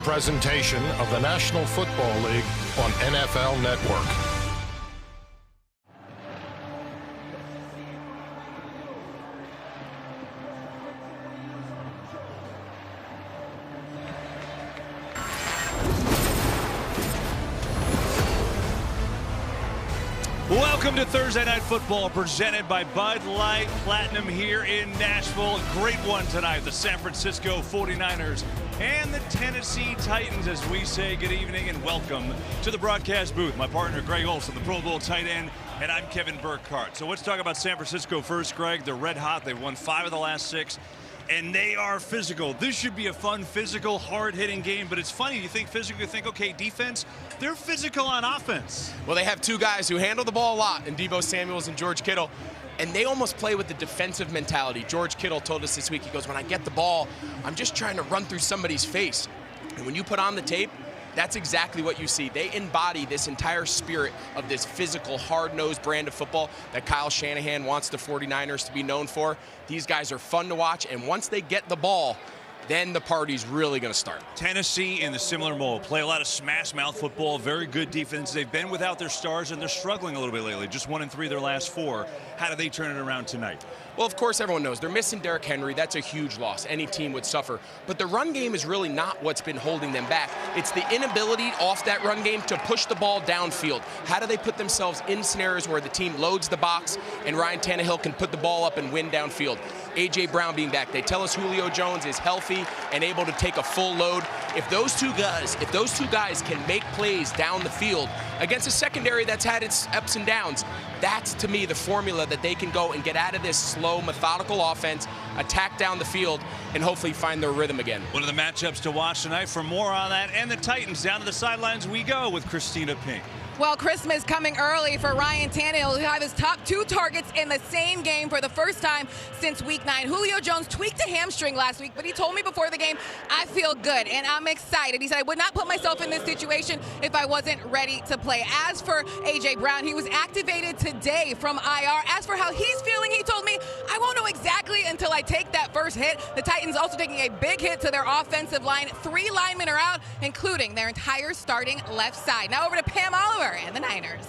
Presentation of the National Football League on NFL Network. Welcome to Thursday Night Football, presented by Bud Light Platinum here in Nashville. A great one tonight, the San Francisco 49ers and the Tennessee Titans, as we say good evening and welcome to the broadcast booth. My partner, Greg Olson, the Pro Bowl tight end, and I'm Kevin Burkhardt. So let's talk about San Francisco first, Greg. They're red hot. They've won 5 of the last 6. And they are physical. This should be a fun, physical, hard-hitting game. But it's funny, you think physical, you think, okay, defense, they're physical on offense. Well, they have 2 guys who handle the ball a lot, in Deebo Samuels and George Kittle. And they almost play with the defensive mentality. George Kittle told us this week, he goes, when I get the ball, I'm just trying to run through somebody's face. And when you put on the tape, that's exactly what you see. They embody this entire spirit of this physical, hard-nosed brand of football that Kyle Shanahan wants the 49ers to be known for. These guys are fun to watch, and once they get the ball, then the party's really going to start. Tennessee in the similar mold. Play a lot of smash-mouth football, very good defense. They've been without their stars, and they're struggling a little bit lately. Just 1-3 their last 4. How do they turn it around tonight? Well, of course, everyone knows they're missing Derrick Henry. That's a huge loss. Any team would suffer. But the run game is really not what's been holding them back. It's the inability off that run game to push the ball downfield. How do they put themselves in scenarios where the team loads the box and Ryan Tannehill can put the ball up and win downfield? A.J. Brown being back. They tell us Julio Jones is healthy and able to take a full load. If those two guys can make plays down the field against a secondary that's had its ups and downs, that's, to me, the formula that they can go and get out of this slow, methodical offense, attack down the field, and hopefully find their rhythm again. One of the matchups to watch tonight. For more on that and the Titans, down to the sidelines we go with Christina Pink. Well, Christmas coming early for Ryan Tannehill, who had his top 2 targets in the same game for the first time since Week 9. Julio Jones tweaked a hamstring last week, but he told me before the game, I feel good and I'm excited. He said, I would not put myself in this situation if I wasn't ready to play. As for A.J. Brown, he was activated today from IR. As for how he's feeling, he told me, I won't know exactly until I take that first hit. The Titans also taking a big hit to their offensive line. 3 linemen are out, including their entire starting left side. Now over to Pam Oliver and the Niners.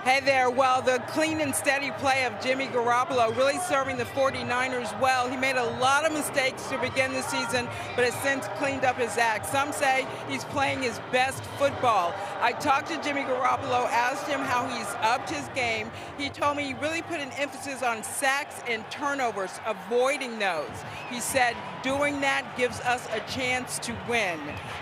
Hey there. Well, the clean and steady play of Jimmy Garoppolo really serving the 49ers well. He made a lot of mistakes to begin the season, but has since cleaned up his act. Some say he's playing his best football. I talked to Jimmy Garoppolo, asked him how he's upped his game. He told me he really put an emphasis on sacks and turnovers, avoiding those. He said doing that gives us a chance to win.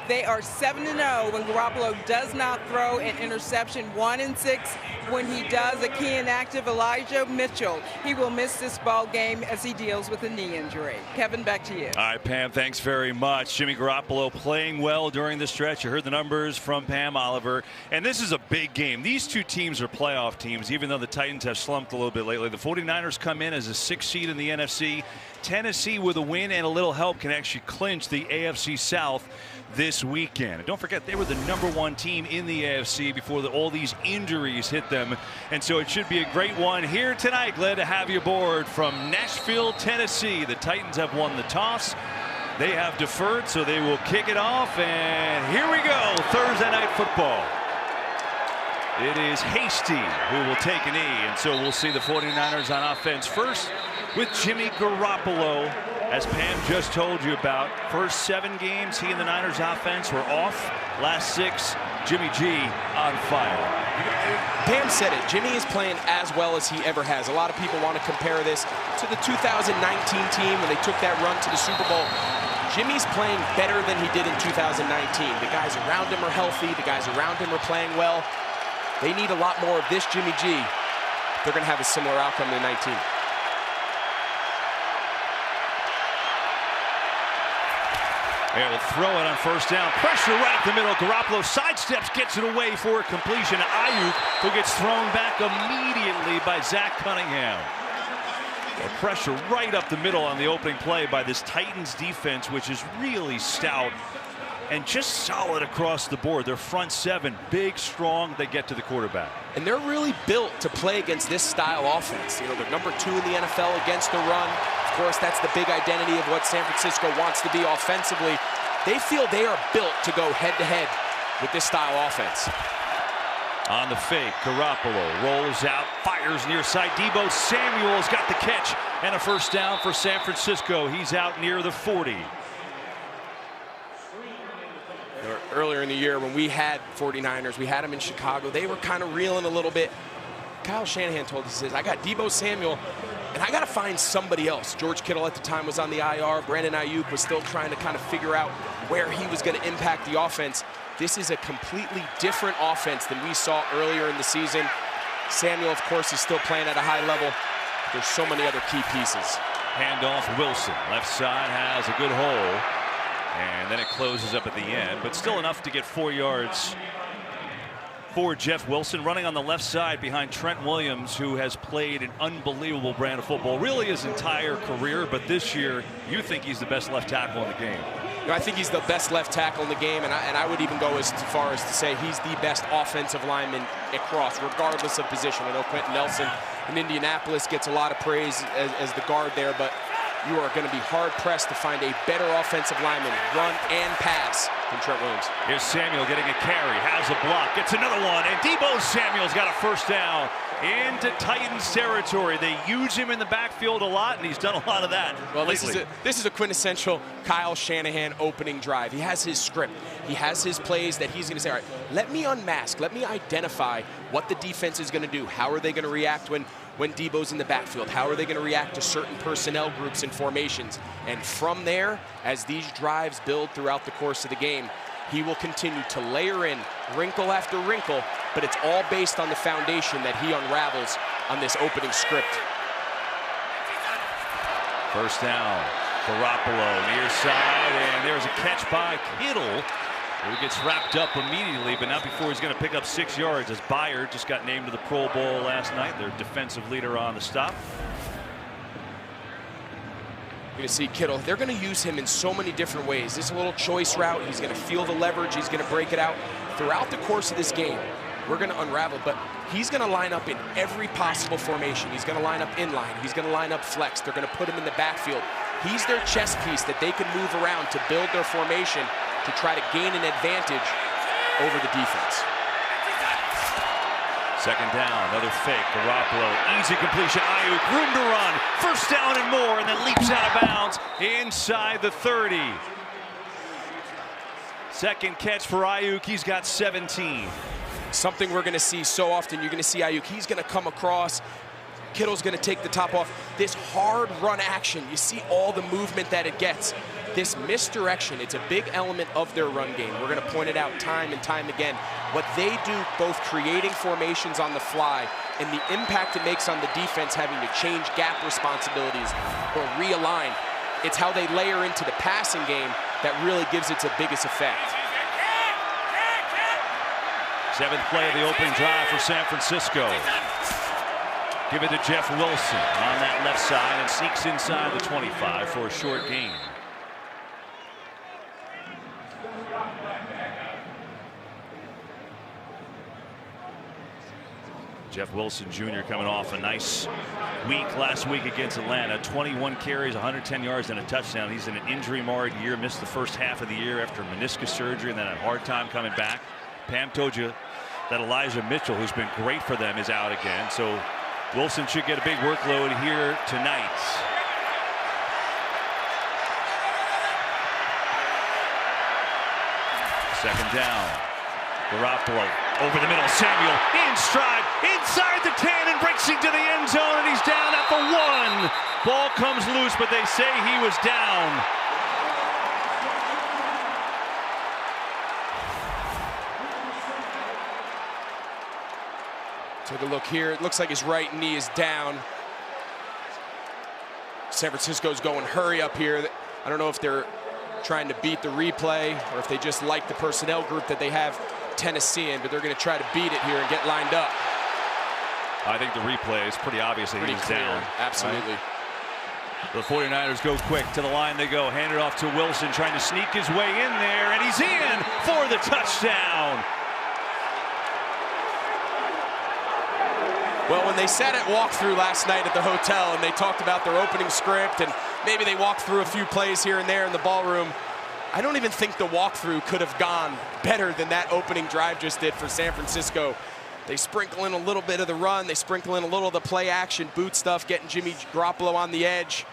They are 7-0 when Garoppolo does not throw an interception, 1-6 when he does. A key inactive, Elijah Mitchell. He will miss this ball game as he deals with a knee injury. Kevin, back to you. All right, Pam, thanks very much. Jimmy Garoppolo playing well during the stretch. You heard the numbers from Pam Oliver. And this is a big game. These 2 teams are playoff teams, even though the Titans have slumped a little bit lately. The 49ers come in as a 6th seed in the NFC. Tennessee, with a win and a little help, can actually clinch the AFC South this weekend. And don't forget, they were the #1 team in the AFC before all these injuries hit them. And so it should be a great one here tonight. Glad to have you aboard from Nashville, Tennessee. The Titans have won the toss. They have deferred, so they will kick it off. And here we go, Thursday Night Football. It is Hasty who will take a knee. And so we'll see the 49ers on offense first with Jimmy Garoppolo. As Pam just told you about, first 7 games, he and the Niners offense were off. Last 6, Jimmy G on fire. Pam said it. Jimmy is playing as well as he ever has. A lot of people want to compare this to the 2019 team when they took that run to the Super Bowl. Jimmy's playing better than he did in 2019. The guys around him are healthy. The guys around him are playing well. They need a lot more of this Jimmy G. They're going to have a similar outcome to 19. They will throw it on first down. Pressure right up the middle. Garoppolo sidesteps, gets it away for a completion. Ayuk, who gets thrown back immediately by Zach Cunningham. The pressure right up the middle on the opening play by this Titans defense, which is really stout and just solid across the board. Their front 7, big, strong. They get to the quarterback. And they're really built to play against this style offense. You know, they're #2 in the NFL against the run. Of course, that's the big identity of what San Francisco wants to be offensively. They feel they are built to go head-to-head with this style offense. On the fake, Garoppolo rolls out, fires near side. Deebo Samuel's got the catch and a first down for San Francisco. He's out near the 40. Earlier in the year when we had 49ers, we had them in Chicago. They were kind of reeling a little bit. Kyle Shanahan told us, he says, I got Deebo Samuel, and I got to find somebody else. George Kittle at the time was on the IR. Brandon Ayuk was still trying to kind of figure out where he was going to impact the offense. This is a completely different offense than we saw earlier in the season. Samuel, of course, is still playing at a high level. There's so many other key pieces. Handoff Wilson. Left side has a good hole. And then it closes up at the end, but still enough to get 4 yards for Jeff Wilson, running on the left side behind Trent Williams, who has played an unbelievable brand of football, really his entire career, but this year you think he's the best left tackle in the game. You know, I think he's the best left tackle in the game, and I would even go as far as to say he's the best offensive lineman across, regardless of position. I know Quentin Nelson in Indianapolis gets a lot of praise as the guard there, but you are going to be hard-pressed to find a better offensive lineman, run and pass, than Trent Williams. Here's Samuel getting a carry, has a block, gets another one, and Deebo Samuel's got a first down into Titans territory. They use him in the backfield a lot, and he's done a lot of that. Well, this is a quintessential Kyle Shanahan opening drive. He has his script. He has his plays that he's going to say, all right, let me unmask, let me identify what the defense is going to do. How are they going to react when Deebo's in the backfield? How are they going to react to certain personnel groups and formations? And from there, as these drives build throughout the course of the game, he will continue to layer in wrinkle after wrinkle, but it's all based on the foundation that he unravels on this opening script. First down, Garoppolo near side, and there's a catch by Kittle, who gets wrapped up immediately, but not before he's going to pick up 6 yards, as Byard just got named to the Pro Bowl last night, their defensive leader on the stop. You're going to see Kittle. They're going to use him in so many different ways. This is a little choice route. He's going to feel the leverage. He's going to break it out. Throughout the course of this game, we're going to unravel, but he's going to line up in every possible formation. He's going to line up in line. He's going to line up flex. They're going to put him in the backfield. He's their chess piece that they can move around to build their formation to try to gain an advantage over the defense. Second down, another fake, Garoppolo, easy completion, Ayuk, room to run, first down and more, and then leaps out of bounds inside the 30. Second catch for Ayuk, he's got 17. Something we're going to see so often. You're going to see Ayuk, he's going to come across, Kittle's going to take the top off. This hard run action, you see all the movement that it gets. This misdirection, it's a big element of their run game. We're going to point it out time and time again. What they do, both creating formations on the fly and the impact it makes on the defense having to change gap responsibilities or realign, it's how they layer into the passing game that really gives it its biggest effect. Seventh play of the opening drive for San Francisco. Give it to Jeff Wilson on that left side and sneaks inside the 25 for a short gain. Jeff Wilson Jr. coming off a nice week last week against Atlanta. 21 carries, 110 yards, and a touchdown. He's in an injury-marred year, missed the first half of the year after meniscus surgery and then a hard time coming back. Pam told you that Elijah Mitchell, who's been great for them, is out again. So Wilson should get a big workload here tonight. Second down. Garoppolo over the middle. Samuel in stride, inside the 10, and breaks into the end zone, and he's down at the 1. Ball comes loose, but they say he was down. Take a look here. It looks like his right knee is down. San Francisco's going hurry up here. I don't know if they're trying to beat the replay or if they just like the personnel group that they have Tennessee in, but they're going to try to beat it here and get lined up. I think the replay is pretty obvious that he's down. Absolutely. Right? The 49ers go quick to the line. They go, hand it off to Wilson, trying to sneak his way in there, and he's in for the touchdown. Well, when they sat at walkthrough last night at the hotel and they talked about their opening script and maybe they walked through a few plays here and there in the ballroom, I don't even think the walkthrough could have gone better than that opening drive just did for San Francisco. They sprinkle in a little bit of the run. They sprinkle in a little of the play action, boot stuff, getting Jimmy Garoppolo on the edge.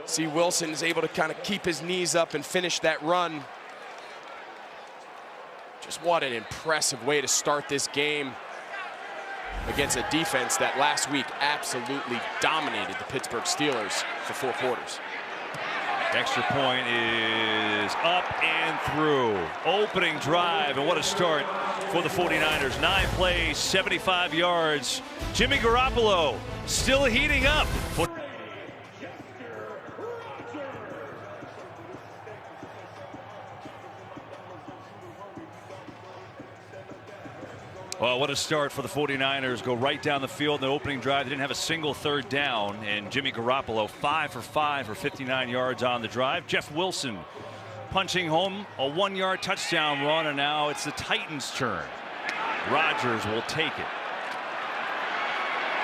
See Wilson is able to kind of keep his knees up and finish that run. Just what an impressive way to start this game against a defense that last week absolutely dominated the Pittsburgh Steelers for 4 quarters. Extra point is up and through. Opening drive, and what a start for the 49ers. 9 plays, 75 yards. Jimmy Garoppolo still heating up. Well, what a start for the 49ers. Go right down the field in the opening drive. They didn't have a single third down, and Jimmy Garoppolo 5 for 5 for 59 yards on the drive. Jeff Wilson punching home a 1-yard touchdown run, and now it's the Titans' turn. Rodgers will take it.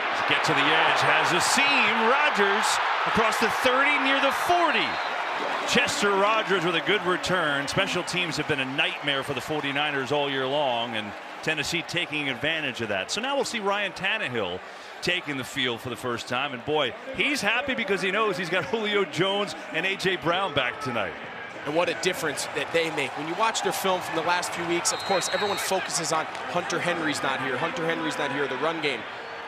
Let's get to the edge, has a seam. Rodgers across the 30 near the 40. Chester Rogers with a good return. Special teams have been a nightmare for the 49ers all year long, and Tennessee taking advantage of that. So now we'll see Ryan Tannehill taking the field for the first time. And boy, he's happy because he knows he's got Julio Jones and A.J. Brown back tonight. And what a difference that they make. When you watch their film from the last few weeks, of course, everyone focuses on Hunter Henry's not here. Hunter Henry's not here, the run game.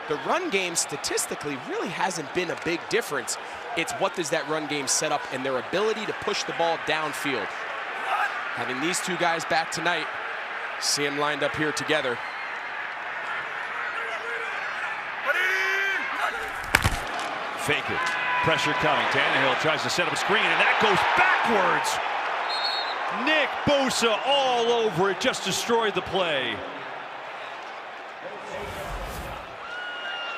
The run game statistically really hasn't been a big difference. It's what does that run game set up and their ability to push the ball downfield. Having these two guys back tonight, see them lined up here together. Fake it. Pressure coming. Tannehill tries to set up a screen, and that goes backwards. Nick Bosa all over it. Just destroyed the play.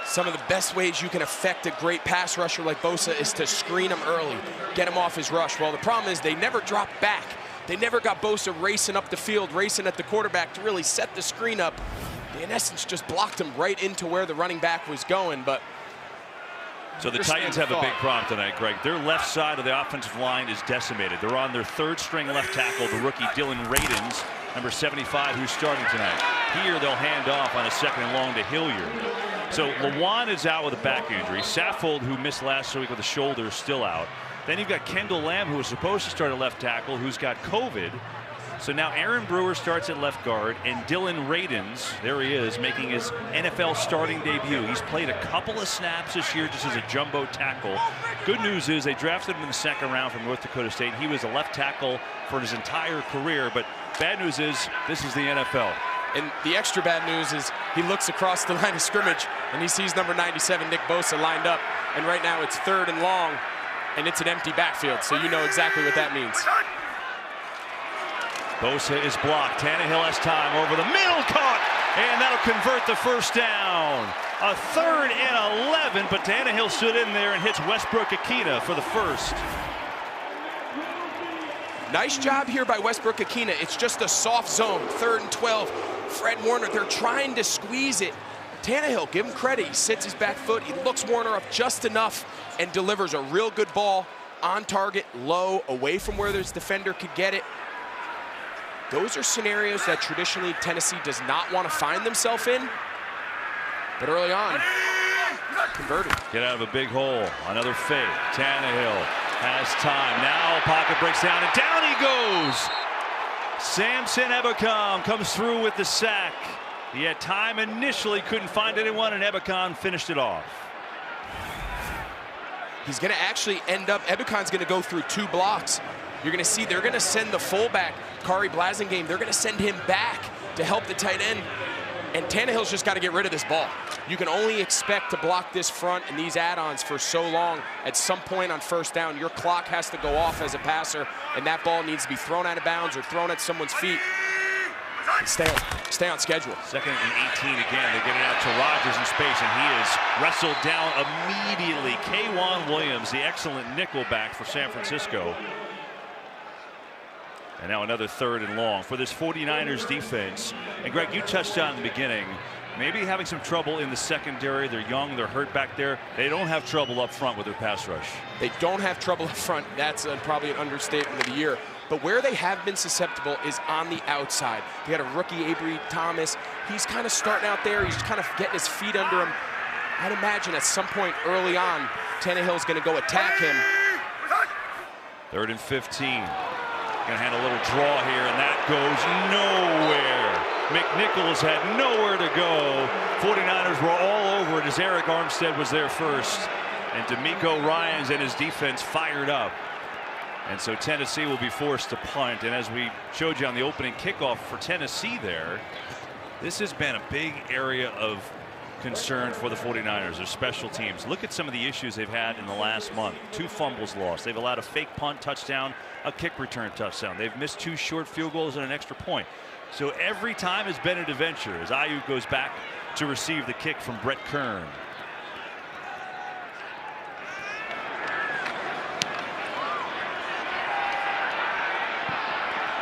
Some of the best ways you can affect a great pass rusher like Bosa is to screen him early, get him off his rush. Well, the problem is they never dropped back. They never got Bosa racing up the field, racing at the quarterback to really set the screen up. They, in essence, just blocked him right into where the running back was going. But so the Titans have a big problem tonight, Greg. Their left side of the offensive line is decimated. They're on their 3rd string left tackle, the rookie Dylan Radins, number 75, who's starting tonight. Here they'll hand off on a 2nd and long to Hilliard. So Lewan is out with a back injury. Saffold, who missed last week with a shoulder, is still out. Then you've got Kendall Lamb, who was supposed to start at left tackle, who's got COVID. So now Aaron Brewer starts at left guard, and Dylan Radins, there he is, making his NFL starting debut. He's played a couple of snaps this year just as a jumbo tackle. Good news is they drafted him in the 2nd round from North Dakota State. He was a left tackle for his entire career, but bad news is this is the NFL. And the extra bad news is he looks across the line of scrimmage and he sees number 97, Nick Bosa, lined up. And right now it's 3rd and long, and it's an empty backfield, so you know exactly what that means. Bosa is blocked. Tannehill has time over the middle, caught, and that'll convert the first down. A 3rd and 11, but Tannehill stood in there and hits Westbrook-Ikhine for the first. Nice job here by Westbrook-Ikhine. It's just a soft zone, 3rd and 12. Fred Warner, they're trying to squeeze it. Tannehill, give him credit. He sits his back foot. He looks Warner up just enough and delivers a real good ball on target, low, away from where this defender could get it. Those are scenarios that traditionally Tennessee does not want to find themselves in. But early on, converted. Get out of a big hole. Another fake. Tannehill has time. Now pocket breaks down, and down he goes. Samson Ebukam comes through with the sack. He had time initially, couldn't find anyone, and Ebukam finished it off. He's going to actually end up, Ebukam's going to go through 2 blocks. You're going to see they're going to send the fullback, Kari Blasingame, they're going to send him back to help the tight end. And Tannehill's just got to get rid of this ball. You can only expect to block this front and these add-ons for so long. At some point on 1st down, your clock has to go off as a passer, and that ball needs to be thrown out of bounds or thrown at someone's feet. And stay on schedule. 2nd and 18 again. They get it out to Rodgers in space, and he is wrestled down immediately. K'Wan Williams, the excellent nickel back for San Francisco. And now another 3rd and long for this 49ers defense. And Greg, you touched on in the beginning, maybe having some trouble in the secondary. They're young, they're hurt back there. They don't have trouble up front with their pass rush. They don't have trouble up front. That's probably an understatement of the year. But where they have been susceptible is on the outside. They got a rookie, Avery Thomas. He's kind of starting out there. He's kind of getting his feet under him. I'd imagine at some point early on, Tannehill's going to go attack him. 3rd and 15. Going to hand a little draw here, and that goes nowhere. McNichols had nowhere to go. 49ers were all over it as Eric Armstead was there first. And D'Amico Ryans and his defense fired up. And so Tennessee will be forced to punt. And as we showed you on the opening kickoff for Tennessee there, this has been a big area of concern for the 49ers, their special teams. Look at some of the issues they've had in the last month. 2 fumbles lost. They've allowed a fake punt touchdown, a kick return touchdown. They've missed 2 short field goals and an extra point. So every time has been an adventure as Aiyuk goes back to receive the kick from Brett Kern.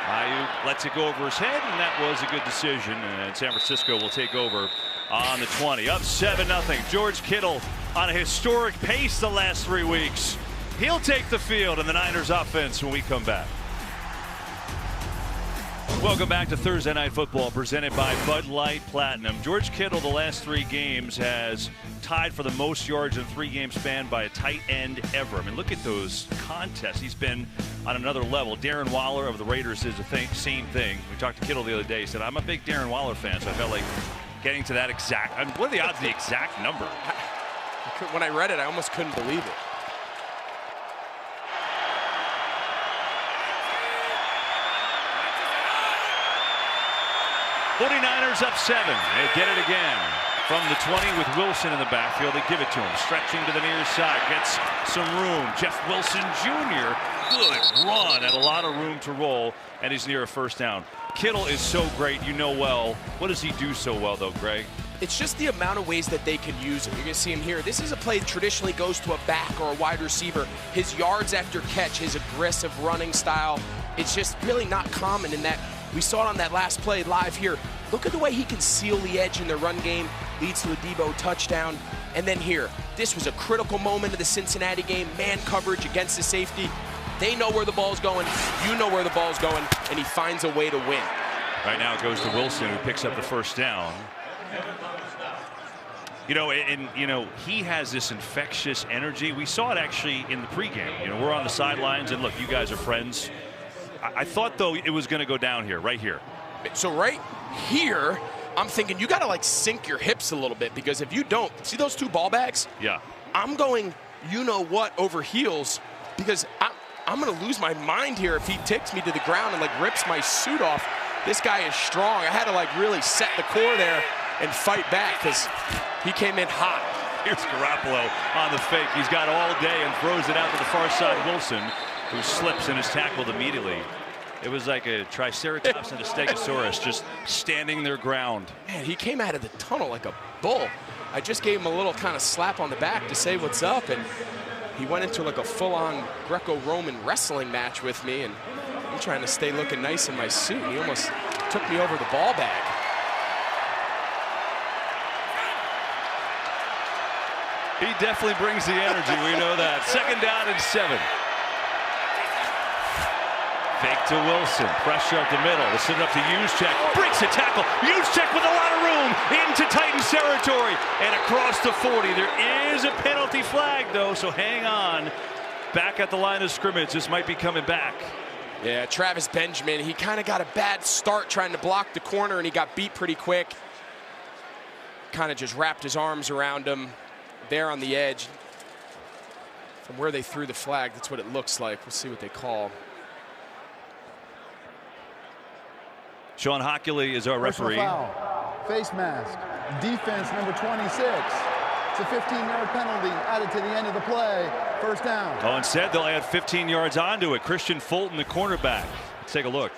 Aiyuk lets it go over his head, and that was a good decision. And San Francisco will take over on the 20. Up 7-0. George Kittle on a historic pace the last 3 weeks. He'll take the field in the Niners offense when we come back. Welcome back to Thursday Night Football, presented by Bud Light Platinum. George Kittle, the last 3 games, has tied for the most yards in a 3-game span by a tight end ever. I mean, look at those contests. He's been on another level. Darren Waller of the Raiders is the same thing. We talked to Kittle the other day. He said, I'm a big Darren Waller fan, so I felt like getting to that exact. I mean, what are the odds of the exact number? When I read it, I almost couldn't believe it. '49ers up 7. They get it again from the 20 with Wilson in the backfield. They give it to him, stretching to the near side, gets some room. Jeff Wilson Jr. Good run, had a lot of room to roll, and he's near a 1st down. Kittle is so great, you know well. What does he do so well, though, Greg? It's just the amount of ways that they can use him. You're going to see him here. This is a play that traditionally goes to a back or a wide receiver. His yards after catch, his aggressive running style, it's just really not common in that. We saw it on that last play live here. Look at the way he can seal the edge in the run game, leads to a Debo touchdown. And then here, this was a critical moment of the Cincinnati game, man coverage against the safety. They know where the ball's going, you know where the ball's going, and he finds a way to win. Right now it goes to Wilson, who picks up the 1st down. You know, he has this infectious energy. We saw it actually in the pregame. You know, we're on the sidelines, and look, you guys are friends. I thought, though, it was going to go down here, right here. So right here, I'm thinking you got to, like, sink your hips a little bit, because if you don't, see those 2 ball bags? Yeah. I'm going, you know what, over heels, because I'm going to lose my mind here if he takes me to the ground and, like, rips my suit off. This guy is strong. I had to, like, really set the core there and fight back because he came in hot. Here's Garoppolo on the fake. He's got all day and throws it out to the far side. Wilson, who slips and is tackled immediately. It was like a Triceratops and a Stegosaurus just standing their ground. Man, he came out of the tunnel like a bull. I just gave him a little kind of slap on the back to say what's up, and he went into like a full-on Greco-Roman wrestling match with me, and I'm trying to stay looking nice in my suit, and he almost took me over the ball bag. He definitely brings the energy, we know that. 2nd down and 7. Fake to Wilson, pressure up the middle. They send it up to Juszczyk, breaks a tackle. Juszczyk with a lot of room into Titans territory and across the 40. There is a penalty flag, though, so hang on. Back at the line of scrimmage, this might be coming back. Yeah, Travis Benjamin, he kind of got a bad start trying to block the corner, and he got beat pretty quick. Kind of just wrapped his arms around him there on the edge. From where they threw the flag, that's what it looks like. We'll see what they call. Sean Hockley is our referee. Foul, face mask, defense number 26. It's a 15-yard penalty added to the end of the play. 1st down. Oh, instead they'll add 15 yards onto it. Christian Fulton, the cornerback. Let's take a look.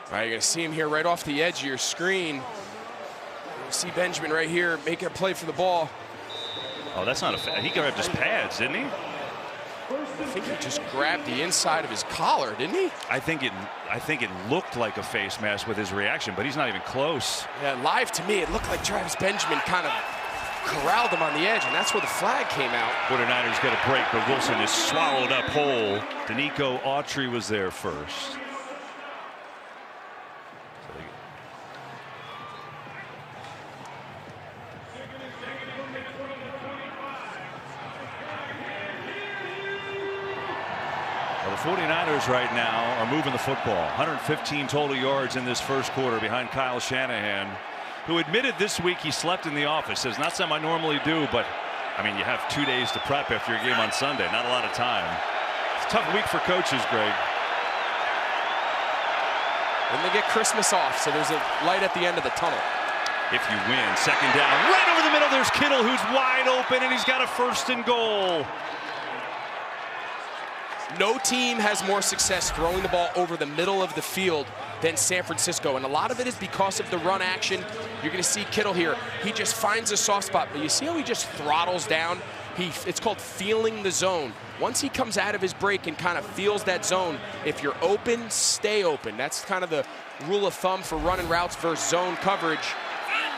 All right, you're going to see him here right off the edge of your screen. You see Benjamin right here making a play for the ball. Oh, that's not a foul. He grabbed his pads, didn't he? I think he just grabbed the inside of his collar, didn't he? I think it looked like a face mask with his reaction, but he's not even close. Yeah, live to me, it looked like Travis Benjamin kind of corralled him on the edge, and that's where the flag came out. 49ers get a break, but Wilson is swallowed up whole. Danico Autry was there first. Well, the 49ers right now are moving the football. 115 total yards in this first quarter behind Kyle Shanahan, who admitted this week he slept in the office. Says, not something I normally do, but I mean, you have 2 days to prep after your game on Sunday. Not a lot of time. It's a tough week for coaches, Greg. And they get Christmas off, so there's a light at the end of the tunnel. If you win, second down, right over the middle, there's Kittle, who's wide open, and he's got a 1st and goal. No team has more success throwing the ball over the middle of the field than San Francisco, and a lot of it is because of the run action. You're going to see Kittle here. He just finds a soft spot, but you see how he just throttles down? It's called feeling the zone. Once he comes out of his break and kind of feels that zone, if you're open, stay open. That's kind of the rule of thumb for running routes versus zone coverage.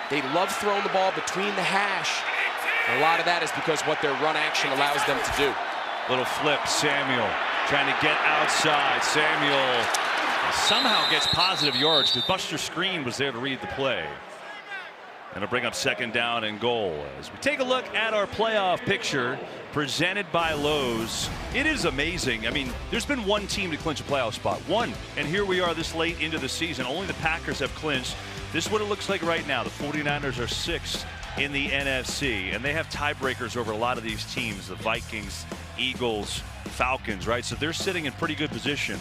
They love throwing the ball between the hash. And a lot of that is because what their run action allows them to do. Little flip, Samuel trying to get outside. Samuel somehow gets positive yards because Buster Skrine was there to read the play. And it'll bring up second down and goal. As we take a look at our playoff picture presented by Lowe's, it is amazing. I mean, there's been one team to clinch a playoff spot. One. And here we are this late into the season. Only the Packers have clinched. This is what it looks like right now. The 49ers are 6th in the NFC, and they have tiebreakers over a lot of these teams, the Vikings, Eagles, Falcons, right? So they're sitting in pretty good position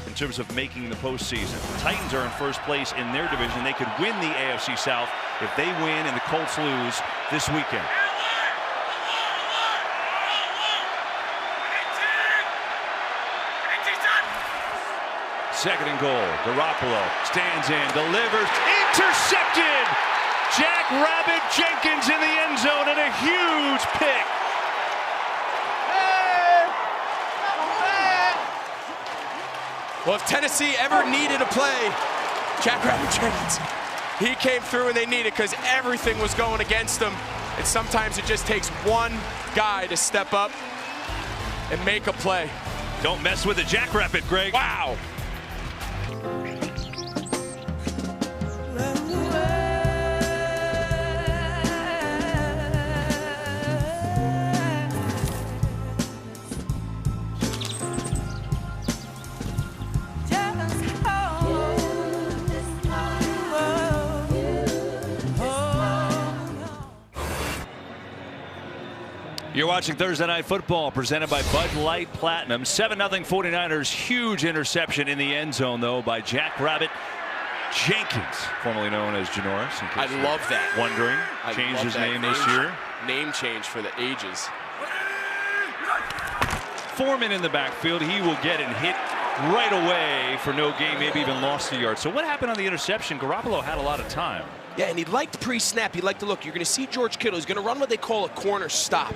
in terms of making the postseason. The Titans are in first place in their division. They could win the AFC South if they win and the Colts lose this weekend. Second and goal. Garoppolo stands in, delivers, intercepted! Jack Rabbit Jenkins in the end zone and a huge pick. Well, if Tennessee ever needed a play, Jack Rabbit Jenkins, he came through and they needed it because everything was going against them. And sometimes it just takes one guy to step up and make a play. Don't mess with the Jackrabbit, Greg. Wow. You're watching Thursday Night Football presented by Bud Light Platinum. 7-0 49ers. Huge interception in the end zone, though, by Jack Rabbit Jenkins, formerly known as Janoris. I love that. Wondering. Changed his name this year. Name change for the ages. Foreman in the backfield. He will get it hit right away for no gain, maybe even lost a yard. So what happened on the interception? Garoppolo had a lot of time. Yeah, and he liked pre-snap. He liked to look. You're going to see George Kittle. He's going to run what they call a corner stop.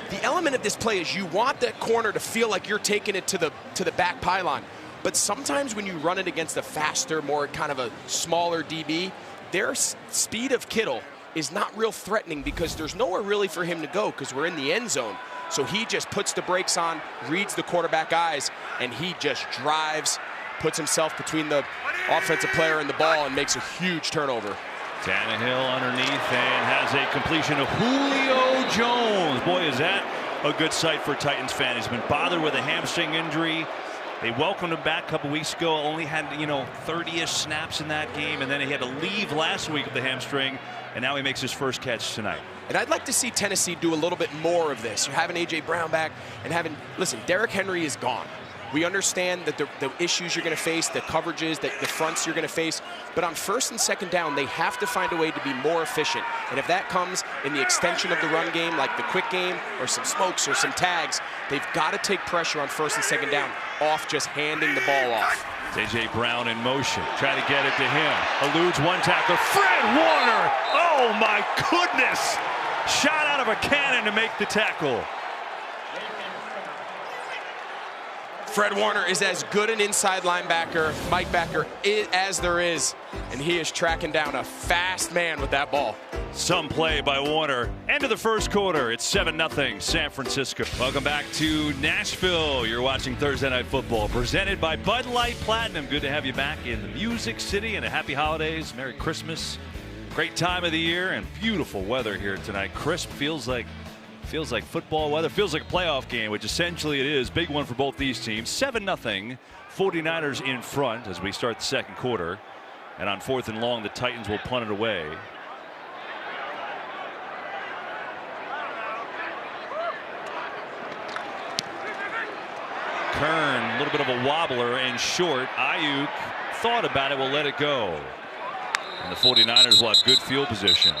The element of this play is you want that corner to feel like you're taking it to the back pylon. But sometimes when you run it against a faster, more kind of a smaller DB, their speed of Kittle is not real threatening because there's nowhere really for him to go because we're in the end zone. So he just puts the brakes on, reads the quarterback eyes, and he just drives, puts himself between the offensive player and the ball and makes a huge turnover. Tannehill underneath and has a completion of Julio Jones. Boy, is that a good sight for a Titans fan. He's been bothered with a hamstring injury. They welcomed him back a couple weeks ago. Only had, 30-ish snaps in that game, and then he had to leave last week with the hamstring, and now he makes his first catch tonight. And I'd like to see Tennessee do a little bit more of this. You're having A.J. Brown back and listen, Derrick Henry is gone. We understand that the issues you're going to face, the coverages, the fronts you're going to face. But on first and second down, they have to find a way to be more efficient. And if that comes in the extension of the run game, like the quick game or some smokes or some tags, they've got to take pressure on first and second down off just handing the ball off. A.J. Brown in motion. Try to get it to him. Eludes one tackler. Fred Warner! Oh, my goodness! Shot out of a cannon to make the tackle. Fred Warner is as good an inside linebacker, Mike Becker, as there is, and he is tracking down a fast man with that ball. Some play by Warner. End of the first quarter. It's 7-0 San Francisco. Welcome back to Nashville. You're watching Thursday Night Football, presented by Bud Light Platinum. Good to have you back in the Music City, and a happy holidays. Merry Christmas. Great time of the year and beautiful weather here tonight. Crisp, feels like football weather, feels like a playoff game, which essentially it is. Big one for both these teams. 7-0 49ers in front as we start the second quarter, and on 4th and long the Titans will punt it away. Kern, a little bit of a wobbler and short. Ayuk thought about it, will let it go, and the 49ers will have good field position.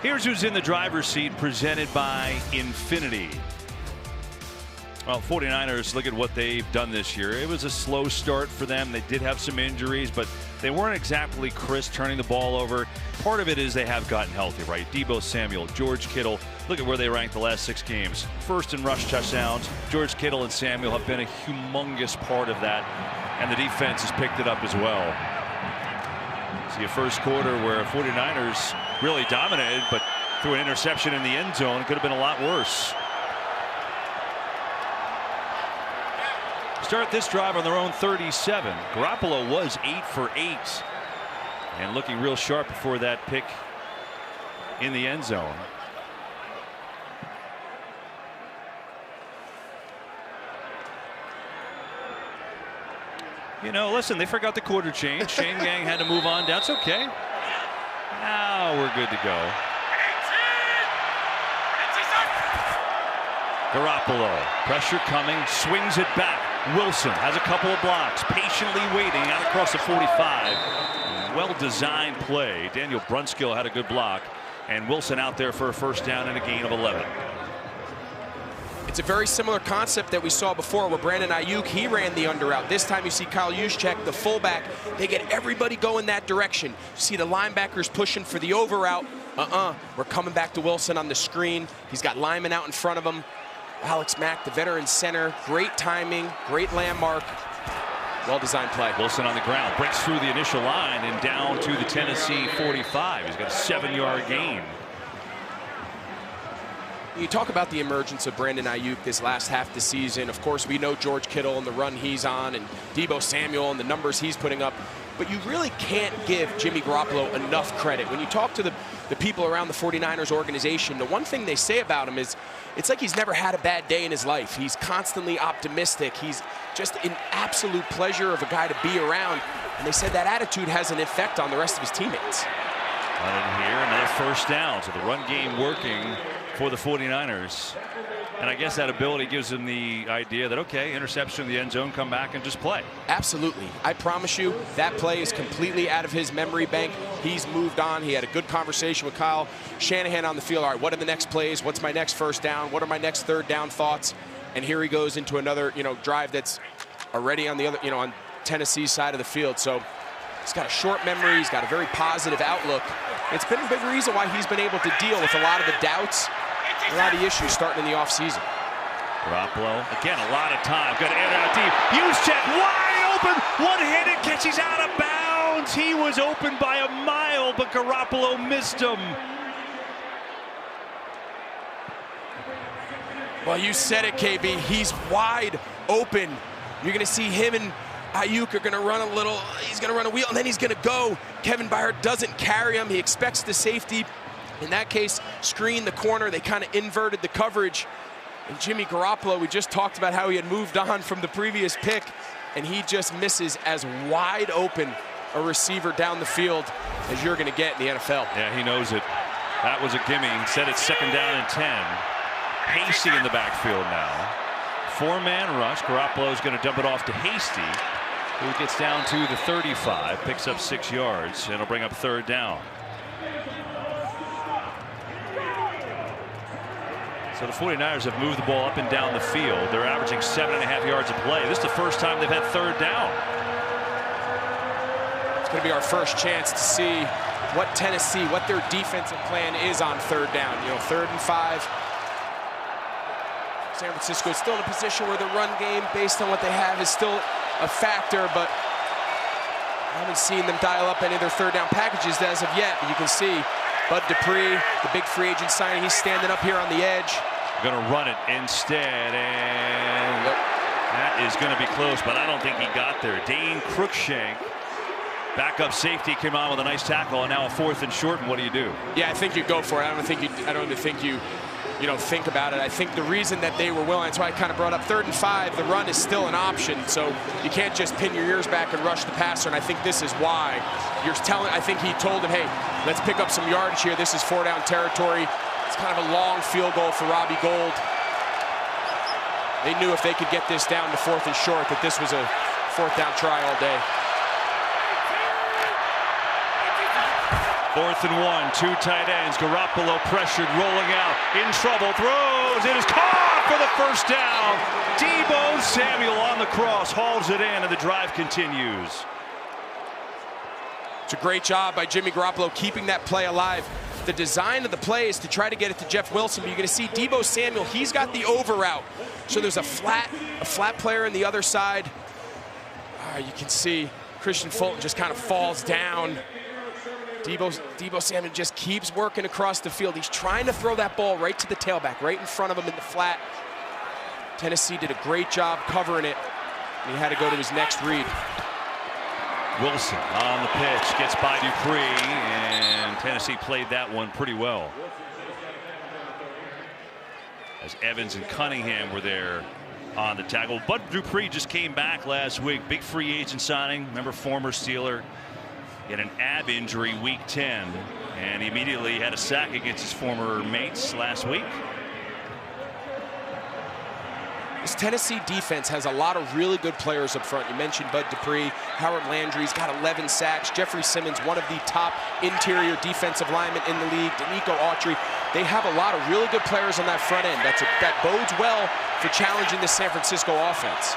Here's who's in the driver's seat, presented by Infinity. Well, 49ers, look at what they've done this year. It was a slow start for them. They did have some injuries, but they weren't exactly crisp turning the ball over. Part of it is they have gotten healthy, right? Deebo Samuel, George Kittle. Look at where they ranked the last 6 games. First in rush touchdowns. George Kittle and Samuel have been a humongous part of that, and the defense has picked it up as well. See a first quarter where 49ers really dominated, but threw an interception in the end zone. It could have been a lot worse. Start this drive on their own 37. Garoppolo was 8 for 8 and looking real sharp before that pick in the end zone. You know, listen, they forgot the quarter change. Shane Gang had to move on. That's okay. Now we're good to go. Garoppolo, pressure coming, swings it back. Wilson has a couple of blocks, patiently waiting out across the 45. Well-designed play. Daniel Brunskill had a good block, and Wilson out there for a first down and a gain of 11. It's a very similar concept that we saw before where Brandon Ayuk, he ran the under route. This time you see Kyle Juszczyk, the fullback. They get everybody going that direction. You see the linebackers pushing for the over route. We're coming back to Wilson on the screen. He's got Lyman out in front of him. Alex Mack, the veteran center. Great timing, great landmark. Well-designed play. Wilson on the ground, breaks through the initial line and down to the Tennessee 45. He's got a 7-yard gain. You talk about the emergence of Brandon Ayuk this last half of the season. Of course, we know George Kittle and the run he's on, and Deebo Samuel and the numbers he's putting up. But you really can't give Jimmy Garoppolo enough credit. When you talk to the people around the 49ers organization, the one thing they say about him is it's like he's never had a bad day in his life. He's constantly optimistic. He's just an absolute pleasure of a guy to be around. And they said that attitude has an effect on the rest of his teammates. And here, another first down. So the run game working for the 49ers. And I guess that ability gives him the idea that, okay, interception in the end zone, come back and just play. Absolutely. I promise you that play is completely out of his memory bank. He's moved on. He had a good conversation with Kyle Shanahan on the field. All right, what are the next plays? What's my next first down? What are my next third down thoughts? And here he goes into another, drive that's already on the other, on Tennessee's side of the field. So he's got a short memory. He's got a very positive outlook. It's been a big reason why he's been able to deal with a lot of the doubts, a lot of issues starting in the offseason. Garoppolo, again, a lot of time. Got to air out deep. Juszczyk wide open. One-handed catch. He's out of bounds. He was open by a mile, but Garoppolo missed him. Well, you said it, KB. He's wide open. You're going to see him and Ayuk are going to run a little. He's going to run a wheel, and then he's going to go. Kevin Byard doesn't carry him. He expects the safety. In that case, screen the corner. They kind of inverted the coverage. And Jimmy Garoppolo, we just talked about how he had moved on from the previous pick, and he just misses as wide open a receiver down the field as you're going to get in the NFL. Yeah, he knows it. That was a gimme. Instead, it's 2nd down and 10. Hasty in the backfield now. 4-man rush. Garoppolo's going to dump it off to Hasty, who gets down to the 35, picks up 6 yards, and it'll bring up 3rd down. So the 49ers have moved the ball up and down the field. They're averaging 7.5 yards a play. This is the first time they've had 3rd down. It's going to be our first chance to see what Tennessee, what their defensive plan is on 3rd down. 3rd and 5. San Francisco is still in a position where the run game, based on what they have, is still a factor, but I haven't seen them dial up any of their third down packages as of yet. But you can see Bud Dupree, the big free agent signing, he's standing up here on the edge. Going to run it instead, and that is going to be close, but I don't think he got there. Dane Cruikshank, backup safety, came on with a nice tackle, and now a 4th and short, and what do you do? Yeah, I think you go for it. I don't even think you think about it. I think the reason that they were willing, that's why I kind of brought up 3rd and 5, the run is still an option, so you can't just pin your ears back and rush the passer, and I think this is why. I think he told him, hey, let's pick up some yardage here. This is 4-down territory. It's kind of a long field goal for Robbie Gould. They knew if they could get this down to 4th and short that this was a 4th down try all day. 4th and 1, 2 tight ends. Garoppolo pressured, rolling out, in trouble, throws. It is caught for the 1st down. Deebo Samuel on the cross, hauls it in, and the drive continues. It's a great job by Jimmy Garoppolo keeping that play alive. The design of the play is to try to get it to Jeff Wilson, but you're going to see Deebo Samuel, he's got the over route. So there's a flat player on the other side. You can see Christian Fulton just kind of falls down. Deebo Samuel just keeps working across the field. He's trying to throw that ball right to the tailback, right in front of him in the flat. Tennessee did a great job covering it, and he had to go to his next read. Wilson on the pitch, gets by Dupree, and Tennessee played that one pretty well. As Evans and Cunningham were there on the tackle. Bud Dupree just came back last week, big free agent signing, remember, former Steeler. He had an ab injury week 10, and he immediately had a sack against his former mates last week. This Tennessee defense has a lot of really good players up front. You mentioned Bud Dupree, Howard Landry's got 11 sacks. Jeffrey Simmons, one of the top interior defensive linemen in the league. Danico Autry. They have a lot of really good players on that front end. That bodes well for challenging the San Francisco offense.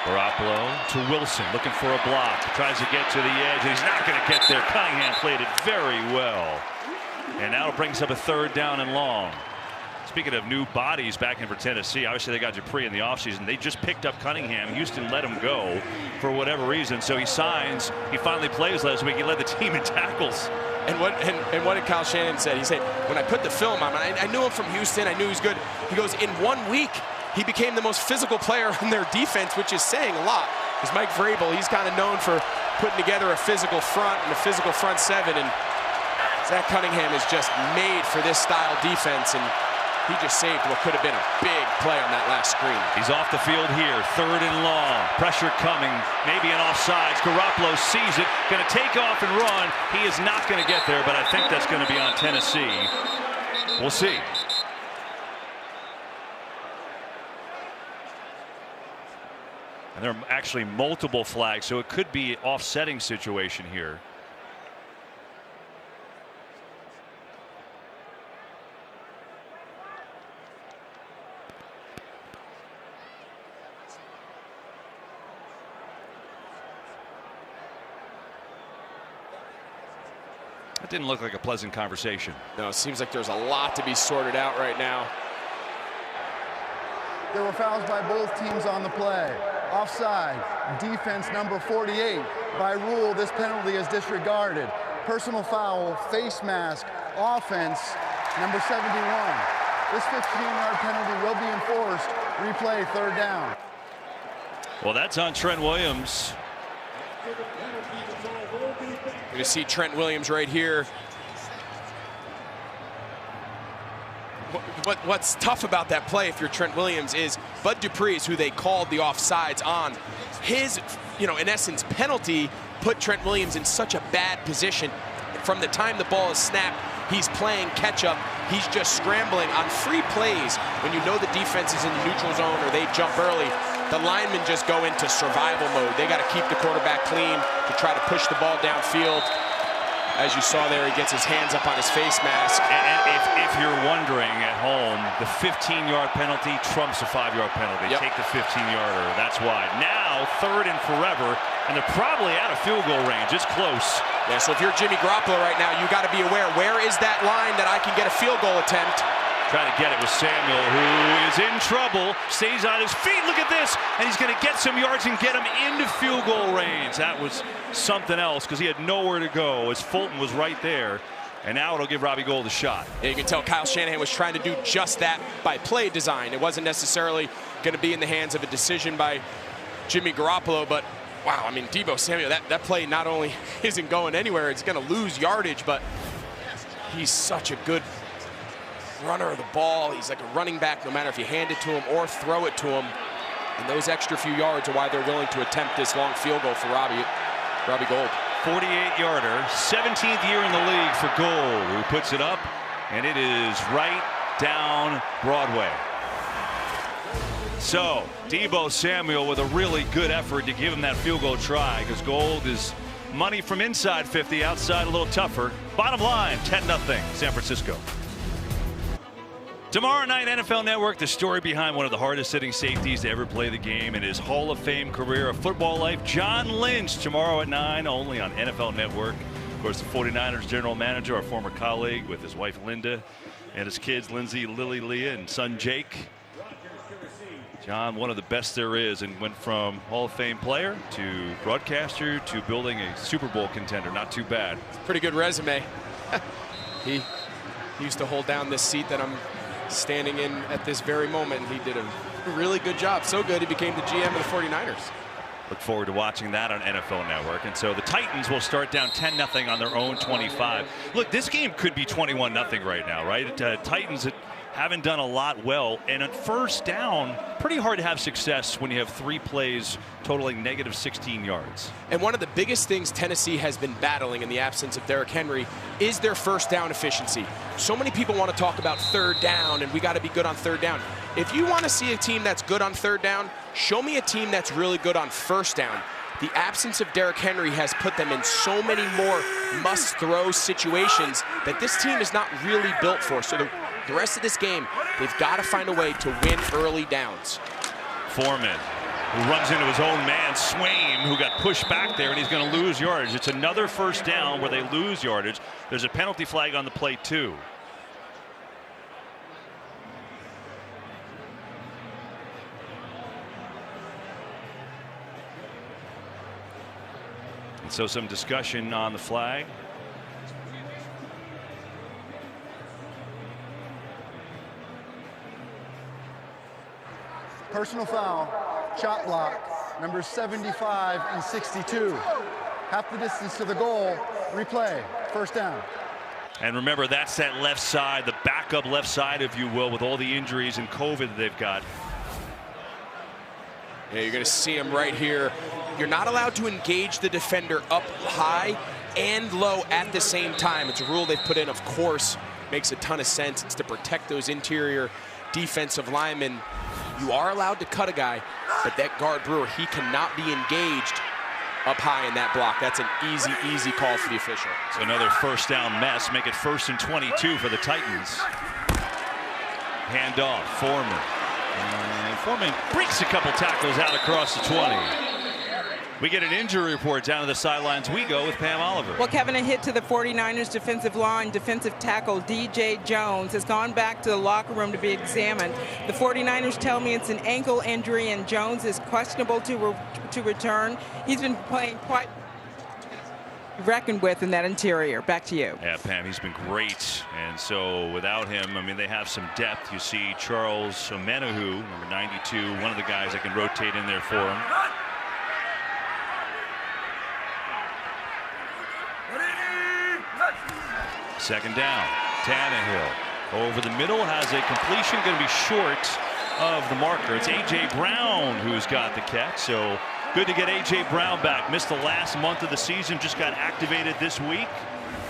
Garoppolo to Wilson, looking for a block. Tries to get to the edge. He's not going to get there. Cunningham played it very well. And now it brings up a 3rd down and long. Speaking of new bodies back in for Tennessee, obviously they got Dupree in the offseason. They just picked up Cunningham. Houston let him go for whatever reason. So he signs. He finally plays last week. He led the team in tackles. And what did Kyle Shanahan say? He said, when I put the film on, I knew him from Houston. I knew he was good. He goes, in 1 week, he became the most physical player in their defense, which is saying a lot. Because Mike Vrabel, he's kind of known for putting together a physical front and a physical front 7. And Zach Cunningham is just made for this style defense. And he just saved what could have been a big play on that last screen. He's off the field here, 3rd and long. Pressure coming, maybe an offsides. Garoppolo sees it, going to take off and run. He is not going to get there, but I think that's going to be on Tennessee. We'll see. And there are actually multiple flags, so it could be an offsetting situation here. That didn't look like a pleasant conversation. No, it seems like there's a lot to be sorted out right now. There were fouls by both teams on the play. Offside, defense number 48. By rule, this penalty is disregarded. Personal foul, face mask, offense, number 71. This 15-yard penalty will be enforced. Replay, 3rd down. Well, that's on Trent Williams. You're going to see Trent Williams right here. What's tough about that play, if you're Trent Williams, is Bud Dupree, who they called the offsides on. His, in essence, penalty put Trent Williams in such a bad position. From the time the ball is snapped, he's playing catch-up. He's just scrambling on free plays. When you know the defense is in the neutral zone or they jump early, the linemen just go into survival mode. They got to keep the quarterback clean to try to push the ball downfield. As you saw there, he gets his hands up on his face mask. And if you're wondering at home, the 15-yard penalty trumps a 5-yard penalty. Yep. Take the 15-yarder. That's why. Now, 3rd and forever, and they're probably out of field goal range. It's close. Yeah, so if you're Jimmy Garoppolo right now, you got to be aware, where is that line that I can get a field goal attempt? Trying to get it with Samuel, who is in trouble, stays on his feet. Look at this, and he's going to get some yards and get him into field goal range. That was something else because he had nowhere to go as Fulton was right there. And now it'll give Robbie Gould a shot. And you can tell Kyle Shanahan was trying to do just that by play design. It wasn't necessarily going to be in the hands of a decision by Jimmy Garoppolo, but wow, I mean, Deebo Samuel, that play not only isn't going anywhere, it's going to lose yardage, but he's such a good runner of the ball. He's like a running back no matter if you hand it to him or throw it to him. And those extra few yards are why they're willing to attempt this long field goal for Robbie Gould. 48-yarder, 17th year in the league for Gould, who puts it up, and it is right down Broadway. So Deebo Samuel with a really good effort to give him that field goal try, because Gould is money from inside 50, outside a little tougher. Bottom line, 10-0 San Francisco. Tomorrow night, NFL Network, the story behind one of the hardest hitting safeties to ever play the game in his Hall of Fame career of football life, John Lynch, tomorrow at 9, only on NFL Network. Of course, the 49ers general manager, our former colleague, with his wife Linda and his kids Lindsay, Lily, Leah, and son Jake. John, one of the best there is, and went from Hall of Fame player to broadcaster to building a Super Bowl contender. Not too bad. Pretty good resume. He used to hold down this seat that I'm standing in at this very moment. He did a really good job. So good, he became the GM of the 49ers. Look forward to watching that on NFL Network. And so the Titans will start down 10-0 on their own 25. Look, this game could be 21-0 right now, right? Titans haven't done a lot well, and at first down, pretty hard to have success when you have 3 plays totaling negative 16 yards. And one of the biggest things Tennessee has been battling in the absence of Derrick Henry is their first down efficiency. So many people want to talk about third down, and we got to be good on third down. If you want to see a team that's good on third down, show me a team that's really good on first down. The absence of Derrick Henry has put them in so many more must-throw situations that this team is not really built for. So the rest of this game, they've got to find a way to win early downs. Foreman, who runs into his own man, Swain, who got pushed back there, and he's going to lose yardage. It's another first down where they lose yardage. There's a penalty flag on the play, too. And so some discussion on the flag. Personal foul, shot block, numbers 75 and 62. Half the distance to the goal, replay, first down. And remember, that's that left side, the backup left side, if you will, with all the injuries and COVID that they've got. Yeah, you're going to see him right here. You're not allowed to engage the defender up high and low at the same time. It's a rule they've put in, of course. Makes a ton of sense. It's to protect those interior defensive linemen. You are allowed to cut a guy, but that guard Brewer, he cannot be engaged up high in that block. That's an easy call for the official. So another first down mess. Make it 1st and 22 for the Titans. Handoff, Foreman. And Foreman breaks a couple tackles out across the 20. We get an injury report down to the sidelines. We go with Pam Oliver. Well, Kevin, a hit to the 49ers defensive line. Defensive tackle DJ Jones has gone back to the locker room to be examined. The 49ers tell me it's an ankle injury, and Jones is questionable to return. He's been playing quite reckoned with in that interior. Back to you. Yeah, Pam, he's been great. And so without him, I mean, they have some depth. You see Charles Omenihu, number 92, one of the guys that can rotate in there for him. Second down, Tannehill over the middle, has a completion, going to be short of the marker. It's A.J. Brown who's got the catch, so good to get A.J. Brown back. Missed the last month of the season, just got activated this week.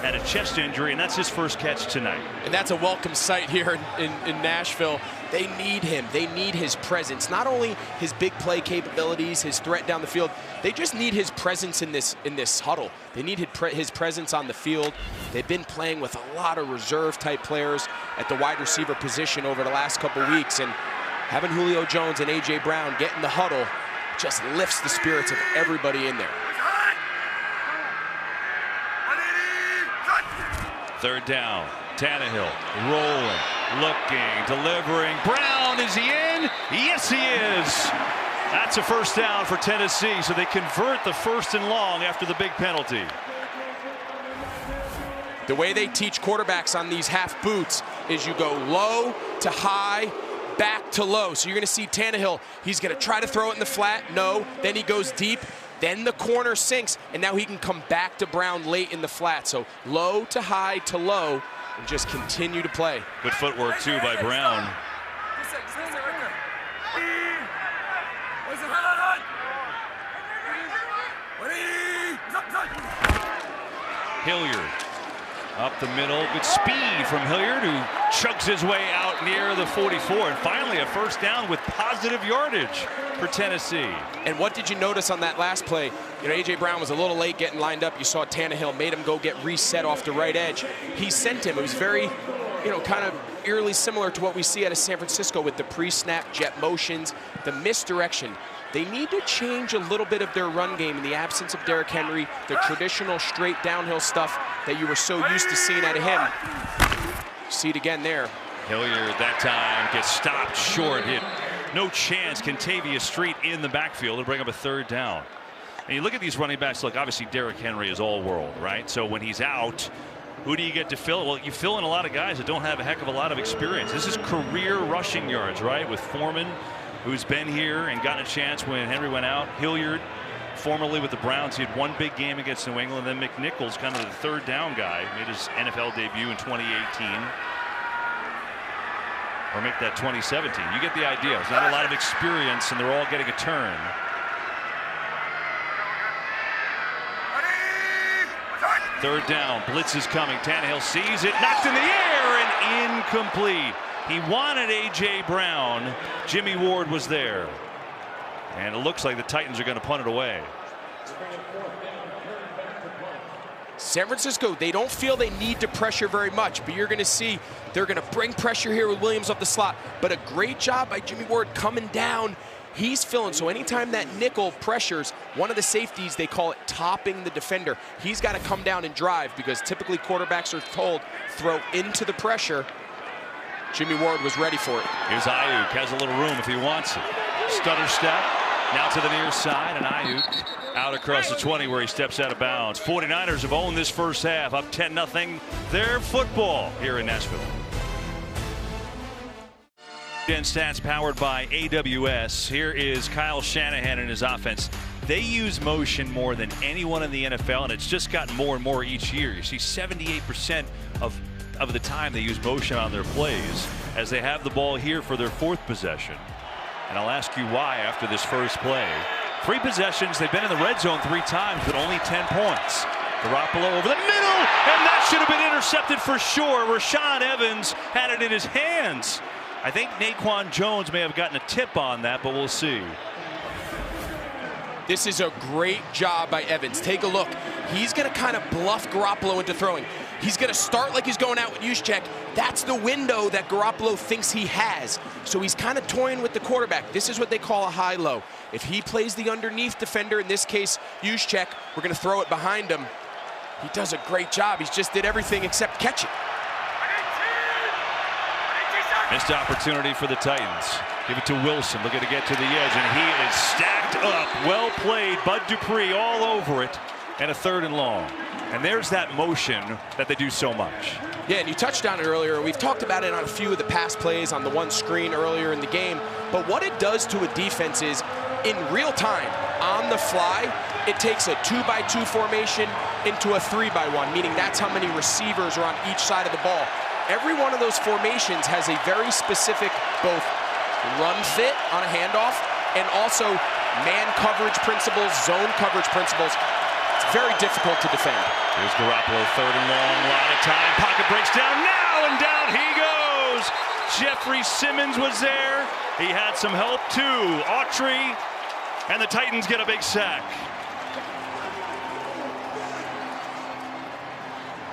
Had a chest injury, and that's his first catch tonight. And that's a welcome sight here in Nashville. They need him. They need his presence. Not only his big play capabilities, his threat down the field, they just need his presence in this huddle. They need his presence on the field. They've been playing with a lot of reserve-type players at the wide receiver position over the last couple weeks, and having Julio Jones and A.J. Brown get in the huddle just lifts the spirits of everybody in there. Third down, Tannehill rolling, Looking, delivering. Brown, is he in? Yes, he is. That's a first down for Tennessee, so they convert the 1st and long after the big penalty. The way they teach quarterbacks on these half boots is you go low to high, back to low. So you're going to see Tannehill, he's going to try to throw it in the flat. No. Then he goes deep. Then the corner sinks, and now he can come back to Brown late in the flat. So low to high to low, and just continue to play. Good footwork, too, by Brown. Hilliard up the middle. Good speed from Hilliard, who chugs his way out near the 44. And finally, a first down with positive yardage for Tennessee. And what did you notice on that last play? You know, A.J. Brown was a little late getting lined up. You saw Tannehill made him go get reset off the right edge. He sent him. It was very, you know, kind of eerily similar to what we see out of San Francisco with the pre-snap jet motions, the misdirection. They need to change a little bit of their run game in the absence of Derrick Henry, the traditional straight downhill stuff that you were so used to seeing out of him. See it again there. Hilliard that time gets stopped short. Hit. No chance. Kentavious Street in the backfield to bring up a 3rd down. And you look at these running backs. Look, obviously Derrick Henry is all world, right? So when he's out, who do you get to fill? Well, you fill in a lot of guys that don't have a heck of a lot of experience. This is career rushing yards, right? With Foreman, who's been here and gotten a chance when Henry went out. Hilliard, formerly with the Browns, he had one big game against New England. Then McNichols, kind of the 3rd down guy, made his NFL debut in 2018. Or make that 2017. You get the idea. There's not a lot of experience, and they're all getting a turn. Third down, blitz is coming. Tannehill sees it, knocked in the air, and incomplete. He wanted A.J. Brown. Jimmy Ward was there. And it looks like the Titans are going to punt it away. San Francisco, they don't feel they need to pressure very much, but you're going to see they're going to bring pressure here with Williams off the slot. But a great job by Jimmy Ward coming down. He's filling. So anytime that nickel pressures, one of the safeties, they call it topping the defender. He's got to come down and drive because typically quarterbacks are told throw into the pressure. Jimmy Ward was ready for it. Here's Ayuk, has a little room if he wants it. Stutter step, now to the near side, and Ayuk out across the 20 where he steps out of bounds. 49ers have owned this first half, up 10-0. Their football here in Nashville. Stats powered by AWS. Here is Kyle Shanahan and his offense. They use motion more than anyone in the NFL, and it's just gotten more and more each year. You see 78% of the time they use motion on their plays as they have the ball here for their 4th possession. And I'll ask you why after this first play. 3 possessions, they've been in the red zone 3 times, but only 10 points. Garoppolo over the middle, and that should have been intercepted for sure. Rashaan Evans had it in his hands. I think Naquan Jones may have gotten a tip on that, but we'll see. This is a great job by Evans. Take a look. He's going to kind of bluff Garoppolo into throwing. He's going to start like he's going out with Juszczyk. That's the window that Garoppolo thinks he has. So he's kind of toying with the quarterback. This is what they call a high-low. If he plays the underneath defender, in this case Juszczyk, we're going to throw it behind him. He does a great job. He's just did everything except catch it. Missed opportunity for the Titans. Give it to Wilson, looking to get to the edge, and he is stacked up. Well played, Bud Dupree all over it, and a 3rd and long. And there's that motion that they do so much. Yeah, and you touched on it earlier. We've talked about it on a few of the pass plays on the one screen earlier in the game. But what it does to a defense is, in real time, on the fly, it takes a 2-by-2 formation into a 3-by-1, meaning that's how many receivers are on each side of the ball. Every one of those formations has a very specific both run fit on a handoff and also man coverage principles, zone coverage principles. It's very difficult to defend. Here's Garoppolo, 3rd and long, a lot of time. Pocket breaks down now, and down he goes. Jeffrey Simmons was there. He had some help too. Autry, and the Titans get a big sack.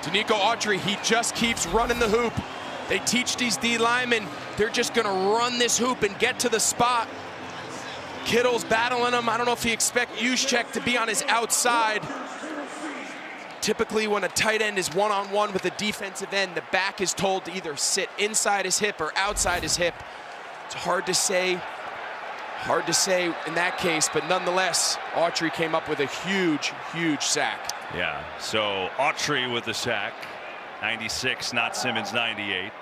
Denico Autry, he just keeps running the hoop. They teach these D linemen, they're just going to run this hoop and get to the spot. Kittle's battling him. I don't know if he expects Juszczyk to be on his outside. typically when a tight end is one-on-one with a defensive end, the back is told to either sit inside his hip or outside his hip. It's hard to say in that case, but nonetheless, Autry came up with a huge, huge sack. Yeah, so Autry with the sack, 96, not Simmons, 98.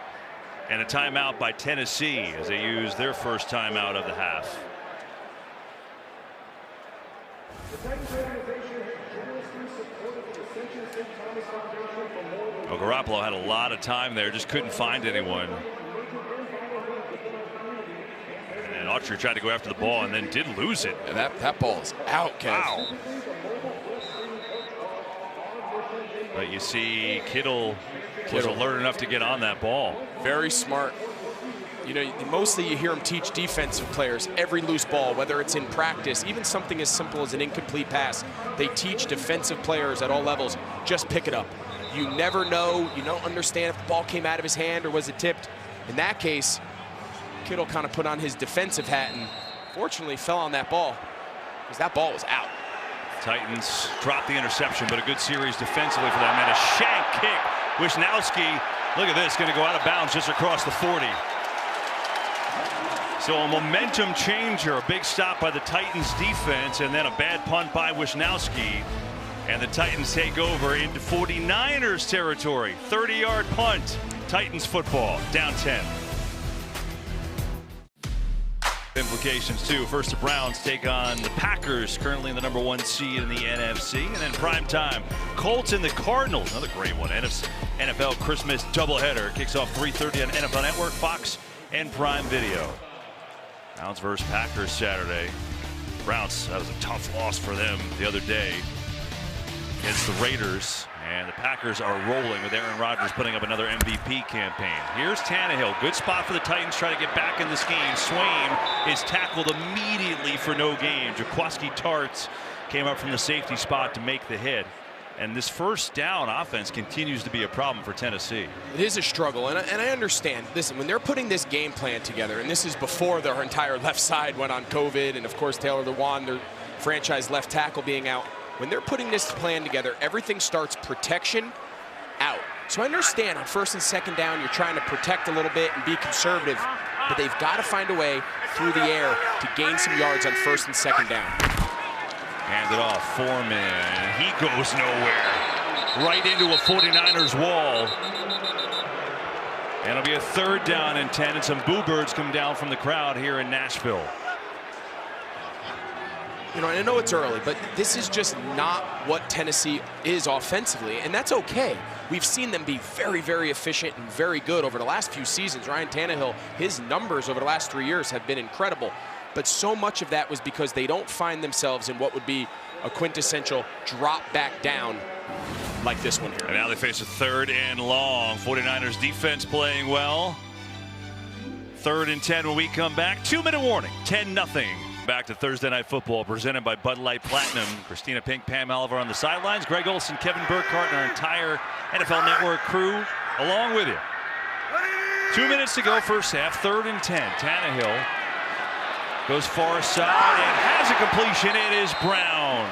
And a timeout by Tennessee as they use their first timeout of the half. Well, Garoppolo had a lot of time there, just couldn't find anyone. And Autry tried to go after the ball and then did lose it. And that ball is out, Kev. Wow. But you see Kittle was alert enough to get on that ball. Very smart. You know, mostly you hear him teach defensive players every loose ball, whether it's in practice, even something as simple as an incomplete pass. They teach defensive players at all levels, just pick it up. You never know, you don't understand if the ball came out of his hand or was it tipped. In that case, Kittle kind of put on his defensive hat and fortunately fell on that ball because that ball was out. Titans dropped the interception, but a good series defensively for them. And a shank kick. Wisnowski, look at this, going to go out of bounds just across the 40. So a momentum changer, a big stop by the Titans defense, and then a bad punt by Wisnowski. And the Titans take over into 49ers territory. 30-yard punt. Titans football, down 10. Implications too. First, the Browns take on the Packers, currently in the #1 seed in the NFC. And then prime time, Colts and the Cardinals, another great one. NFL Christmas doubleheader kicks off 3:30 on NFL Network, Fox, and Prime Video. Browns versus Packers Saturday. Browns, that was a tough loss for them the other day against the Raiders. And the Packers are rolling with Aaron Rodgers putting up another MVP campaign. Here's Tannehill. Good spot for the Titans trying to get back in this game. Swain is tackled immediately for no gain. Jaquiski Tartt came up from the safety spot to make the hit. And this first down offense continues to be a problem for Tennessee. It is a struggle, and I understand. Listen, when they're putting this game plan together, and this is before their entire left side went on COVID, and of course Taylor Lewan, their franchise left tackle, being out. When they're putting this plan together, everything starts protection out. So I understand on first and second down, you're trying to protect a little bit and be conservative, but they've got to find a way through the air to gain some yards on first and second down. Hand it off, Foreman. He goes nowhere. Right into a 49ers wall. And it'll be a third down and 10, and some boo birds come down from the crowd here in Nashville. You know, I know it's early, but this is just not what Tennessee is offensively, and that's okay. We've seen them be very, very efficient and very good over the last few seasons. Ryan Tannehill, his numbers over the last 3 years have been incredible, but so much of that was because they don't find themselves in what would be a quintessential drop back down like this one here. And now they face a third and long. 49ers defense playing well. 3rd and 10 when we come back. 2-minute warning, 10-0. Back to Thursday Night Football, presented by Bud Light Platinum. Christina Pink, Pam Oliver on the sidelines. Greg Olsen, Kevin Burkhardt, and our entire NFL Network crew along with you. 2 minutes to go, first half, 3rd and 10. Tannehill goes far side and has a completion. It is Brown.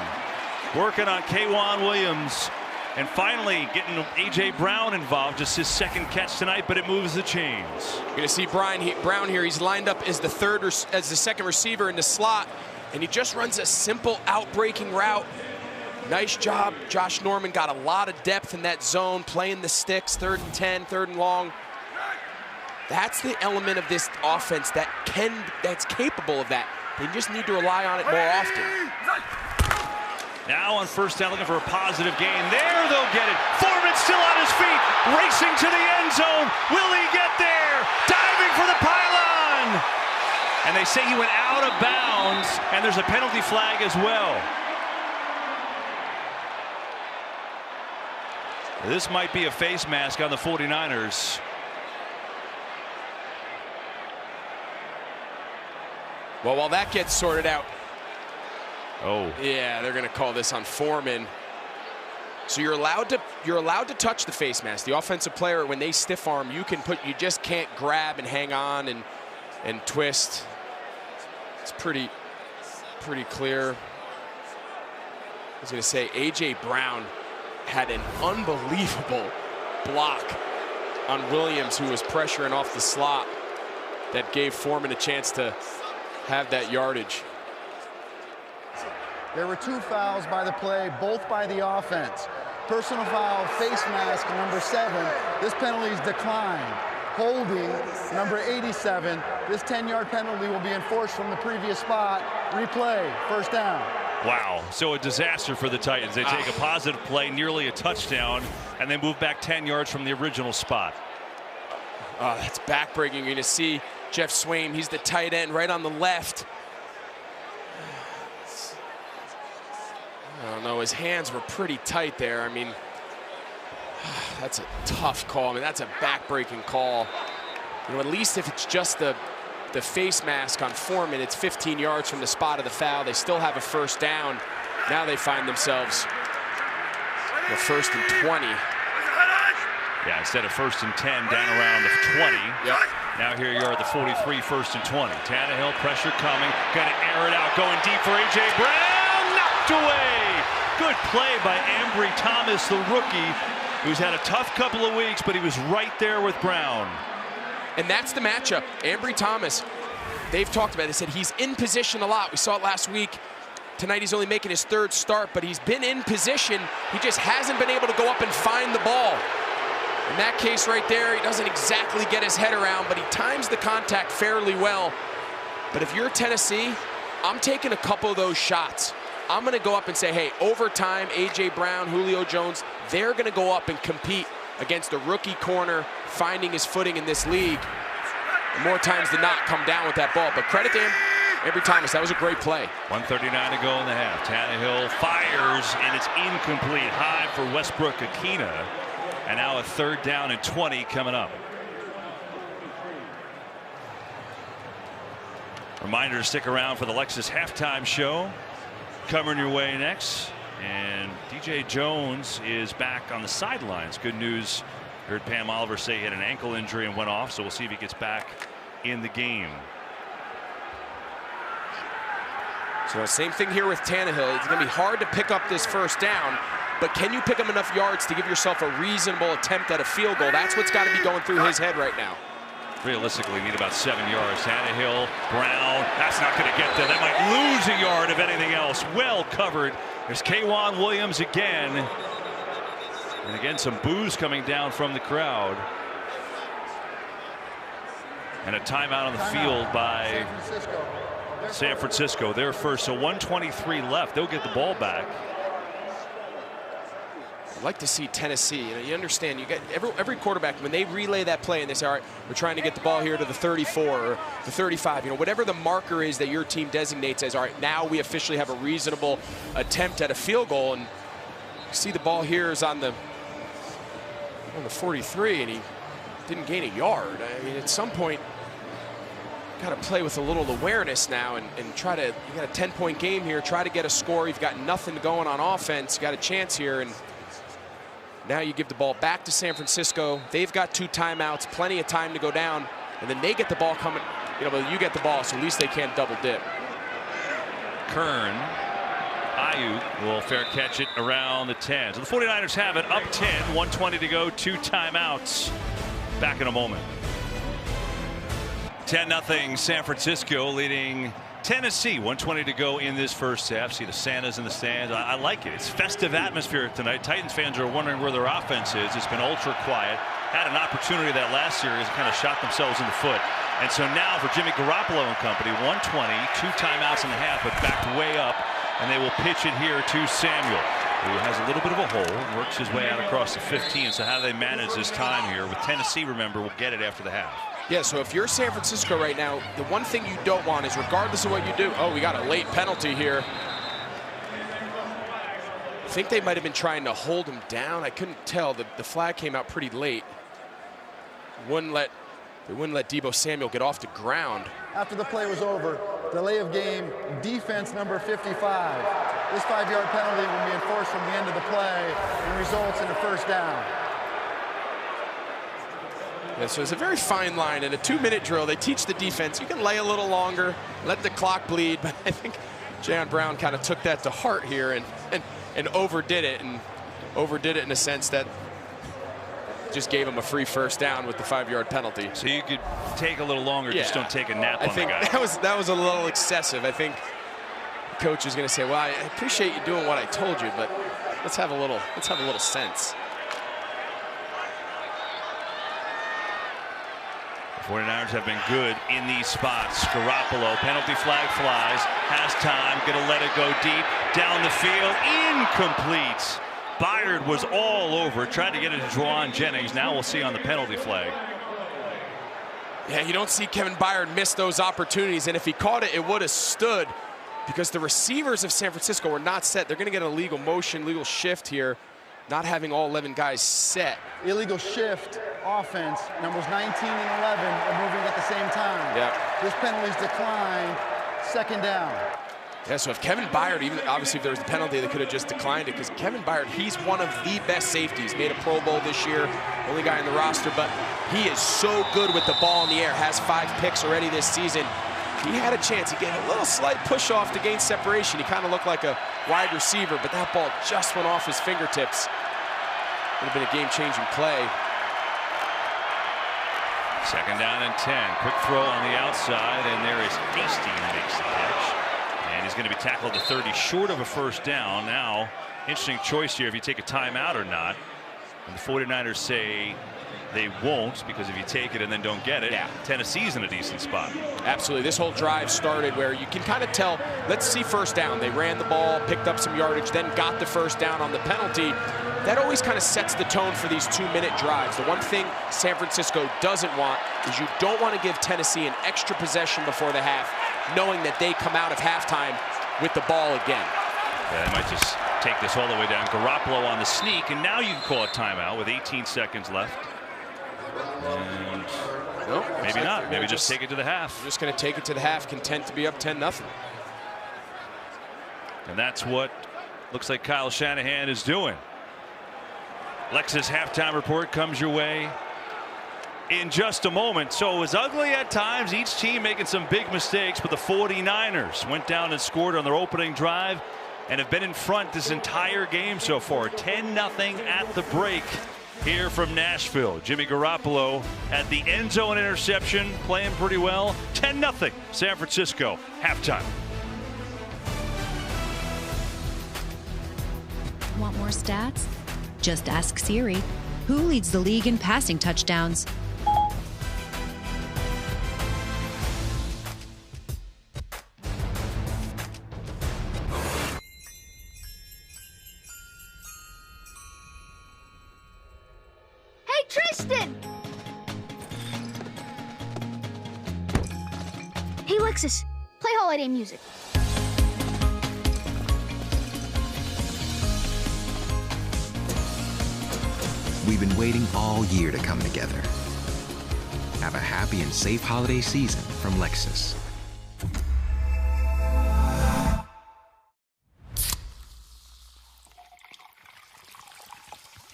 Working on K'Wan Williams. And finally getting A.J. Brown involved, just his second catch tonight, but it moves the chains. You're going to see Brown here. He's lined up as the second receiver in the slot, and he just runs a simple out-breaking route. Nice job. Josh Norman got a lot of depth in that zone, playing the sticks, 3rd and 10, 3rd and long. That's the element of this offense that's capable of that. They just need to rely on it more often. Now on first down, looking for a positive gain. There, they'll get it. Foreman still on his feet, racing to the end zone. Will he get there? Diving for the pylon. And they say he went out of bounds, and there's a penalty flag as well. This might be a face mask on the 49ers. Well, while that gets sorted out, oh yeah, they're going to call this on Foreman. So you're allowed to touch the face mask. The offensive player, when they stiff arm, you just can't grab and hang on and twist. It's pretty clear. I was going to say A.J. Brown had an unbelievable block on Williams, who was pressuring off the slot, that gave Foreman a chance to have that yardage. There were 2 fouls by the play, both by the offense. Personal foul, face mask, number 7. This penalty is declined. Holding, number 87. This 10-yard penalty will be enforced from the previous spot. Replay, first down. Wow, so a disaster for the Titans. They take a positive play, nearly a touchdown, and they move back 10 yards from the original spot. That's backbreaking. You're going to see Jeff Swaim. He's the tight end right on the left. I don't know, his hands were pretty tight there. I mean, that's a tough call. I mean, that's a back-breaking call. You know, at least if it's just the face mask on Foreman, it's 15 yards from the spot of the foul. They still have a first down. Now they find themselves the 1st and 20. Yeah, instead of 1st and 10, down around the 20. Yep. Now here you are at the 43, 1st and 20. Tannehill, pressure coming. Got to air it out, going deep for A.J. Brown. Knocked away. Good play by Ambry Thomas, the rookie, who's had a tough couple of weeks, but he was right there with Brown. And that's the matchup. Ambry Thomas, they've talked about it. They said he's in position a lot. We saw it last week. Tonight he's only making his 3rd start, but he's been in position. He just hasn't been able to go up and find the ball. In that case right there, he doesn't exactly get his head around, but he times the contact fairly well. But if you're Tennessee, I'm taking a couple of those shots. I'm going to go up and say, hey, overtime, A.J. Brown, Julio Jones, they're going to go up and compete against a rookie corner finding his footing in this league. More times than not, come down with that ball. But credit to him, Ambry Thomas, that was a great play. 1:39 to go in the half. Tannehill fires, and it's incomplete. High for Westbrook-Ikhine. And now a 3rd down and 20 coming up. Reminder to stick around for the Lexus halftime show. Coming your way next. And DJ Jones is back on the sidelines. Good news. Heard Pam Oliver say he had an ankle injury and went off, so we'll see if he gets back in the game. So same thing here with Tannehill. It's going to be hard to pick up this 1st down, but can you pick up enough yards to give yourself a reasonable attempt at a field goal? That's what's got to be going through his head right now. Realistically, need about 7 yards. Tannehill, Brown, that's not going to get there. That might lose a yard if anything else. Well covered. There's K'Waun Williams again. And again, some boos coming down from the crowd. And a timeout on the field by San Francisco. They're first, so 1:23 left. They'll get the ball back. I'd like to see Tennessee. You understand, you get every quarterback, when they relay that play and they say, all right, we're trying to get the ball here to the 34 or the 35, whatever the marker is that your team designates as, all right, now we officially have a reasonable attempt at a field goal. And you see the ball here is on the 43, and he didn't gain a yard. I mean, at some point, got to play with a little awareness now and try to, you got a 10-point game here, try to get a score. You've got nothing going on offense. You got a chance here, and now you give the ball back to San Francisco. They've got 2 timeouts, plenty of time to go down, and then they get the ball coming. But you get the ball, so at least they can't double dip. Kern, Ayuk will fair catch it around the 10. So the 49ers have it up 10, 1:20 to go, 2 timeouts. Back in a moment. 10-0 San Francisco leading Tennessee. 1:20 to go in this first half. See the Santas in the stands. I like it. It's festive atmosphere tonight. Titans fans are wondering where their offense is. It's been ultra quiet. Had an opportunity that last series, kind of shot themselves in the foot. And so now for Jimmy Garoppolo and company, 1:20, 2 timeouts and a half, but backed way up, and they will pitch it here to Samuel, who has a little bit of a hole, works his way out across the 15. So how do they manage this time here? With Tennessee, remember, will get it after the half. Yeah, so if you're San Francisco right now, the one thing you don't want is, regardless of what you do, oh, we got a late penalty here. I think they might have been trying to hold him down. I couldn't tell. The flag came out pretty late. They wouldn't let Deebo Samuel get off the ground. After the play was over, delay of game, defense number 55. This 5-yard penalty will be enforced from the end of the play and results in a first down. Yeah, so it's a very fine line. In a 2-minute drill, they teach the defense, you can lay a little longer, let the clock bleed, but I think Jayon Brown kind of took that to heart here and overdid it. And overdid it in a sense that just gave him a free first down with the 5-yard penalty. So you could take a little longer, just don't take a nap on the guy. That was a little excessive. I think the coach is going to say, well, I appreciate you doing what I told you, but let's have a little sense. The 49ers have been good in these spots. Garoppolo, penalty flag flies, has time, gonna let it go deep, down the field, incomplete. Byard was all over, tried to get it to Jauan Jennings. Now we'll see on the penalty flag. Yeah, you don't see Kevin Byard miss those opportunities, and if he caught it, it would have stood because the receivers of San Francisco were not set. They're going to get a legal motion, legal shift here, not having all 11 guys set. Illegal shift offense, numbers 19 and 11 are moving at the same time. Yeah. This penalty's declined, second down. Yeah, so if Kevin Byard, even obviously if there was a penalty, they could have just declined it because Kevin Byard, he's one of the best safeties. Made a Pro Bowl this year, only guy in the roster, but he is so good with the ball in the air, has 5 picks already this season. He had a chance. He gave a little slight push off to gain separation. He kind of looked like a wide receiver, but that ball just went off his fingertips. Would have been a game-changing play. Second down and 10. Quick throw on the outside, and there is Hasty who makes the catch. And he's going to be tackled to 30, short of a first down. Now, interesting choice here if you take a timeout or not. And the 49ers say they won't, because if you take it and then don't get it, Tennessee's in a decent spot. Absolutely. This whole drive started where you can kind of tell, let's see first down. They ran the ball, picked up some yardage, then got the first down on the penalty. That always kind of sets the tone for these 2-minute drives. The one thing San Francisco doesn't want is you don't want to give Tennessee an extra possession before the half, knowing that they come out of halftime with the ball again. Yeah, they might just take this all the way down. Garoppolo on the sneak, and now you can call a timeout with 18 seconds left. And nope, maybe not. Maybe just take it to the half. Just going to take it to the half, content to be up 10-0. And that's what looks like Kyle Shanahan is doing. Lexus halftime report comes your way in just a moment. So it was ugly at times, each team making some big mistakes, but the 49ers went down and scored on their opening drive and have been in front this entire game so far. 10-0 at the break here from Nashville. Jimmy Garoppolo at the end zone interception, playing pretty well. 10-0 San Francisco, halftime. Want more stats? Just ask Siri. Who leads the league in passing touchdowns? Hey, Tristan! Hey, Lexus, play holiday music. We've been waiting all year to come together. Have a happy and safe holiday season from Lexus.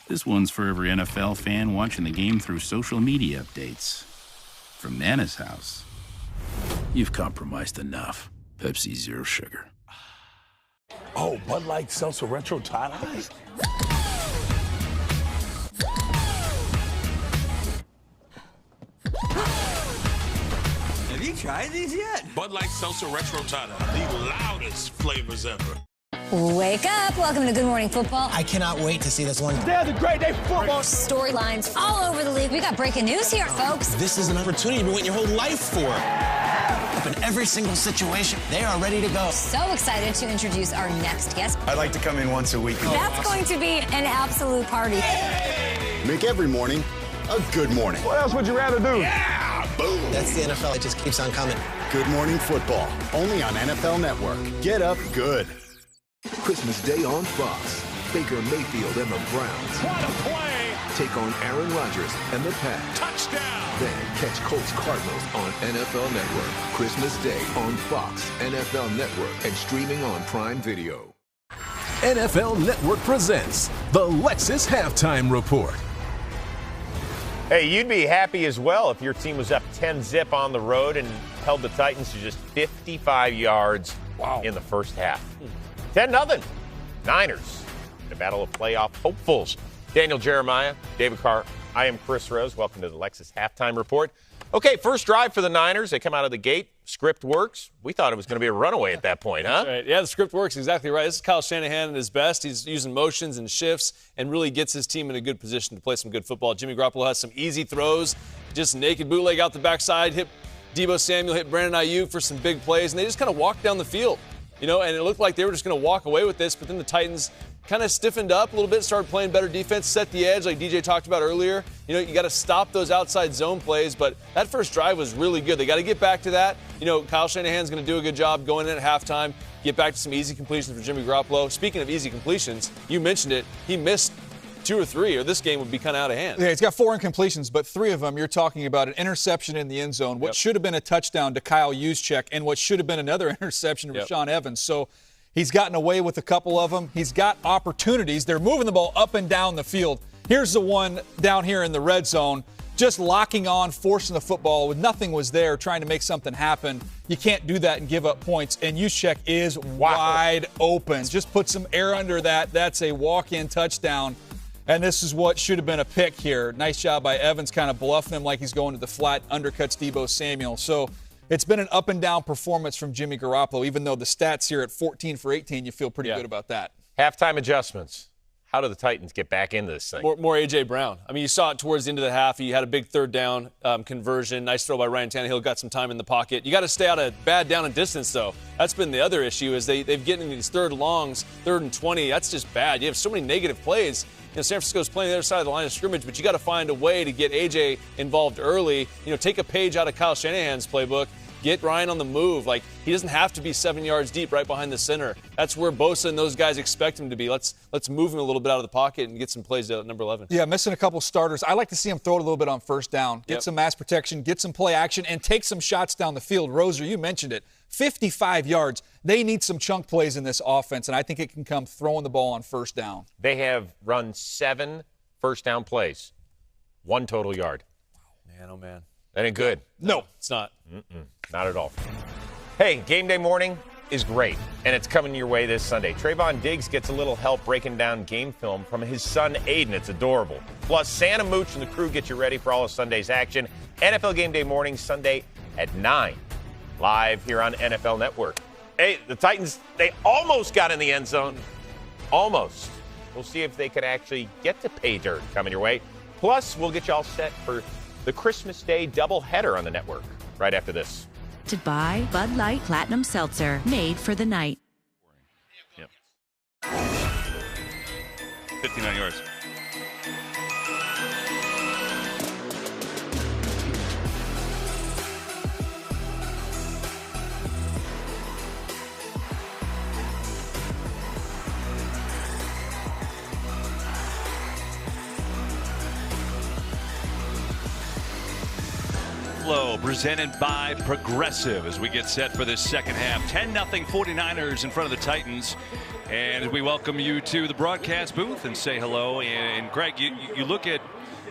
This one's for every NFL fan watching the game through social media updates. From Nana's house. You've compromised enough. Pepsi Zero Sugar. Oh, Bud Light Seltzer Retro Thailand? Have you tried these yet? Bud Light Seltzer Retro Thailand, the loudest flavors ever. Wake up. Welcome to Good Morning Football. I cannot wait to see this one. Today is a great day for football. Storylines all over the league. We got breaking news here, folks. This is an opportunity you've been waiting your whole life for. Up in every single situation, they are ready to go. So excited to introduce our next guest. I'd like to come in once a week. That's going to be an absolute party. Make every morning a good morning. What else would you rather do? Yeah, boom. That's the NFL. It just keeps on coming. Good Morning Football, only on NFL Network. Get up good. Christmas Day on Fox. Baker Mayfield and the Browns. What a play! Take on Aaron Rodgers and the Pats. Touchdown! Then catch Colts Cardinals on NFL Network. Christmas Day on Fox, NFL Network, and streaming on Prime Video. NFL Network presents the Lexus Halftime Report. Hey, you'd be happy as well if your team was up 10-0 on the road and held the Titans to just 55 yards in the first half. 10-0. Niners a battle of playoff hopefuls. Daniel Jeremiah, David Carr, I am Chris Rose. Welcome to the Lexus Halftime Report. Okay, first drive for the Niners. They come out of the gate. Script works. We thought it was going to be a runaway at that point, huh? That's right. Yeah, the script works exactly right. This is Kyle Shanahan at his best. He's using motions and shifts and really gets his team in a good position to play some good football. Jimmy Garoppolo has some easy throws, just naked bootleg out the backside, hit Deebo Samuel, hit Brandon Ayuk for some big plays, and they just kind of walked down the field. And it looked like they were just going to walk away with this, but then the Titans kind of stiffened up a little bit, started playing better defense, set the edge like DJ talked about earlier. You got to stop those outside zone plays, but that first drive was really good. They got to get back to that. Kyle Shanahan's going to do a good job going in at halftime, get back to some easy completions for Jimmy Garoppolo. Speaking of easy completions, you mentioned it, he missed 2 or 3, or this game would be kind of out of hand. Yeah, he's got 4 incompletions, but 3 of them, you're talking about an interception in the end zone, what should have been a touchdown to Kyle Juszczyk, and what should have been another interception to Rashaan Evans. So he's gotten away with a couple of them. He's got opportunities. They're moving the ball up and down the field. Here's the one down here in the red zone, just locking on, forcing the football when nothing was there, trying to make something happen. You can't do that and give up points, and Juszczyk is wide open. Just put some air under that. That's a walk-in touchdown. And this is what should have been a pick here. Nice job by Evans, kind of bluffing him like he's going to the flat, undercuts Deebo Samuel. So it's been an up-and-down performance from Jimmy Garoppolo, even though the stats here at 14 for 18, you feel pretty good about that. Halftime adjustments. How do the Titans get back into this thing? More A.J. Brown. I mean, you saw it towards the end of the half. He had a big third down conversion. Nice throw by Ryan Tannehill. Got some time in the pocket. You got to stay out of bad down and distance, though. That's been the other issue is they've getting these third longs, 3rd and 20. That's just bad. You have so many negative plays. San Francisco's playing the other side of the line of scrimmage, but you got to find a way to get A.J. involved early. Take a page out of Kyle Shanahan's playbook. Get Ryan on the move. Like, he doesn't have to be 7 yards deep right behind the center. That's where Bosa and those guys expect him to be. Let's move him a little bit out of the pocket and get some plays at number 11. Yeah, missing a couple starters. I like to see him throw it a little bit on first down. Get some mass protection, get some play action, and take some shots down the field. Roser, you mentioned it. 55 yards. They need some chunk plays in this offense, and I think it can come throwing the ball on first down. They have run 7 first down plays, 1 total yard. Man, oh, man. That ain't good. No, it's not. Not at all. Hey, game day morning is great, and it's coming your way this Sunday. Trayvon Diggs gets a little help breaking down game film from his son, Aiden. It's adorable. Plus, Santa Mooch and the crew get you ready for all of Sunday's action. NFL Game Day morning, Sunday at 9, live here on NFL Network. Hey, the Titans, they almost got in the end zone. Almost. We'll see if they can actually get to pay dirt coming your way. Plus, we'll get you all set for the Christmas Day doubleheader on the network right after this. To buy Bud Light Platinum Seltzer, made for the night. 59 yards. Presented by Progressive as we get set for this second half. 10-0 49ers in front of the Titans. And we welcome you to the broadcast booth and say hello. And Greg, you look at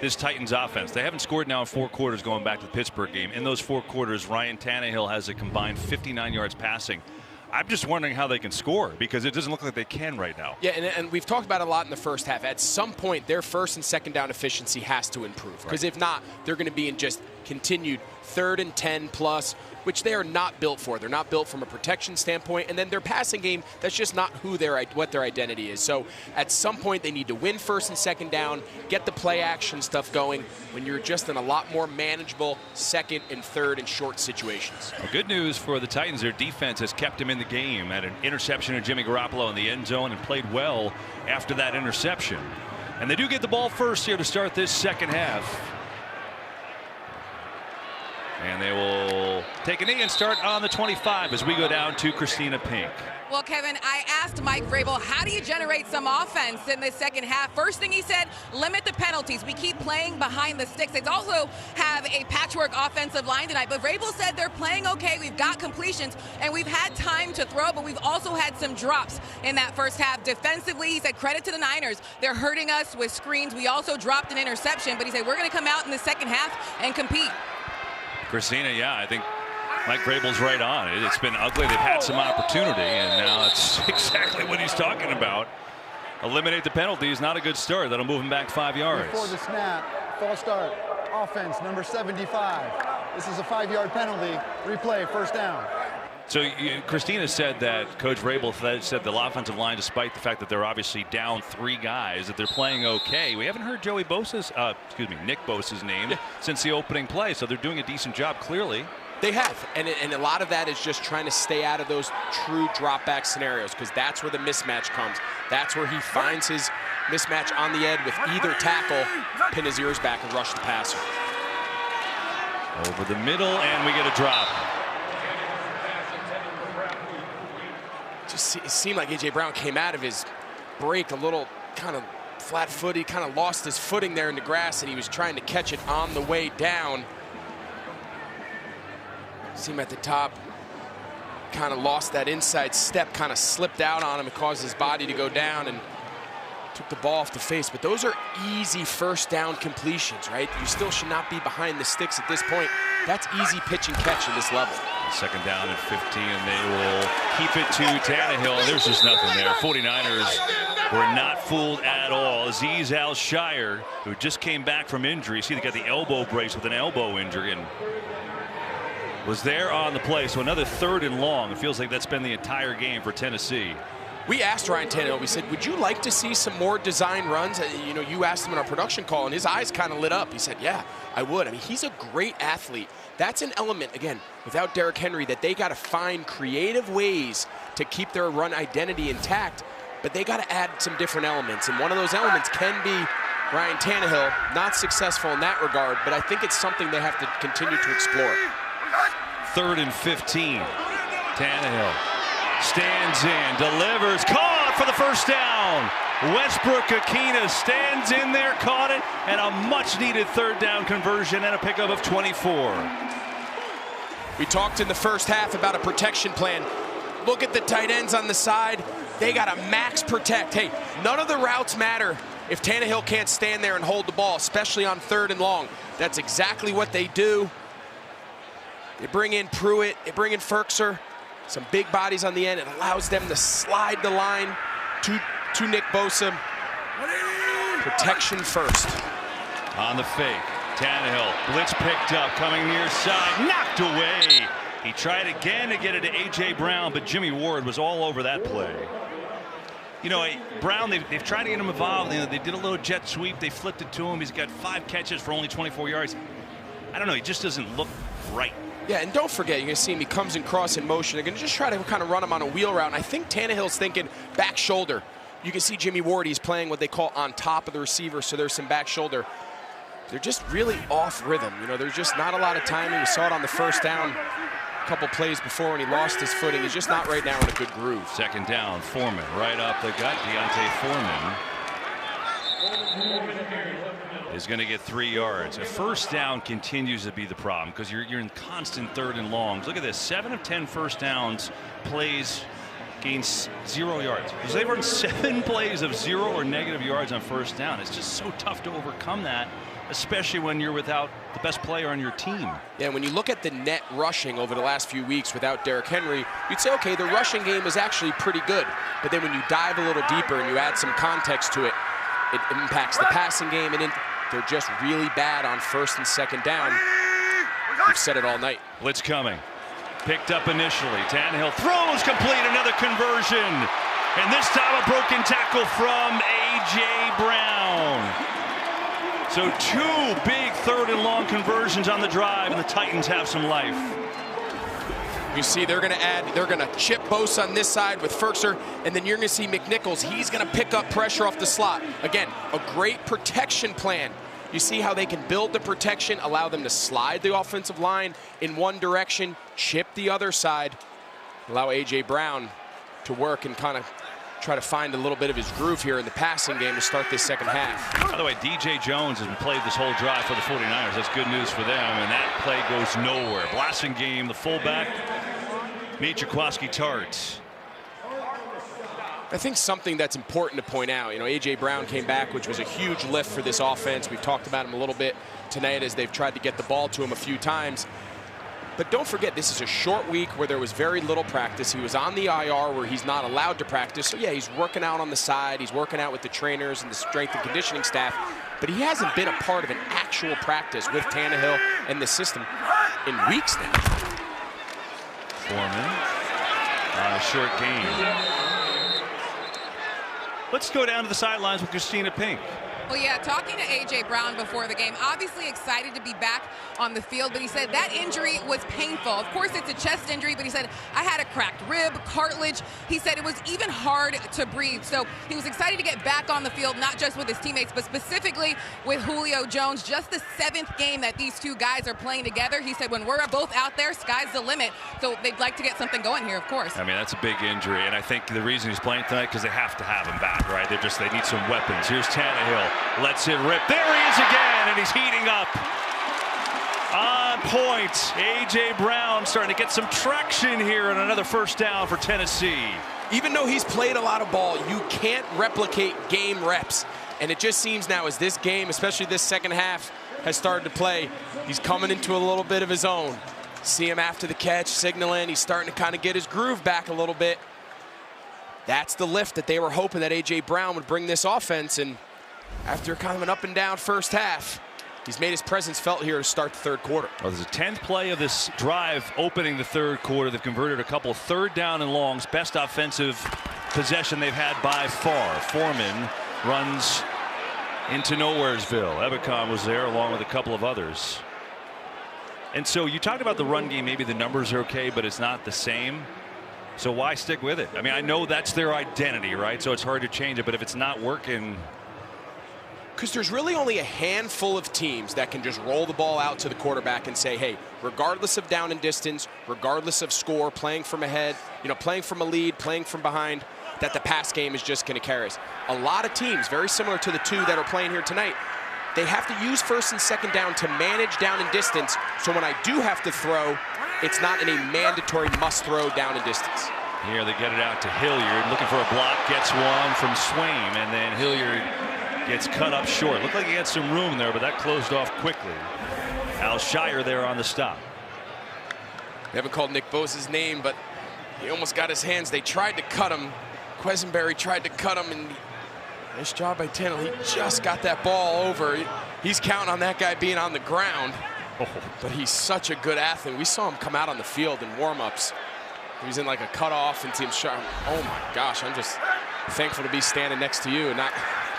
this Titans offense. They haven't scored now in 4 quarters going back to the Pittsburgh game. In those 4 quarters, Ryan Tannehill has a combined 59 yards passing. I'm just wondering how they can score because it doesn't look like they can right now. Yeah, and we've talked about it a lot in the first half. At some point, their first and second down efficiency has to improve because if not, they're going to be in just continued 3rd and 10 plus, which they are not built for. They're not built from a protection standpoint, and then their passing game, that's just not what their identity is. So at some point, they need to win first and second down, get the play action stuff going when you're just in a lot more manageable 2nd and 3rd and short situations. Well, good news for the Titans. Their defense has kept them in the game. Had an interception of Jimmy Garoppolo in the end zone and played well after that interception. And they do get the ball first here to start this second half. And they will take a knee and start on the 25 as we go down to Christina Pink. Well, Kevin, I asked Mike Vrabel, how do you generate some offense in the second half? First thing he said, limit the penalties. We keep playing behind the sticks. They also have a patchwork offensive line tonight, but Vrabel said they're playing okay. We've got completions, and we've had time to throw, but we've also had some drops in that first half. Defensively, he said, credit to the Niners. They're hurting us with screens. We also dropped an interception, but he said, we're going to come out in the second half and compete. Christina, yeah, I think Mike Vrabel's right on. It's been ugly. They've had some opportunity, and now it's exactly what he's talking about. Eliminate the penalty is not a good start. That'll move him back 5 yards. Before the snap, false start. Offense, number 75. This is a 5-yard penalty. Replay, first down. So Christina said that Coach Vrabel said the offensive line, despite the fact that they're obviously down 3 guys, that they're playing okay. We haven't heard Nick Bosa's name since the opening play, so they're doing a decent job, clearly. They have, and a lot of that is just trying to stay out of those true drop-back scenarios, because that's where the mismatch comes. That's where he finds his mismatch on the edge with either tackle, pin his ears back, and rush the passer. Over the middle, and we get a drop. It seemed like A.J. Brown came out of his break a little kind of flat-footed, kind of lost his footing there in the grass, and he was trying to catch it on the way down. Seemed at the top, kind of lost that inside step, kind of slipped out on him. It caused his body to go down and took the ball off the face. But those are easy first down completions, right? You still should not be behind the sticks at this point. That's easy pitch and catch at this level. Second down and 15, and they will keep it to Tannehill. There's just nothing there. 49ers were not fooled at all. Azeez Al-Shaair, who just came back from injury, see, they got the elbow brace with an elbow injury, and was there on the play. So another 3rd and long. It feels like that's been the entire game for Tennessee. We asked Ryan Tannehill, we said, would you like to see some more design runs? You know, you asked him in our production call, and his eyes kind of lit up. He said, yeah, I would. I mean, he's a great athlete. That's an element, again, without Derrick Henry, that they got to find creative ways to keep their run identity intact, but they got to add some different elements. And one of those elements can be Ryan Tannehill, not successful in that regard, but I think it's something they have to continue to explore. 3rd and 15. Tannehill stands in, delivers, caught for the first down. Westbrook-Ikhine stands in there, caught it, and a much-needed 3rd down conversion and a pickup of 24. We talked in the first half about a protection plan. Look at the tight ends on the side. They got to max protect. Hey, none of the routes matter if Tannehill can't stand there and hold the ball, especially on 3rd and long. That's exactly what they do. They bring in Pruitt, they bring in Firkser, some big bodies on the end. It allows them to slide the line to Nick Bosa. Protection first. On the fake, Tannehill, blitz picked up, coming near side, knocked away. He tried again to get it to A.J. Brown, but Jimmy Ward was all over that play. You know, Brown, they've tried to get him involved. You know, they did a little jet sweep. They flipped it to him. He's got 5 catches for only 24 yards. I don't know. He just doesn't look right. Yeah, and don't forget, you're going to see him. He comes in cross in motion. They're going to just try to kind of run him on a wheel route. And I think Tannehill's thinking back shoulder. You can see Jimmy Ward. He's playing what they call on top of the receiver, so there's some back shoulder. They're just really off rhythm. You know, there's just not a lot of timing. We saw it on the first down a couple plays before when he lost his footing. He's just not right now in a good groove. Second down, Foreman right up the gut. D'Onta Foreman is going to get 3 yards. A first down continues to be the problem because you're in constant 3rd and longs. Look at this, 7 of 10 first downs plays gains 0 yards. Because they've run 7 plays of 0 or negative yards on first down. It's just so tough to overcome that, especially when you're without the best player on your team. Yeah, when you look at the net rushing over the last few weeks without Derrick Henry, you'd say, okay, the rushing game is actually pretty good. But then when you dive a little deeper and you add some context to it, it impacts the passing game, and they're just really bad on 1st and 2nd down. We've said it all night. Blitz coming. Picked up initially. Tannehill throws complete, another conversion. And this time a broken tackle from A.J. Brown. So 2 big 3rd and long conversions on the drive, and the Titans have some life. You see they're going to chip Bosa on this side with Firkser, and then you're going to see McNichols. He's going to pick up pressure off the slot. Again, a great protection plan. You see how they can build the protection, allow them to slide the offensive line in one direction, chip the other side, allow A.J. Brown to work and kind of try to find a little bit of his groove here in the passing game to start this second half. By the way, D.J. Jones has played this whole drive for the 49ers. That's good news for them, and that play goes nowhere. Blasingame, the fullback, meet Jaquiski Tartt. I think something that's important to point out, you know, A.J. Brown came back, which was a huge lift for this offense. We've talked about him a little bit tonight as they've tried to get the ball to him a few times. But don't forget, this is a short week where there was very little practice. He was on the IR where he's not allowed to practice. So, yeah, he's working out on the side. He's working out with the trainers and the strength and conditioning staff. But he hasn't been a part of an actual practice with Tannehill and the system in weeks now. Foreman on a short game. Let's go down to the sidelines with Christina Pink. Well, yeah, talking to A.J. Brown before the game, obviously excited to be back on the field, but he said that injury was painful. Of course, it's a chest injury, but he said, I had a cracked rib, cartilage. He said it was even hard to breathe. So he was excited to get back on the field, not just with his teammates, but specifically with Julio Jones. Just the 7th game that these two guys are playing together. He said, when we're both out there, sky's the limit. So they'd like to get something going here, of course. I mean, that's a big injury, and I think the reason he's playing tonight because they have to have him back, right? They need some weapons. Here's Tannehill. Lets it rip. There he is again, and he's heating up. On point. A.J. Brown starting to get some traction here on another first down for Tennessee. Even though he's played a lot of ball, you can't replicate game reps. And it just seems now as this game, especially this second half, has started to play, he's coming into a little bit of his own. See him after the catch, signaling. He's starting to kind of get his groove back a little bit. That's the lift that they were hoping that A.J. Brown would bring this offense. And after kind of an up and down first half, he's made his presence felt here to start the third quarter. Well, there's a 10th play of this drive opening the third quarter. They've converted a couple third down and longs. Best offensive possession they've had by far. Foreman runs into Nowheresville. Ebicon was there along with a couple of others. And so you talked about the run game. Maybe the numbers are okay, but it's not the same. So why stick with it? I mean, I know that's their identity, right? So it's hard to change it. But if it's not working. Because there's really only a handful of teams that can just roll the ball out to the quarterback and say, hey, regardless of down and distance, regardless of score, playing from ahead, playing from a lead, playing from behind, that the pass game is just going to carry us. A lot of teams, very similar to the two that are playing here tonight, they have to use first and second down to manage down and distance. So when I do have to throw, it's not in a mandatory must throw down and distance. Here they get it out to Hilliard, looking for a block, gets one from Swaim, and then Hilliard gets cut up short. Looked like he had some room there, but that closed off quickly. Alshire there on the stop. They haven't called Nick Bosa's name, but he almost got his hands. They tried to cut him. Quesenberry tried to cut him, and nice job by Tannehill. He just got that ball over. He's counting on that guy being on the ground, but he's such a good athlete. We saw him come out on the field in warm-ups. He was in like a cutoff and team shot. Oh my gosh, I'm just thankful to be standing next to you and not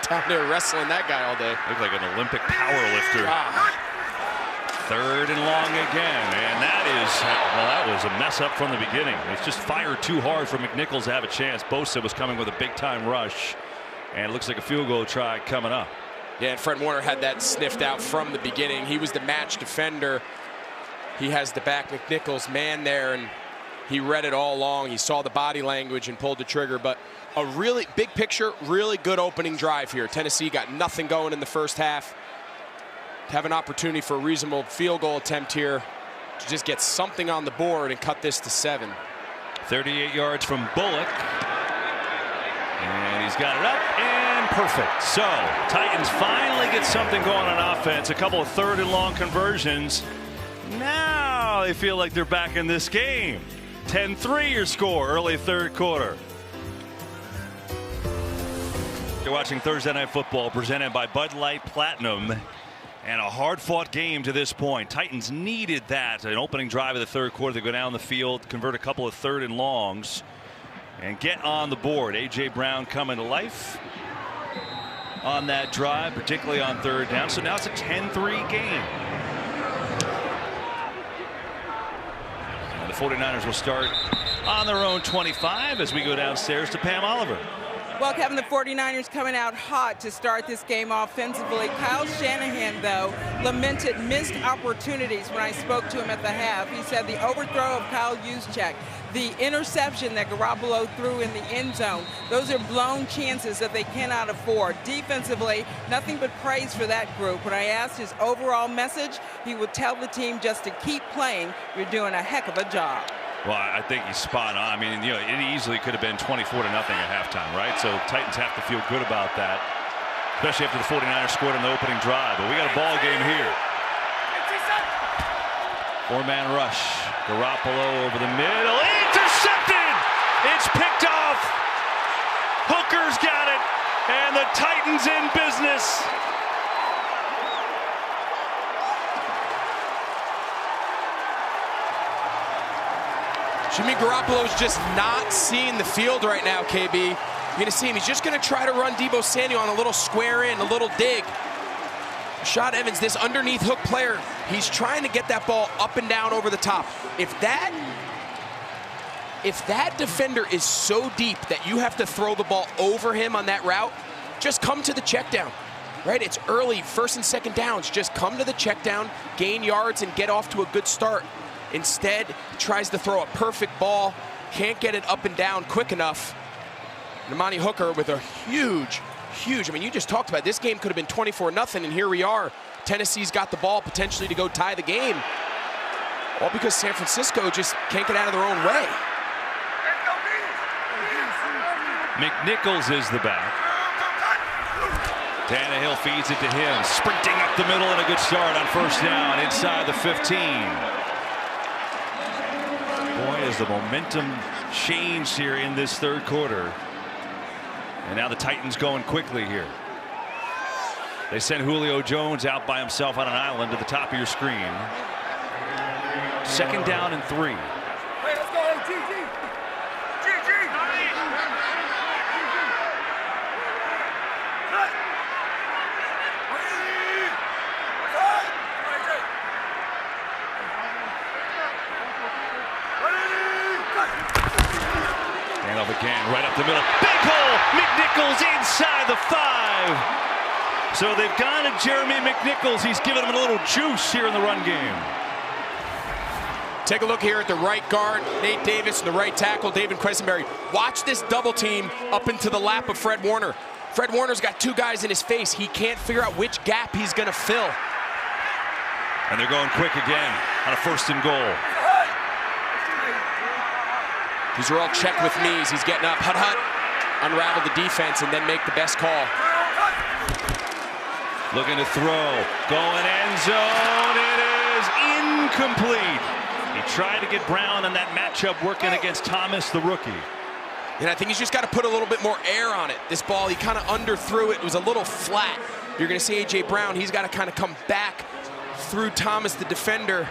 down there wrestling that guy all day. Looked like an Olympic power lifter. Third and long again, and that was a mess up from the beginning. It's just fired too hard for McNichols to have a chance. Bosa was coming with a big time rush, and it looks like a field goal try coming up. Yeah, and Fred Warner had that sniffed out from the beginning. He was the match defender. He has the back McNichols man there, and he read it all along. He saw the body language and pulled the trigger, but a really big picture, really good opening drive here. Tennessee got nothing going in the first half. Have an opportunity for a reasonable field goal attempt here to just get something on the board and cut this to 7. 38 yards from Bullock. And he's got it up and perfect. So Titans finally get something going on offense. A couple of third and long conversions. Now they feel like they're back in this game. 10-3 your score early third quarter. You're watching Thursday Night Football presented by Bud Light Platinum. And a hard-fought game to this point. Titans needed that. An opening drive of the third quarter to go down the field, convert a couple of third and longs, and get on the board. A.J. Brown coming to life on that drive, particularly on third down. So now it's a 10-3 game. And the 49ers will start on their own 25 as we go downstairs to Pam Oliver. Well, Kevin, the 49ers coming out hot to start this game offensively. Kyle Shanahan, though, lamented missed opportunities when I spoke to him at the half. He said the overthrow of Kyle Juszczyk, the interception that Garoppolo threw in the end zone, those are blown chances that they cannot afford. Defensively, nothing but praise for that group. When I asked his overall message, he would tell the team just to keep playing. You're doing a heck of a job. Well, I think he's spot on. I mean, it easily could have been 24-0 at halftime, right? So Titans have to feel good about that, especially after the 49ers scored in the opening drive. But we got a ball game here. 4-man rush. Garoppolo over the middle. Intercepted! It's picked off. Hooker's got it. And the Titans in business. Jimmy Garoppolo's just not seeing the field right now, KB. You're going to see him. He's just going to try to run Deebo Samuel on a little square in, a little dig. Rashad Evans, this underneath hook player, he's trying to get that ball up and down over the top. If that defender is so deep that you have to throw the ball over him on that route, just come to the check down, right? It's early, first and second downs. Just come to the check down, gain yards, and get off to a good start. Instead, tries to throw a perfect ball, can't get it up and down quick enough. And Amani Hooker with a huge, I mean, you just talked about it. This game could have been 24-0, and here we are. Tennessee's got the ball potentially to go tie the game. All because San Francisco just can't get out of their own way. McNichols is the back. Tannehill feeds it to him, sprinting up the middle, and a good start on first down inside the 15. Boy, has the momentum changed here in this third quarter. And now the Titans going quickly here. They send Julio Jones out by himself on an island to the top of your screen. Second down and 3. Hey, let's go, GG. Again, right up the middle. Big hole! McNichols inside the 5. So they've gone to Jeremy McNichols. He's given them a little juice here in the run game. Take a look here at the right guard, Nate Davis, and the right tackle, David Quessenberry. Watch this double team up into the lap of Fred Warner. Fred Warner's got 2 guys in his face. He can't figure out which gap he's going to fill. And they're going quick again on a first and goal. These are all check with knees. He's getting up, hut, unravel the defense, and then make the best call. Looking to throw, going end zone. It is incomplete. He tried to get Brown in that matchup working against Thomas, the rookie. And I think he's just got to put a little bit more air on it. This ball, he kind of underthrew it. It was a little flat. You're going to see A.J. Brown. He's got to kind of come back through Thomas, the defender.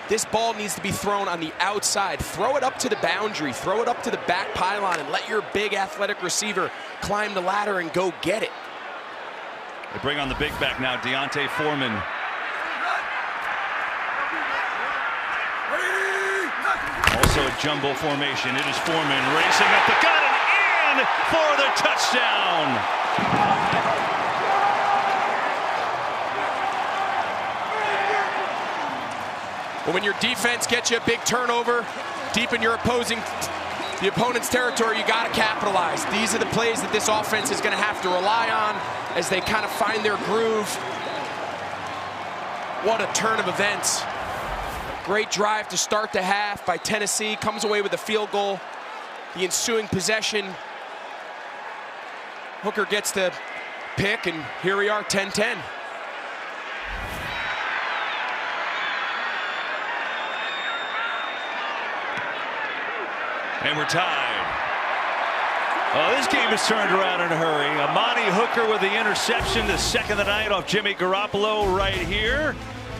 This ball needs to be thrown on the outside. Throw it up to the boundary. Throw it up to the back pylon and let your big athletic receiver climb the ladder and go get it. They bring on the big back now, D'Onta Foreman. Also a jumbo formation. It is Foreman racing up the gut and in for the touchdown. Well, when your defense gets you a big turnover deep in the opponent's territory, you got to capitalize. These are the plays that this offense is going to have to rely on as they kind of find their groove. What a turn of events. Great drive to start the half by Tennessee. Comes away with a field goal. The ensuing possession. Hooker gets the pick, and here we are, 10-10. And we're tied. Oh, this game is turned around in a hurry. Amani Hooker with the interception, the second of the night off Jimmy Garoppolo right here.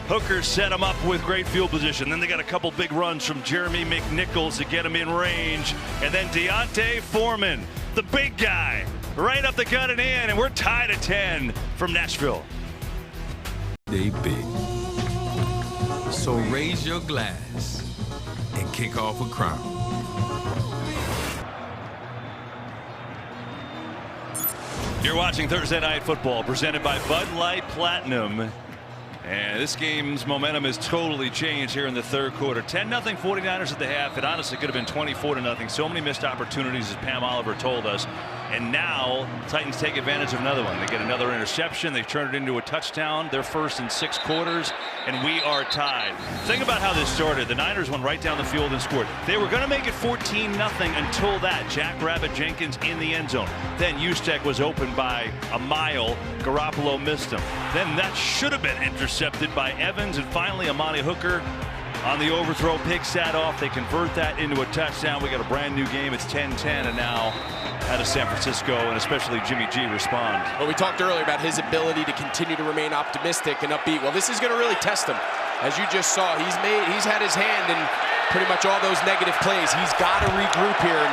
Hooker set him up with great field position. Then they got a couple big runs from Jeremy McNichols to get him in range. And then D'Onta Foreman, the big guy, right up the gut and in. And we're tied at 10 from Nashville. They big. So raise your glass and kick off a crown. You're watching Thursday Night Football presented by Bud Light Platinum. And this game's momentum has totally changed here in the third quarter. 10-0 49ers at the half. It honestly could have been 24-0. So many missed opportunities, as Pam Oliver told us. And now Titans take advantage of another one. They get another interception. They turn it into a touchdown. Their first in 6 quarters. And we are tied. Think about how this started. The Niners went right down the field and scored. They were going to make it 14-0 until that. Jack Rabbit Jenkins in the end zone. Then Juszczyk was open by a mile. Garoppolo missed him. Then that should have been intercepted by Evans. And finally Amani Hooker on the overthrow, picks that off. They convert that into a touchdown. We got a brand new game. It's 10-10, and now how does San Francisco and especially Jimmy G respond? Well, we talked earlier about his ability to continue to remain optimistic and upbeat. Well, this is going to really test him. As you just saw, he's had his hand in pretty much all those negative plays. He's got to regroup here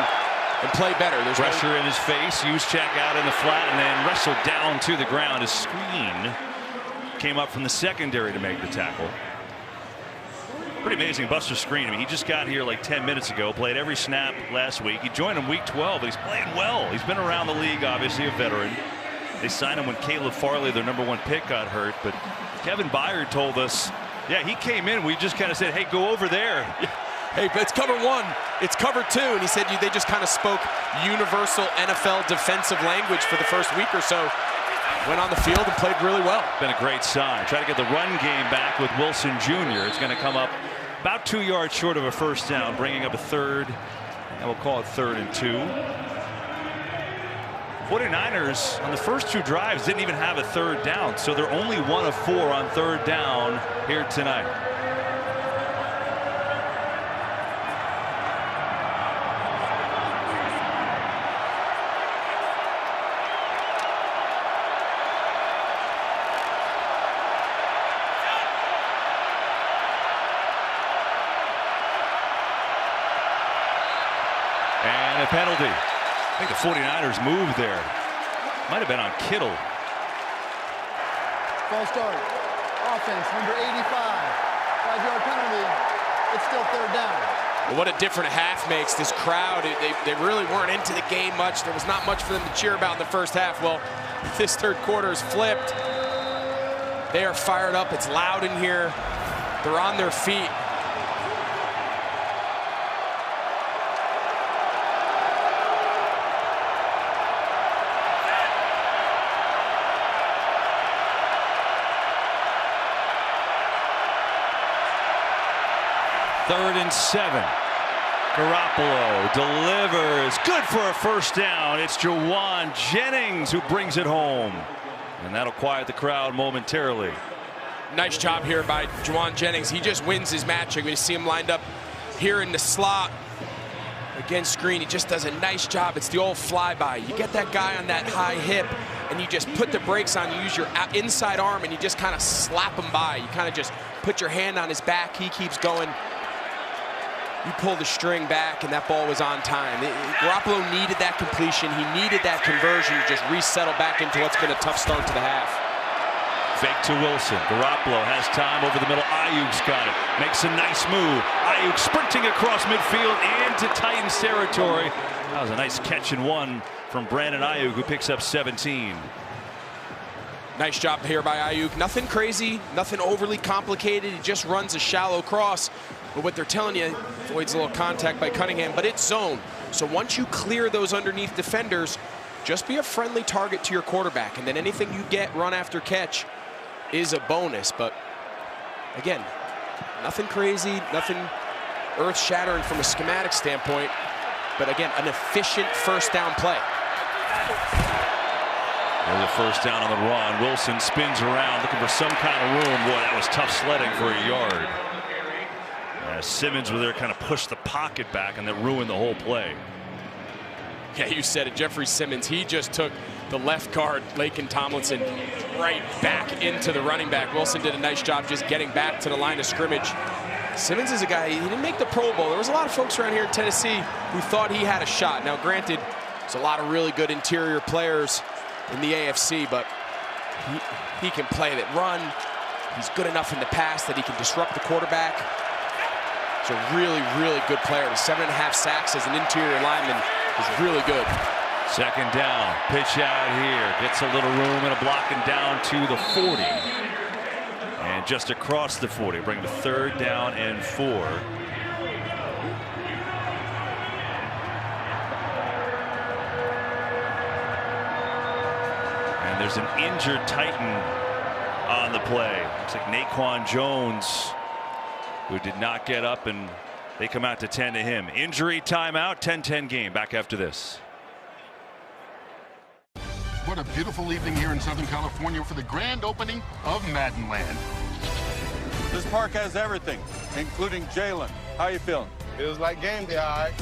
and play better. There's pressure in his face. Juszczyk out in the flat and then wrestled down to the ground. His screen came up from the secondary to make the tackle. Pretty amazing, Buster Skrine. I mean, he just got here like 10 minutes ago, played every snap last week. He joined him week 12, but he's playing well. He's been around the league, obviously a veteran. They signed him when Caleb Farley, their #1 pick, got hurt. But Kevin Byard told us, yeah, he came in. We just kind of said, hey, go over there. Hey, it's cover 1, it's cover 2. And he said they just kind of spoke universal NFL defensive language for the first week or so. Went on the field and played really well. Been a great sign. Try to get the run game back with Wilson Jr. It's going to come up about 2 yards short of a first down, bringing up a third, and we'll call it 3rd and 2. 49ers on the first 2 drives didn't even have a third down, so they're only 1 of 4 on third down here tonight. And a penalty. I think the 49ers moved there. Might have been on Kittle. False start. Offense, number 85. 5-yard penalty. It's still 3rd down. Well, what a different half makes. This crowd, they really weren't into the game much. There was not much for them to cheer about in the first half. Well, this 3rd quarter is flipped. They are fired up. It's loud in here. They're on their feet. Third and 7. Garoppolo delivers. Good for a first down. It's Jauan Jennings who brings it home. And that'll quiet the crowd momentarily. Nice job here by Jauan Jennings. He just wins his matchup. We see him lined up here in the slot against Skrine. He just does a nice job. It's the old flyby. You get that guy on that high hip and you just put the brakes on. You use your inside arm and you just kind of slap him by. You kind of just put your hand on his back. He keeps going. You pull the string back, and that ball was on time. Garoppolo needed that completion. He needed that conversion to just resettle back into what's been a tough start to the half. Fake to Wilson. Garoppolo has time over the middle. Ayuk's got it. Makes a nice move. Ayuk sprinting across midfield into Titans territory. That was a nice catch and one from Brandon Ayuk, who picks up 17. Nice job here by Ayuk. Nothing crazy, nothing overly complicated. He just runs a shallow cross. But what they're telling you, avoids a little contact by Cunningham, but it's zone. So once you clear those underneath defenders, just be a friendly target to your quarterback. And then anything you get run after catch is a bonus. But again, nothing crazy, nothing earth-shattering from a schematic standpoint. But again, an efficient first down play. There's a first down on the run. Wilson spins around looking for some kind of room. Boy, that was tough sledding for a yard. Simmons was there, kind of pushed the pocket back, and that ruined the whole play. Yeah, you said it. Jeffrey Simmons, he just took the left guard, Laken Tomlinson, right back into the running back. Wilson did a nice job just getting back to the line of scrimmage. Simmons is a guy, he didn't make the Pro Bowl. There was a lot of folks around here in Tennessee who thought he had a shot. Now, granted, there's a lot of really good interior players in the AFC, but he can play that run. He's good enough in the pass that he can disrupt the quarterback. He's a really, really good player. 7.5 sacks as an interior lineman is really good. Second down, pitch out here. Gets a little room and a blocking down to the 40. And just across the 40, bring the 3rd down and 4. And there's an injured Titan on the play. Looks like Naquan Jones, who did not get up, and they come out to 10 to him. Injury timeout, 10-10 game. Back after this. What a beautiful evening here in Southern California for the grand opening of Maddenland. This park has everything. including Jalen. How you feeling? Feels like game day, all right.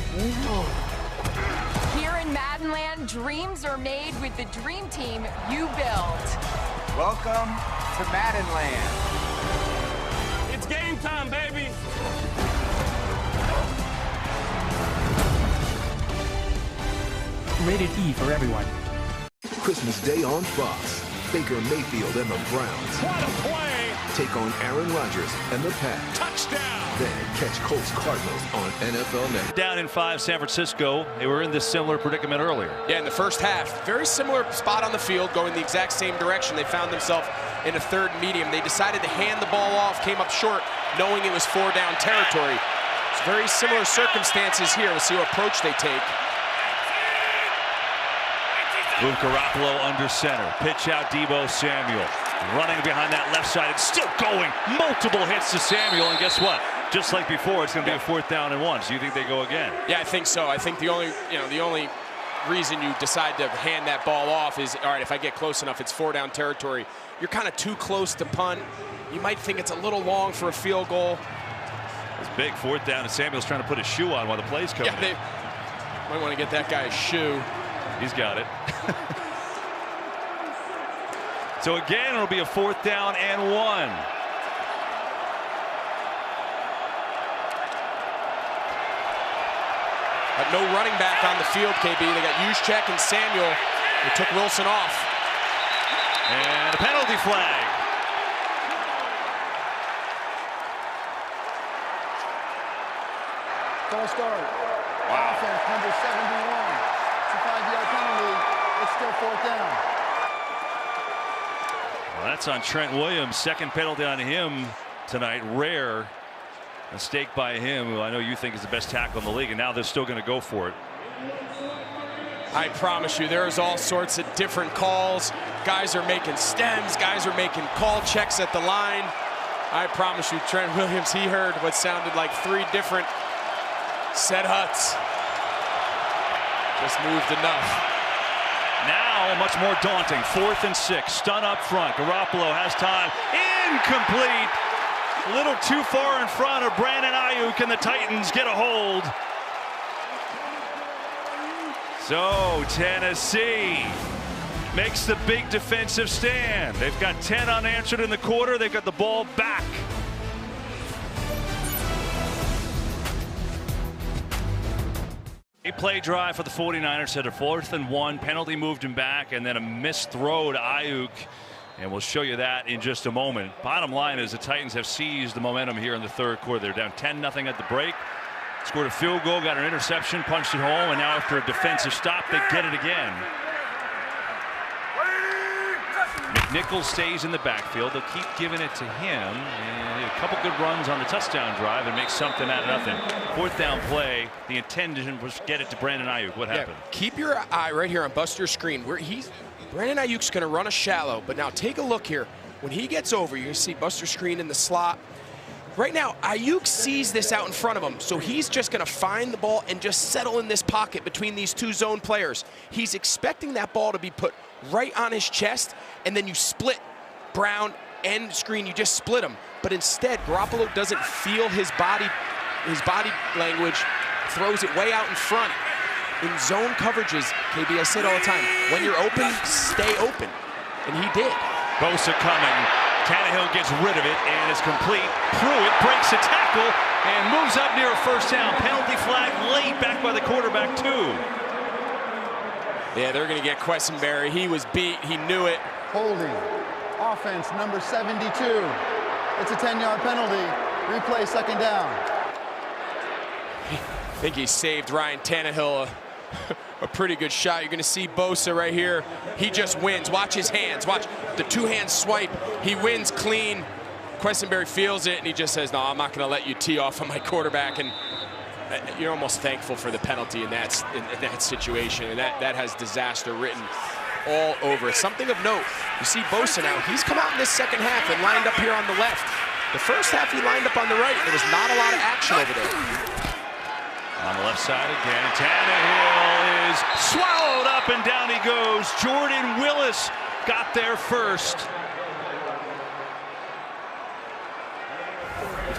Here in Maddenland, dreams are made with the dream team you built. Welcome to Maddenland. It's game time, baby. Rated E for everyone. Christmas Day on Fox. Baker Mayfield and the Browns. What a play! Take on Aaron Rodgers and the Pats. Touchdown! Then catch Colts Cardinals on NFL Network. Down in 5, San Francisco. They were in this similar predicament earlier. Yeah, in the first half, very similar spot on the field, going the exact same direction. They found themselves in a third and medium. They decided to hand the ball off, came up short, knowing it was 4-down territory. It's very similar circumstances here. We'll see what approach they take. Move Garoppolo under center. Pitch out Deebo Samuel. Running behind that left side. It's still going. Multiple hits to Samuel. And guess what? Just like before, it's going to be a 4th down and 1. So you think they go again? Yeah, I think so. I think the only reason you decide to hand that ball off is, all right, if I get close enough, it's 4-down territory. You're kind of too close to punt. You might think it's a little long for a field goal. It's big 4th down, and Samuel's trying to put his shoe on while the play's coming in. They might want to get that guy a shoe. He's got it. So again, it'll be a 4th down and 1. But no running back on the field, KB. They got Juszczyk and Samuel. They took Wilson off. And a penalty flag. False start. Wow. Offense number 71. It's a 5-yard penalty. It's still 4th down. Well, that's on Trent Williams. 2nd penalty on him tonight. Rare mistake by him, who I know you think is the best tackle in the league, and now they're still going to go for it. I promise you, there's all sorts of different calls. Guys are making stems. Guys are making call checks at the line. I promise you, Trent Williams, he heard what sounded like 3 different set huts. Just moved enough. Now much more daunting. 4th and 6. Stun up front. Garoppolo has time. Incomplete. A little too far in front of Brandon Ayuk, and the Titans get a hold. So Tennessee makes the big defensive stand. They've got 10 unanswered in the quarter. They've got the ball back. A play drive for the 49ers had a 4th and 1. Penalty moved him back, and then a missed throw to Ayuk. And we'll show you that in just a moment. Bottom line is the Titans have seized the momentum here in the 3rd quarter. They're down 10-0 at the break. Scored a field goal, got an interception, punched it home, and now after a defensive stop, they get it again. McNichols stays in the backfield. They'll keep giving it to him. And a couple good runs on the touchdown drive and make something out of nothing. 4th down play. The intention was get it to Brandon Ayuk. What happened? Keep your eye right here on Buster's screen. Brandon Ayuk's going to run a shallow, but now take a look here. When he gets over, you're going to see Buster screen in the slot. Right now, Ayuk sees this out in front of him, so he's just going to find the ball and just settle in this pocket between these 2 zone players. He's expecting that ball to be put right on his chest, and then you split Brown and screen. You just split them. But instead, Garoppolo doesn't feel his body language, throws it way out in front. In zone coverages, KB, I say it all the time, when you're open, stay open. And he did. Bosa coming. Tannehill gets rid of it and is complete. Pruitt breaks a tackle and moves up near a 1st down. Penalty flag late, back by the quarterback, too. Yeah, they're going to get Quessenberry. He was beat. He knew it. Holding. Offense number 72. It's a 10-yard penalty. Replay 2nd down. I think he saved Ryan Tannehill a pretty good shot. You're going to see Bosa right here. He just wins. Watch his hands. Watch the 2-hand swipe. He wins clean. Quessenberry feels it, and he just says, no, I'm not going to let you tee off on my quarterback. And you're almost thankful for the penalty in that situation. And that has disaster written all over it. Something of note, you see Bosa now. He's come out in this 2nd half and lined up here on the left. The 1st half he lined up on the right. There was not a lot of action over there. On the left side again, Tannehill is swallowed up and down he goes. Jordan Willis got there first.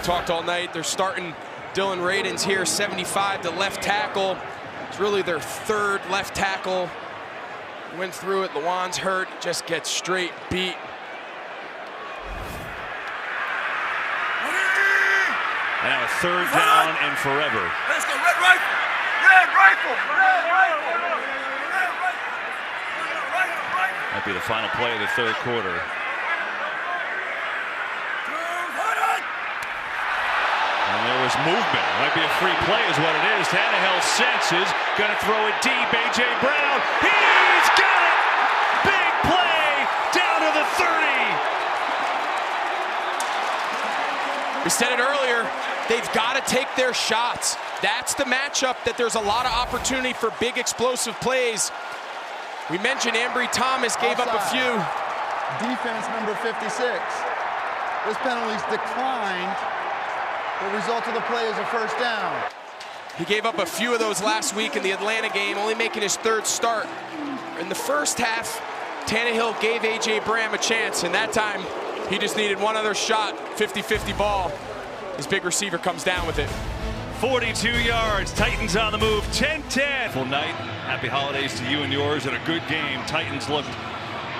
talked all night. They're starting Dylan Radins here, 75, the left tackle. It's really their third left tackle. Went through it. Lawan's hurt. Just gets straight beat. And now a third down and forever. Let's go, red rifle. Red rifle. Red rifle. Might be the final play of the third quarter. And there was movement. Might be a free play is what it is. Tannehill senses, going to throw it deep. A.J. Brown, he's got it! Big play down to the 30. We said it earlier, they've got to take their shots. That's the matchup that there's a lot of opportunity for big explosive plays. We mentioned Ambry Thomas gave up a few. Defense number 56. This penalty's declined. The result of the play is a first down. He gave up a few of those last week in the Atlanta game, only making his third start. In the first half, Tannehill gave A.J. Brown a chance, and that time he just needed one other shot, 50-50 ball. His big receiver comes down with it. 42 yards, Titans on the move, 10-10. Full night, happy holidays to you and yours, and a good game. Titans looked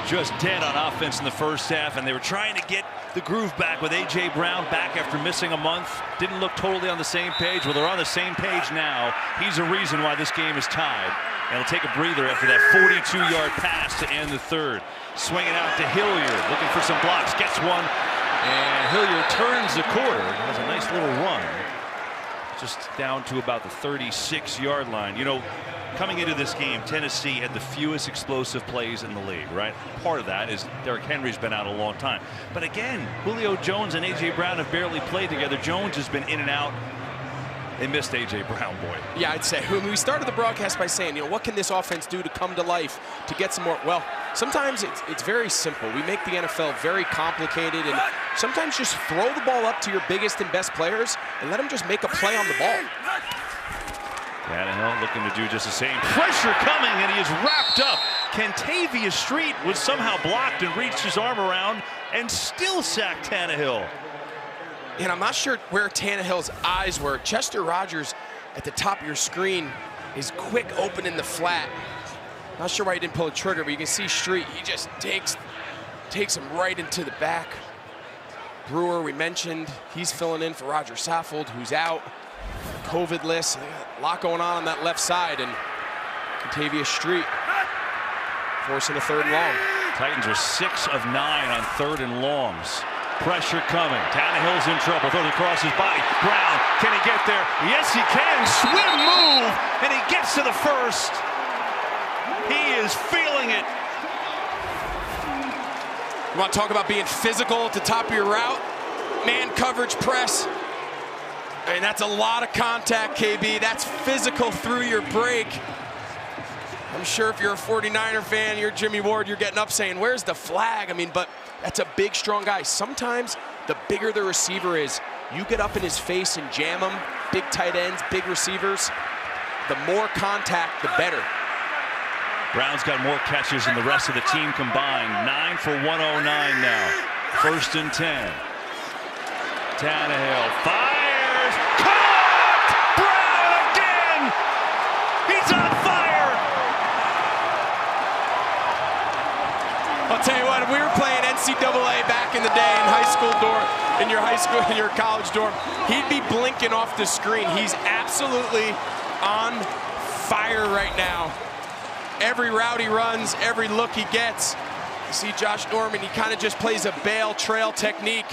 just dead on offense in the first half, and they were trying to get the groove back with A.J. Brown back after missing a month. Didn't look totally on the same page. Well, they're on the same page now. He's a reason why this game is tied. And he'll take a breather after that 42-yard pass to end the third. Swinging out to Hilliard, looking for some blocks, gets one, and Hilliard turns the corner. Has a nice little run. Just down to about the 36-yard line. You know, coming into this game, Tennessee had the fewest explosive plays in the league, right? Part of that is Derrick Henry's been out a long time. But again, Julio Jones and A.J. Brown have barely played together. Jones has been in and out. They missed A.J. Brown, boy. Yeah, I'd say. When we started the broadcast by saying, you know, what can this offense do to come to life, to get some more? Well, sometimes it's very simple. We make the NFL very complicated, and sometimes just throw the ball up to your biggest and best players and let them just make a play on the ball. Tannehill looking to do just the same. Pressure coming, and he is wrapped up. Kentavious Street was somehow blocked and reached his arm around and still sacked Tannehill. And I'm not sure where Tannehill's eyes were. Chester Rogers at the top of your screen is quick open in the flat. Not sure why he didn't pull a trigger, but you can see Street. He just takes him right into the back. Brewer, we mentioned, he's filling in for Roger Saffold, who's out. COVID list. A lot going on that left side, and Kentavious Street forcing a third and long. Titans are 6 of 9 on third and longs. Pressure coming. Tannehill's in trouble. Throws across his body. Brown, can he get there? Yes, he can. Swim move, and he gets to the first. He is feeling it. You want to talk about being physical at the top of your route? Man coverage press. I mean, that's a lot of contact, KB. That's physical through your break. I'm sure if you're a 49er fan, you're Jimmy Ward, you're getting up saying, where's the flag? I mean, but that's a big, strong guy. Sometimes the bigger the receiver is, you get up in his face and jam him. Big tight ends, big receivers. The more contact, the better. Brown's got more catches than the rest of the team combined. 9 for 109 now. 1st and 10. Tannehill fires. Caught! Brown again! He's on fire! I'll tell you what, if we were playing NCAA back in the day in high school dorm, in your college dorm, he'd be blinking off the screen. He's absolutely on fire right now. Every route he runs, every look he gets. You see Josh Norman, he kind of just plays a bail trail technique.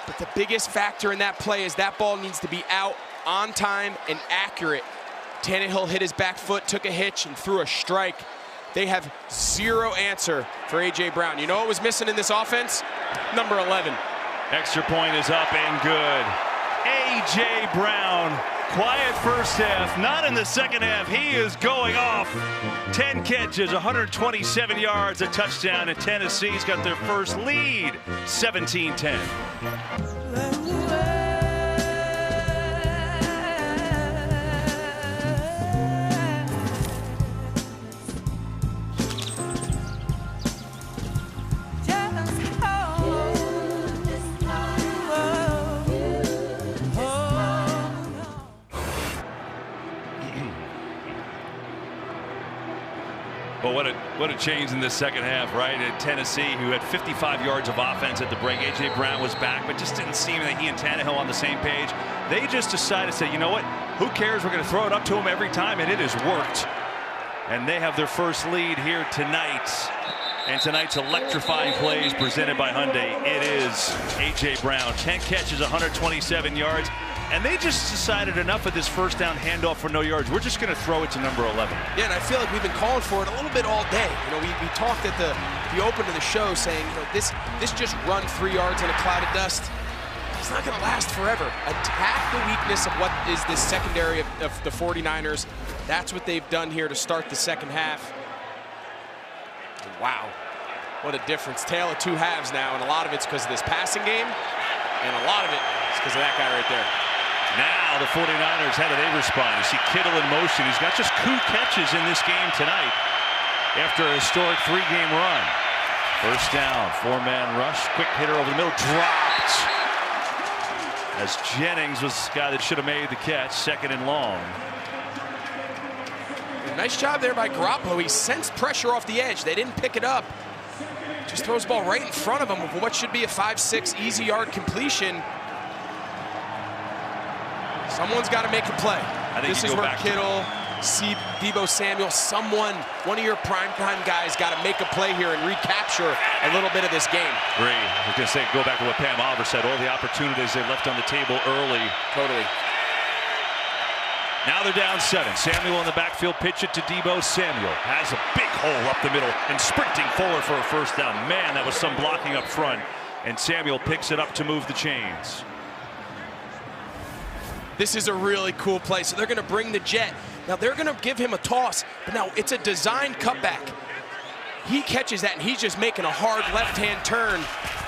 But the biggest factor in that play is that ball needs to be out on time and accurate. Tannehill hit his back foot, took a hitch, and threw a strike. They have zero answer for A.J. Brown. You know what was missing in this offense? Number 11. Extra point is up and good. A.J. Brown, quiet first half, not in the second half. He is going off. 10 catches, 127 yards, a touchdown, and Tennessee's got their first lead, 17-10. What a change in the second half, right? At Tennessee, who had 55 yards of offense at the break. A.J. Brown was back, but just didn't seem that he and Tannehill on the same page. They just decided to say, you know what? Who cares? We're going to throw it up to him every time, and it has worked. And they have their first lead here tonight. And tonight's electrifying plays presented by Hyundai. It is A.J. Brown. 10 catches, 127 yards. And they just decided enough of this first down handoff for no yards. We're just going to throw it to number 11. Yeah, and I feel like we've been calling for it a little bit all day. You know, we talked at the open of the show saying, you know, this just run 3 yards in a cloud of dust. It's not going to last forever. Attack the weakness of what is this secondary of the 49ers. That's what they've done here to start the second half. Wow, what a difference. Tale of two halves now, and a lot of it's because of this passing game, and a lot of it is because of that guy right there. Now the 49ers, how do they respond? You see Kittle in motion. He's got just 2 catches in this game tonight after a historic 3-game run. First down, 4-man rush, quick hitter over the middle, dropped. As Jennings was the guy that should have made the catch, second and long. Nice job there by Garoppolo. He sensed pressure off the edge. They didn't pick it up. Just throws the ball right in front of him with what should be a 5-6 easy yard completion. Someone's got to make a play. This is where Kittle, Deebo Samuel, one of your primetime guys got to make a play here and recapture a little bit of this game. Agree. I was going to say, go back to what Pam Oliver said, all the opportunities they left on the table early. Totally. Now they're down 7. Samuel in the backfield, pitch it to Deebo Samuel. Has a big hole up the middle and sprinting forward for a first down. Man, that was some blocking up front. And Samuel picks it up to move the chains. This is a really cool play. So they're going to bring the jet. Now they're going to give him a toss, but now it's a designed cutback. He catches that, and he's just making a hard left-hand turn.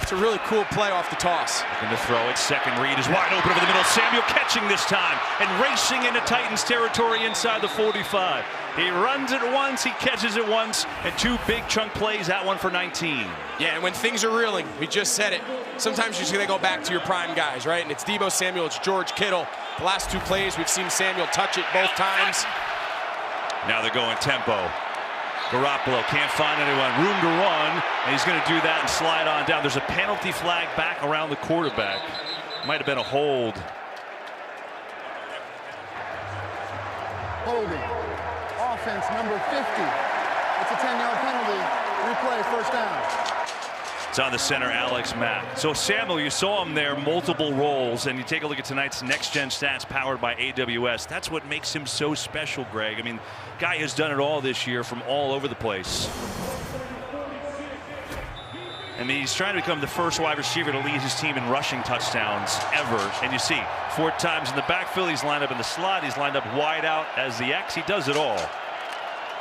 It's a really cool play off the toss. Looking to throw it. Second read is wide open over the middle. Samuel catching this time and racing into Titans territory inside the 45. He runs it once, he catches it once, and 2 big chunk plays, that one for 19. Yeah, and when things are reeling, we just said it, sometimes you're just going to go back to your prime guys, right? And it's Deebo Samuel, it's George Kittle. The last 2 plays, we've seen Samuel touch it both times. Now they're going tempo. Garoppolo can't find anyone, room to run, and he's going to do that and slide on down. There's a penalty flag back around the quarterback. Might have been a hold. Holding. Offense number 50. It's a 10-yard penalty. Replay, first down. It's on the center, Alex Mack. So Samuel, you saw him there, multiple roles, and you take a look at tonight's next-gen stats powered by AWS. That's what makes him so special, Greg. I mean, guy has done it all this year from all over the place. I mean, he's trying to become the first wide receiver to lead his team in rushing touchdowns ever. And you see, 4 times in the backfield, he's lined up in the slot, he's lined up wide out as the X. He does it all.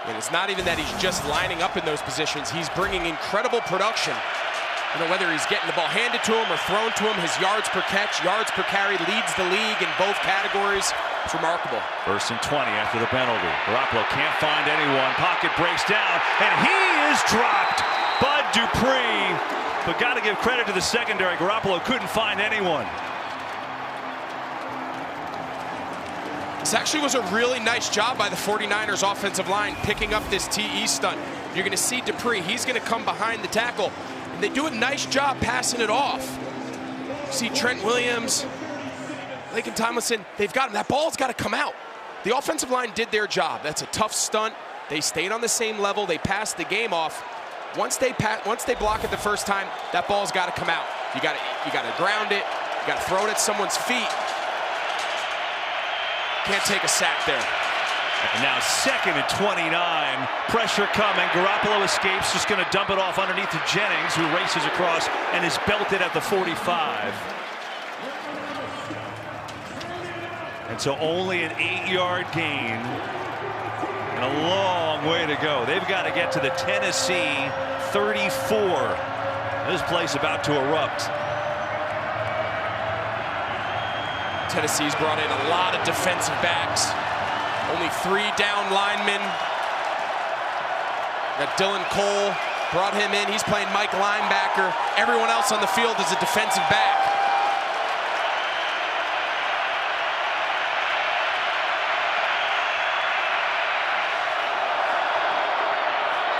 And it's not even that he's just lining up in those positions. He's bringing incredible production. You know, whether he's getting the ball handed to him or thrown to him, his yards per catch, yards per carry leads the league in both categories. It's remarkable. First and 20 after the penalty. Garoppolo can't find anyone. Pocket breaks down, and he is dropped. Bud Dupree, but got to give credit to the secondary. Garoppolo couldn't find anyone. This actually was a really nice job by the 49ers offensive line picking up this TE stunt. You're going to see Dupree. He's going to come behind the tackle. And they do a nice job passing it off. See Trent Williams, Laken Tomlinson, they've got him. That ball's got to come out. The offensive line did their job. That's a tough stunt. They stayed on the same level. They passed the game off. Once they block it the first time, that ball's got to come out. You got to ground it. You got to throw it at someone's feet. Can't take a sack there. And now 2nd and 29. Pressure coming. Garoppolo escapes. Just going to dump it off underneath to Jennings, who races across and is belted at the 45. And so only an 8-yard gain. And a long way to go. They've got to get to the Tennessee 34. This place about to erupt. Tennessee's brought in a lot of defensive backs. Only 3 down linemen. Got Dylan Cole, brought him in. He's playing Mike linebacker. Everyone else on the field is a defensive back.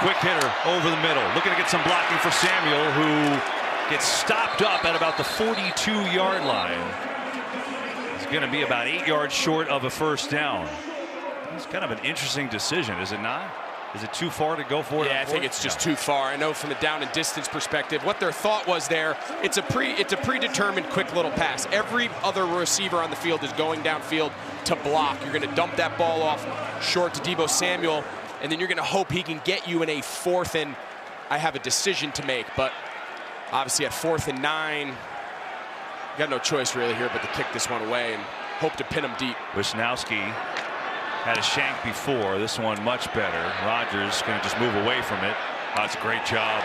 Quick hitter over the middle. Looking to get some blocking for Samuel, who gets stopped up at about the 42-yard line. He's going to be about 8 yards short of a first down. It's kind of an interesting decision, is it not? Is it too far to go for it? Yeah, I think it's just too far. I know from the down and distance perspective, what their thought was there, it's a predetermined quick little pass. Every other receiver on the field is going downfield to block. You're going to dump that ball off short to Deebo Samuel, and then you're going to hope he can get you in a 4th and I have a decision to make. But obviously at 4th and 9, you got no choice really here but to kick this one away and hope to pin him deep. Wisnowski had a shank before. This one much better. Rodgers going to just move away from it. That's a great job.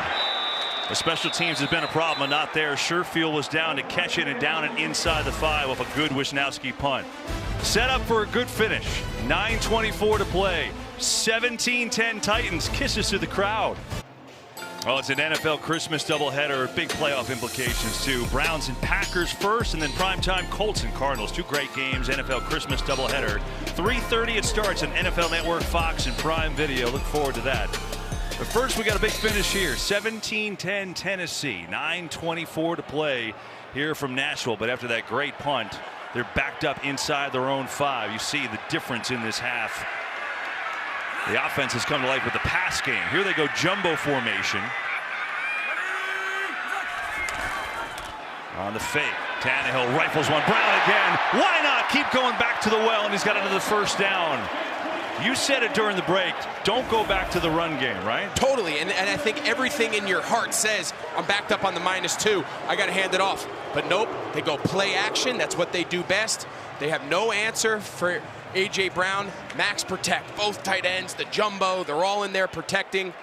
The special teams has been a problem, but not there. Sherfield was down to catch it and down it inside the 5 with a good Wisnowski punt. Set up for a good finish. 9:24 to play. 17-10 Titans. Kisses to the crowd. Well, it's an NFL Christmas doubleheader. Big playoff implications, too. Browns and Packers first, and then primetime Colts and Cardinals. 2 great games. NFL Christmas doubleheader. 3:30 it starts on NFL Network, Fox, and Prime Video. Look forward to that. But first, we got a big finish here. 17-10 Tennessee. 9:24 to play here from Nashville. But after that great punt, they're backed up inside their own 5. You see the difference in this half. The offense has come to life with the pass game. Here they go, jumbo formation. On the fake, Tannehill rifles one. Brown again. Why not keep going back to the well? And he's got another first down. You said it during the break. Don't go back to the run game, right? Totally, and I think everything in your heart says, I'm backed up on the -2. I got to hand it off. But nope, they go play action. That's what they do best. They have no answer for A.J. Brown. Max protect. Both tight ends, the jumbo, they're all in there protecting.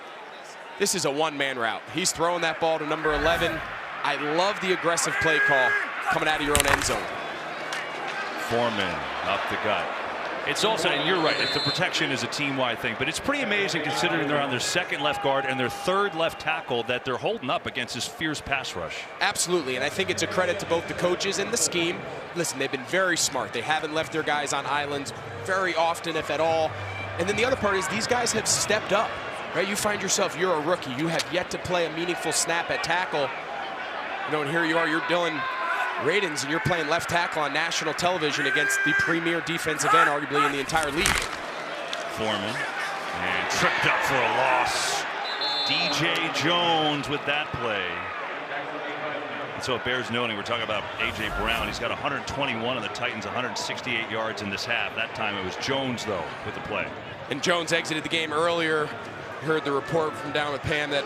This is a one-man route. He's throwing that ball to number 11. I love the aggressive play call coming out of your own end zone. Foreman up the gut. It's also, and you're right, the protection is a team-wide thing, but it's pretty amazing considering they're on their 2nd left guard and their 3rd left tackle that they're holding up against this fierce pass rush. Absolutely, and I think it's a credit to both the coaches and the scheme. Listen, they've been very smart. They haven't left their guys on islands very often, if at all. And then the other part is these guys have stepped up, right? You find yourself, you're a rookie. You have yet to play a meaningful snap at tackle. You know, and here you are, you're Dylan Radins, and you're playing left tackle on national television against the premier defensive end, arguably in the entire league. Foreman, and tripped up for a loss. DJ Jones with that play. And so it bears noting, we're talking about A.J. Brown. He's got 121 of the Titans, 168 yards in this half. That time it was Jones, though, with the play. And Jones exited the game earlier. Heard the report from down with Pam that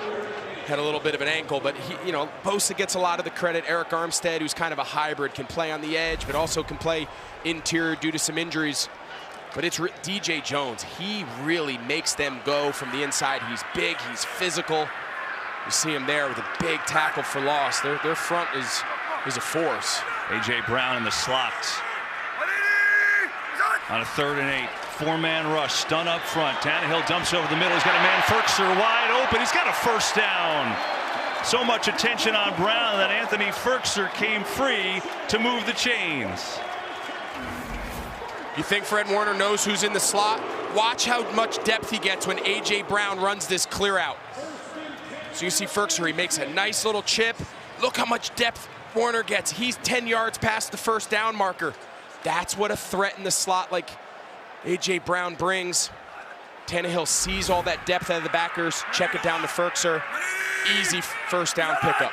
had a little bit of an ankle, but he, you know, Bosa gets a lot of the credit. Eric Armstead, who's kind of a hybrid, can play on the edge, but also can play interior due to some injuries. But it's DJ Jones. He really makes them go from the inside. He's big, he's physical. You see him there with a big tackle for loss. Their front is a force. A.J. Brown in the slot. On a 3rd and 8. 4-man rush, stun up front. Tannehill dumps over the middle. He's got a man, Firkser, wide open. He's got a first down. So much attention on Brown that Anthony Firkser came free to move the chains. You think Fred Warner knows who's in the slot? Watch how much depth he gets when A.J. Brown runs this clear out. So you see Firkser, he makes a nice little chip. Look how much depth Warner gets. He's 10 yards past the first down marker. That's what a threat in the slot like A.J. Brown brings. Tannehill sees all that depth out of the backers. Check it down to Firkser. Easy first down pickup.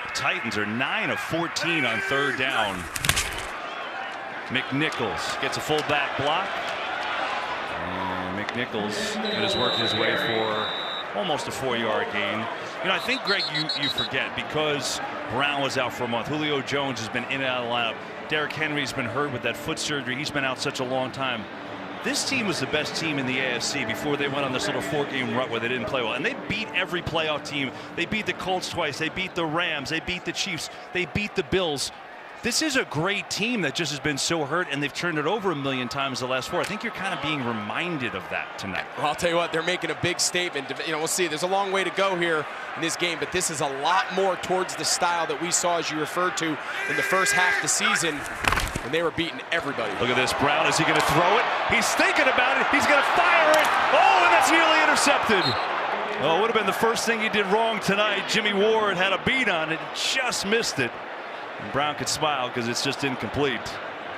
The Titans are 9 of 14 on 3rd down. McNichols gets a fullback block. And McNichols has worked his way for almost a 4-yard gain. You know, I think, Greg, you forget, because Brown was out for a month. Julio Jones has been in and out of the lineup. Derrick Henry's been hurt with that foot surgery. He's been out such a long time. This team was the best team in the AFC before they went on this little 4-game rut where they didn't play well. And they beat every playoff team. They beat the Colts twice. They beat the Rams. They beat the Chiefs. They beat the Bills. This is a great team that just has been so hurt, and they've turned it over a million times the last 4. I think you're kind of being reminded of that tonight. Well, I'll tell you what, they're making a big statement. You know, we'll see. There's a long way to go here in this game, but this is a lot more towards the style that we saw, as you referred to, in the first half of the season. And they were beating everybody. Look at this. Brown, is he going to throw it? He's thinking about it. He's going to fire it. Oh, and that's nearly intercepted. Oh, it would have been the first thing he did wrong tonight. Jimmy Ward had a beat on it, just missed it. And Brown could smile because it's just incomplete.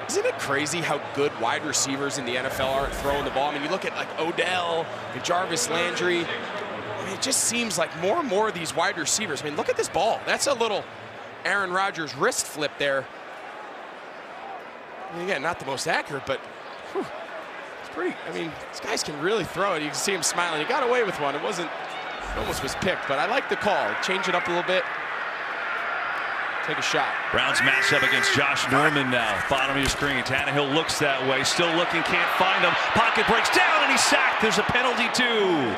Isn't it crazy how good wide receivers in the NFL are at throwing the ball? I mean, you look at like Odell and Jarvis Landry. I mean, it just seems like more and more of these wide receivers. I mean, look at this ball. That's a little Aaron Rodgers wrist flip there. I mean, again, not the most accurate, but whew, it's pretty. I mean, these guys can really throw it. You can see him smiling. He got away with one. It almost was picked, but I like the call. Change it up a little bit. Take a shot. Browns matched up against Josh Norman now. Bottom of your screen. Tannehill looks that way. Still looking. Can't find him. Pocket breaks down and he's sacked. There's a penalty too.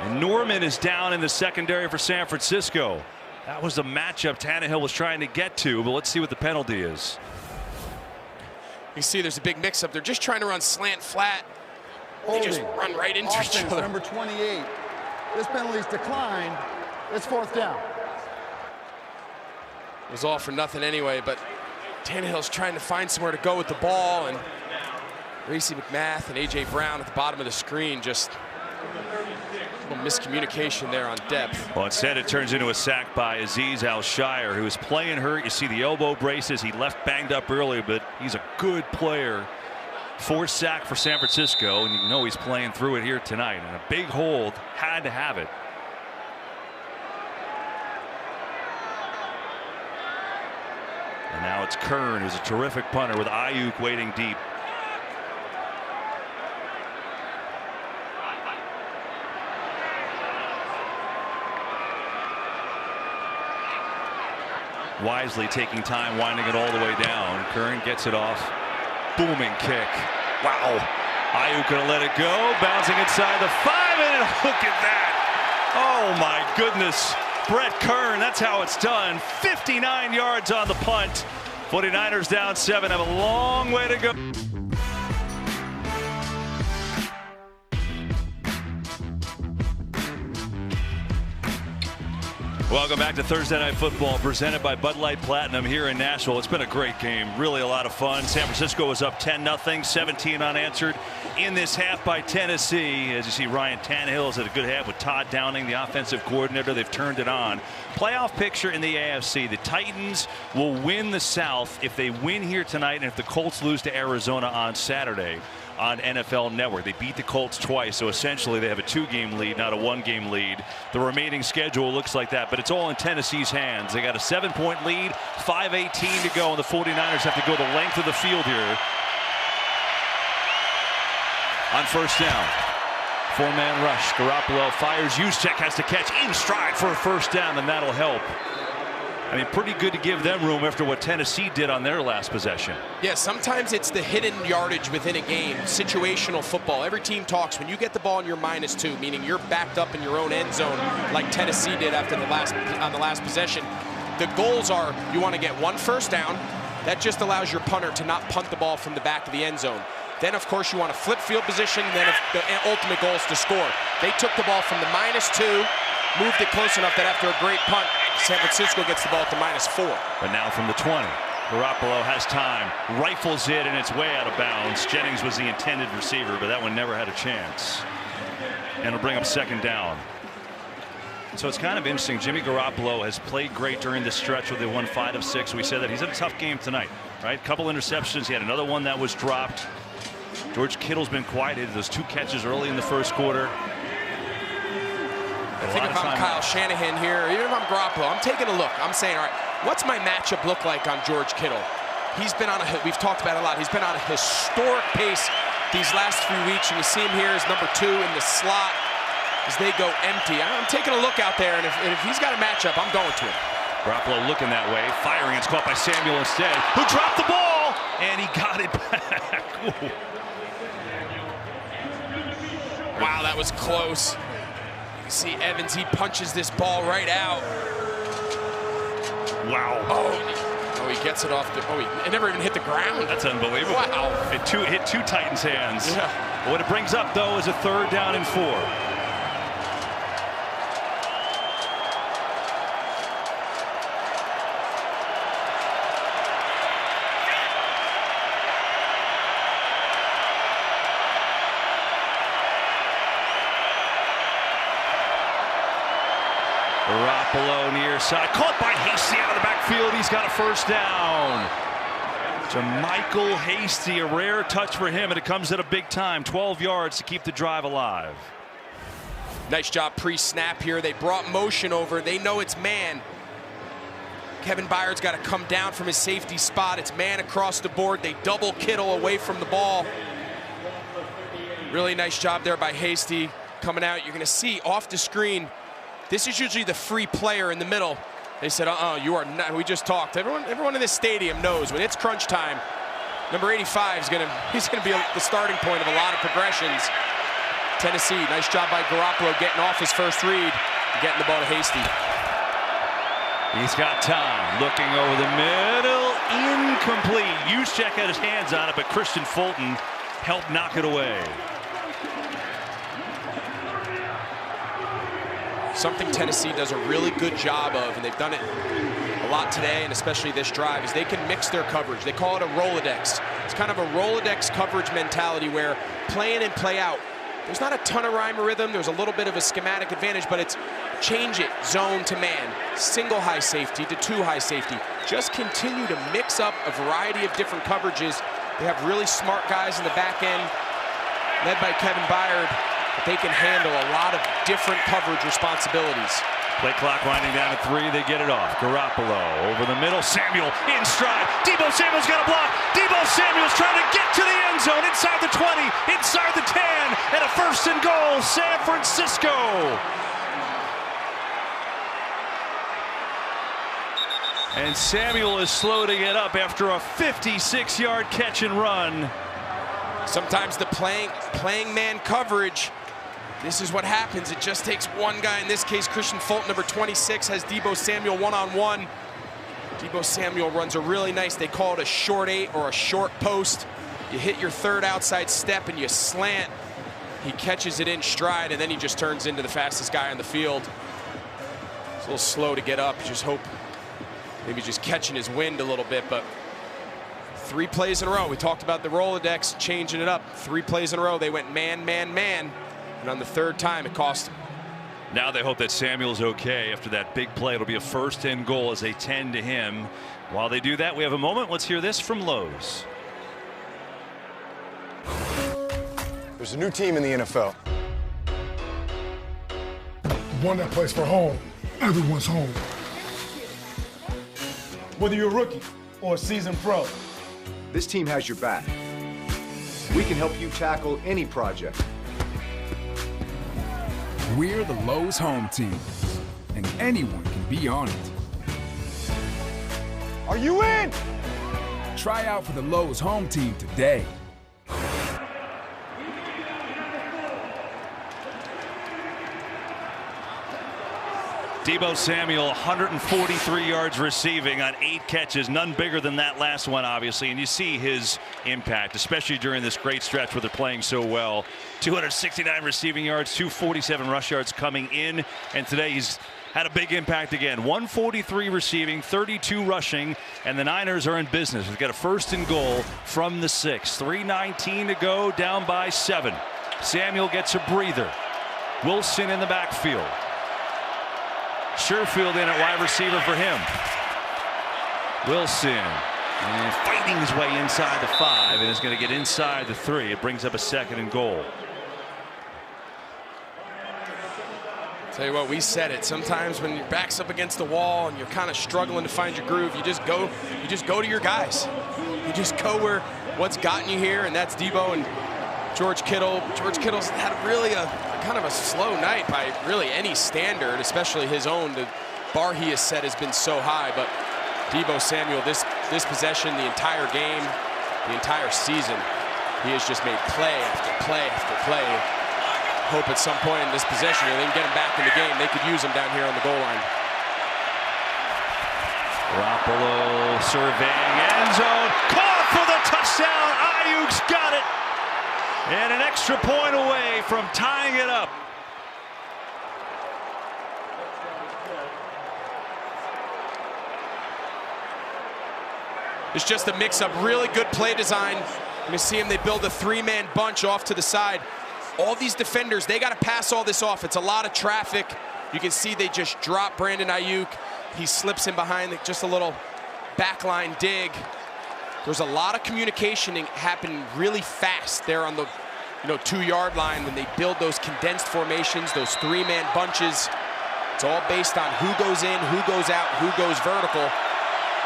And Norman is down in the secondary for San Francisco. That was the matchup Tannehill was trying to get to, but let's see what the penalty is. You see there's a big mix-up. They're just trying to run slant flat. They just run right into each other. Number 28. This penalty's declined. It's 4th down. It was all for nothing anyway, but Tannehill's trying to find somewhere to go with the ball, and Racey McMath and A.J. Brown at the bottom of the screen, just a little miscommunication there on depth. Well, instead it turns into a sack by Azeez Al-Shaair, who is playing hurt. You see the elbow braces. He left banged up earlier, but he's a good player. 4th sack for San Francisco, and you know he's playing through it here tonight. And a big hold, had to have it. And now it's Kern, who's a terrific punter, with Ayuk waiting deep. Wisely taking time, winding it all the way down. Kern gets it off. Booming kick. Wow. Ayuk gonna let it go. Bouncing inside the 5, and look at that. Oh my goodness. Brett Kern, that's how it's done. 59 yards on the punt. 49ers down 7, have a long way to go. Welcome back to Thursday Night Football, presented by Bud Light Platinum here in Nashville. It's been a great game, really a lot of fun. San Francisco was up 10-0, 17 unanswered in this half by Tennessee. As you see, Ryan Tannehill has had a good half with Todd Downing, the offensive coordinator. They've turned it on. Playoff picture in the AFC. The Titans will win the South if they win here tonight and if the Colts lose to Arizona on Saturday on NFL Network. They beat the Colts twice, so essentially they have a 2-game lead, not a 1-game lead. The remaining schedule looks like that, but it's all in Tennessee's hands. They got a 7-point lead, 5:18 to go, and the 49ers have to go the length of the field here on 1st down. 4-man rush. Garoppolo fires. Juszczyk has to catch in stride for a 1st down, and that'll help. I mean, pretty good to give them room after what Tennessee did on their last possession. Yeah, sometimes it's the hidden yardage within a game, situational football. Every team talks when you get the ball in your -2, meaning you're backed up in your own end zone like Tennessee did after on the last possession. The goals are you want to get 1 1st down. That just allows your punter to not punt the ball from the back of the end zone. Then, of course, you want to flip field position. Then the ultimate goal is to score. They took the ball from the -2, moved it close enough that after a great punt, San Francisco gets the ball at the -4. But now from the 20, Garoppolo has time, rifles it, and it's way out of bounds. Jennings was the intended receiver, but that one never had a chance. And it'll bring up 2nd down. So it's kind of interesting. Jimmy Garoppolo has played great during this stretch where they won 5 of 6. We said that he's had a tough game tonight, right? Couple interceptions. He had another one that was dropped. George Kittle's been quiet. He had those 2 catches early in the 1st quarter. I think if I'm Kyle Shanahan here, even if I'm Garoppolo, I'm taking a look. I'm saying, all right, what's my matchup look like on George Kittle? He's been on we've talked about it a lot. He's been on a historic pace these last few weeks. And you see him here as number 2 in the slot as they go empty. I'm taking a look out there, and if he's got a matchup, I'm going to him. Garoppolo looking that way, firing. It's caught by Samuel instead, who dropped the ball, and he got it back. Wow, that was close. You see Evans, he punches this ball right out. Wow. Oh, he gets it off the, it never even hit the ground. That's unbelievable. Wow. It hit 2 Titans' hands. Yeah. What it brings up, though, is a 3rd down and 4. Garoppolo near side, caught by Hasty out of the backfield. He's got a first down. JaMycal Hasty, a rare touch for him, and it comes at a big time. 12 yards to keep the drive alive. Nice job pre-snap here. They brought motion over. They know it's man. Kevin Byard's got to come down from his safety spot. It's man across the board. They double Kittle away from the ball. Really nice job there by Hasty. Coming out, you're going to see off the screen, this is usually the free player in the middle. They said, you are not. We just talked. Everyone in this stadium knows when it's crunch time, number 85 is he's going to be the starting point of a lot of progressions. Tennessee, nice job by Garoppolo getting off his first read and getting the ball to Hasty. He's got time, looking over the middle, incomplete. Juszczyk had his hands on it, but Christian Fulton helped knock it away. Something Tennessee does a really good job of, and they've done it a lot today, and especially this drive, is they can mix their coverage. They call it a Rolodex. It's kind of a Rolodex coverage mentality where play in and play out. There's not a ton of rhyme or rhythm. There's a little bit of a schematic advantage, but it's change it, zone to man, single high safety to two high safety. Just continue to mix up a variety of different coverages. They have really smart guys in the back end, led by Kevin Byard. But they can handle a lot of different coverage responsibilities. Play clock winding down at 3. They get it off. Garoppolo over the middle. Samuel in stride. Deebo Samuel's got a block. Deebo Samuel's trying to get to the end zone. Inside the 20. Inside the 10. And a first and goal. San Francisco. And Samuel is slow to get up after a 56-yard catch and run. Sometimes the playing man coverage, this is what happens. It just takes one guy. In this case, Christian Fulton, number 26, has Deebo Samuel one-on-one. Deebo Samuel runs a really nice, they call it a short 8 or a short post. You hit your third outside step and you slant. He catches it in stride, and then he just turns into the fastest guy on the field. It's a little slow to get up. Just hope maybe just catching his wind a little bit, but 3 plays in a row. We talked about the Rolodex changing it up. 3 plays in a row. They went man, man, man. And on the third time, it cost them. Now they hope that Samuel's okay after that big play. It'll be a first and goal as they tend to him. While they do that, we have a moment. Let's hear this from Lowe's. There's a new team in the NFL. One that plays for home. Everyone's home. Whether you're a rookie or a seasoned pro, This team has your back. We can help you tackle any project. We're the Lowe's home team, and anyone can be on it. Are you in? Try out for the Lowe's home team today. Deebo Samuel, 143 yards receiving on 8 catches, none bigger than that last one, obviously. And you see his impact, especially during this great stretch where they're playing so well. 269 receiving yards, 247 rush yards coming in. And today he's had a big impact again. 143 receiving, 32 rushing, and the Niners are in business. We've got a first and goal from the 6. 3:19 to go, down by 7. Samuel gets a breather. Wilson in the backfield. Sherfield in at wide receiver for him. Wilson and fighting his way inside the 5 and is going to get inside the 3. It brings up a second and goal. Tell you what, we said it. Sometimes when your back's up against the wall and you're kind of struggling to find your groove, you just go to your guys. You just go where what's gotten you here, and that's Deebo and George Kittle. George Kittle's had really a kind of a slow night by really any standard, especially his own. The bar he has set has been so high, but Deebo Samuel, this possession, the entire game, the entire season, he has just made play after play after play. Hope at some point in this possession, they can get him back in the game. They could use him down here on the goal line. Garoppolo surveying end zone, caught for the touchdown. Ayuk's got it. And an extra point away from tying it up. It's just a mix-up. Really good play design. You see him, they build a 3-man bunch off to the side. All these defenders, they got to pass all this off. It's a lot of traffic. You can see they just drop Brandon Ayuk. He slips in behind, just a little backline dig. There's a lot of communication happening really fast there on the 2-yard line when they build those condensed formations, those 3-man bunches. It's all based on who goes in, who goes out, who goes vertical.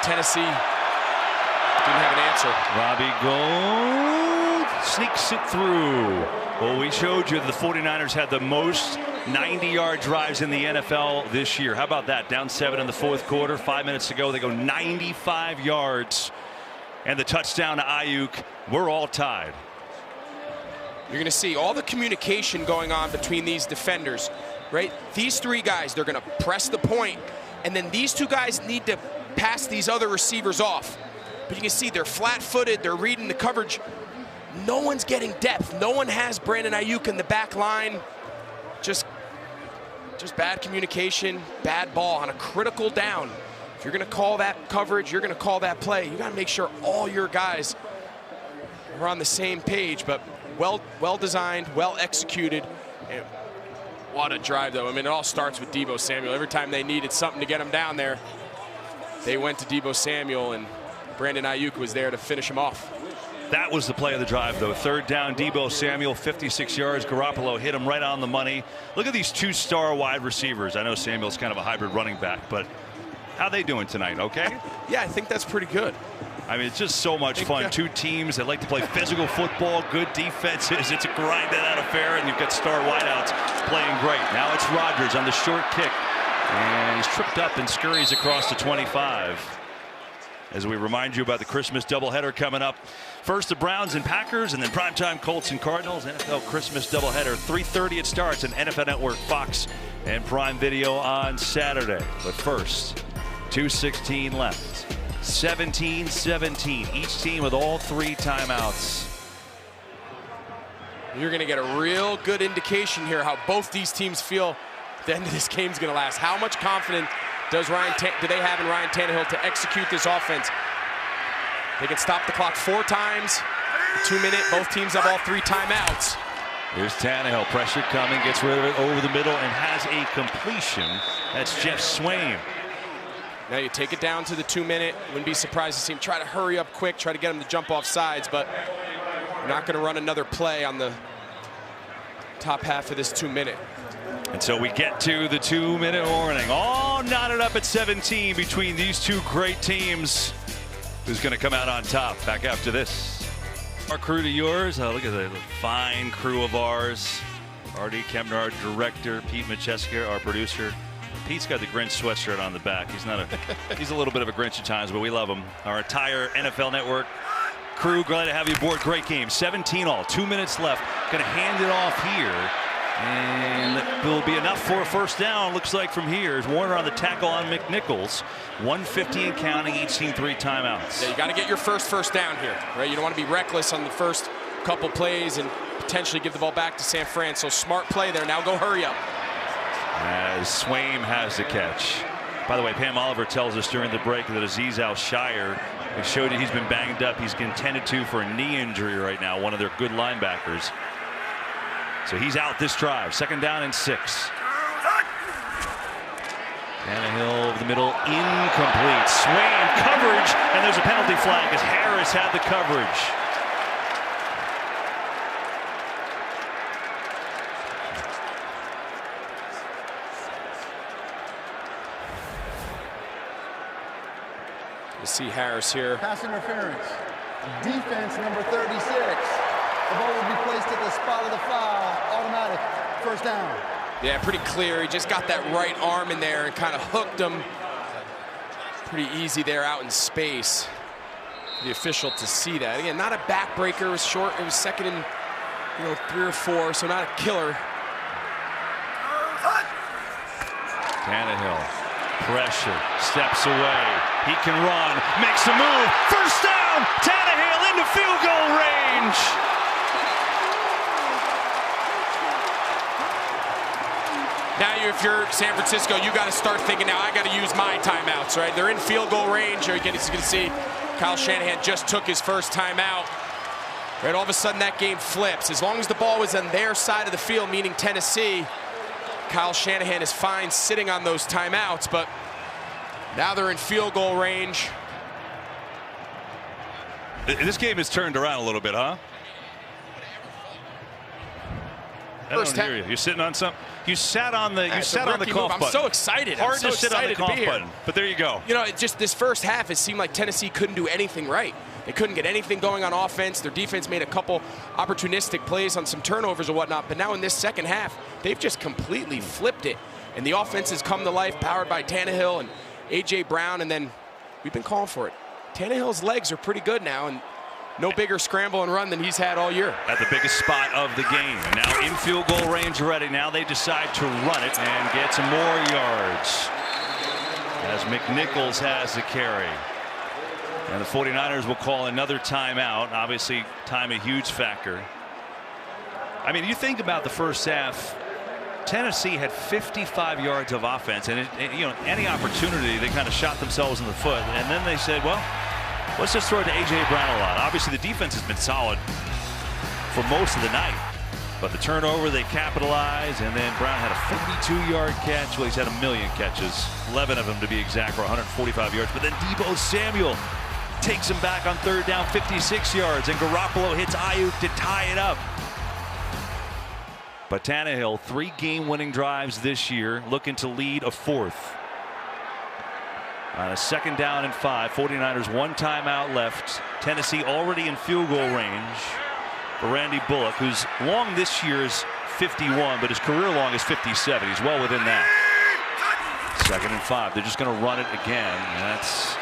Tennessee didn't have an answer. Robbie Gould sneaks it through. Well, we showed you the 49ers had the most 90-yard drives in the NFL this year. How about that? Down 7 in the fourth quarter. 5 minutes to go. They go 95 yards. And the touchdown to Ayuk. We're all tied. You're going to see all the communication going on between these defenders, right? These 3 guys, they're going to press the point, and then these 2 guys need to pass these other receivers off. But you can see they're flat-footed. They're reading the coverage. No one's getting depth. No one has Brandon Ayuk in the back line. Just bad communication, bad ball on a critical down. If you're going to call that coverage, you're going to call that play, you got to make sure all your guys are on the same page. But well designed, well executed. And what a drive, though. I mean, it all starts with Deebo Samuel. Every time they needed something to get him down there, they went to Deebo Samuel, and Brandon Ayuk was there to finish him off. That was the play of the drive, though. 3rd down, Deebo Samuel, 56 yards. Garoppolo hit him right on the money. Look at these 2-star wide receivers. I know Samuel's kind of a hybrid running back, but how they doing tonight, okay? Yeah, I think that's pretty good. I mean, it's just so much fun. 2 teams that like to play physical football, good defenses. It's a grinded-out affair, and you've got star wideouts playing great. Now it's Rodgers on the short kick, and he's tripped up and scurries across the 25. As we remind you about the Christmas doubleheader coming up. First the Browns and Packers, and then primetime Colts and Cardinals. NFL Christmas doubleheader. 3:30 it starts on NFL Network, Fox, and Prime Video on Saturday. But first, 2:16 left. 17-17. Each team with all 3 timeouts. You're going to get a real good indication here how both these teams feel the end of this game is going to last. How much confidence do they have in Ryan Tannehill to execute this offense? They can stop the clock 4 times. 2 minute, both teams have all 3 timeouts. Here's Tannehill, pressure coming, gets rid of it over the middle and has a completion. That's Jeff Swaim. Now you take it down to the 2 minute. Wouldn't be surprised to see him try to hurry up quick, try to get him to jump off sides, but you're not going to run another play on the top half of this 2 minute. And so we get to the 2 minute warning. All knotted up at 17 between these 2 great teams. Who's going to come out on top? Back after this. Our crew to yours. Look at the fine crew of ours. Artie Kempner, our director. Pete Macheska, our producer. Pete's got the Grinch sweatshirt on the back. He's a little bit of a Grinch at times, but we love him. Our entire NFL Network crew, glad to have you aboard. Great game. 17 all. 2 minutes left. Going to hand it off here. And will be enough for a first down. Looks like from here is Warner on the tackle on McNichols. 150 and counting. Each team 3 timeouts. Yeah, you got to get your first down here, right? You don't want to be reckless on the first couple plays and potentially give the ball back to San Fran. So smart play there. Now go hurry up. As Swaim has the catch. By the way, Pam Oliver tells us during the break that Azeez Al-Shire, they showed that he's been banged up. He's contended to for a knee injury right now. One of their good linebackers. So he's out this drive. 2nd down and 6. Tannehill over the middle, incomplete. Swaim coverage, and there's a penalty flag as Harris had the coverage. You see Harris here. Pass interference. Defense number 36. The ball will be placed at the spot of the foul. Automatic. First down. Yeah, pretty clear. He just got that right arm in there and kind of hooked him. Pretty easy there out in space. The official to see that. Again, not a backbreaker. It was short. It was 2nd and 3 or 4, so not a killer. Tannehill, pressure, steps away. He can run, makes a move. First down. Tannehill into field goal range. Now, if you're San Francisco, you got to start thinking, now I got to use my timeouts, right? They're in field goal range. You're going to see Kyle Shanahan just took his first timeout. Right, all of a sudden that game flips. As long as the ball was on their side of the field, meaning Tennessee, Kyle Shanahan is fine sitting on those timeouts, but now they're in field goal range. This game has turned around a little bit, huh? I don't hear you. You're sitting on something. You sat on the cough button. I'm so excited. Hard I'm so to sit on the excited cough button, but there you go. You know, it just this first half, it seemed like Tennessee couldn't do anything right. They couldn't get anything going on offense. Their defense made a couple opportunistic plays on some turnovers or whatnot. But now in this second half, they've just completely flipped it. And the offense has come to life, powered by Tannehill and A.J. Brown. And then we've been calling for it. Tannehill's legs are pretty good now, and no bigger scramble and run than he's had all year. At the biggest spot of the game. And now in field goal range already. Now they decide to run it and get some more yards. As McNichols has the carry. And the 49ers will call another timeout. Obviously, time a huge factor. I mean, you think about the first half. Tennessee had 55 yards of offense, and you know, any opportunity they kind of shot themselves in the foot. And then they said, well, let's just throw it to A.J. Brown a lot. Obviously, the defense has been solid for most of the night. But the turnover, they capitalized, and then Brown had a 42-yard catch. Well, he's had a million catches, 11 of them to be exact, for 145 yards. But then Deebo Samuel takes him back on third down, 56 yards, and Garoppolo hits Ayuk to tie it up. But Tannehill, 3 game-winning drives this year, looking to lead a 4th. On a 2nd down and 5, 49ers 1 timeout left. Tennessee already in field goal range for Randy Bullock, who's long this year is 51, but his career long is 57. He's well within that. 2nd and 5. They're just going to run it again, and that's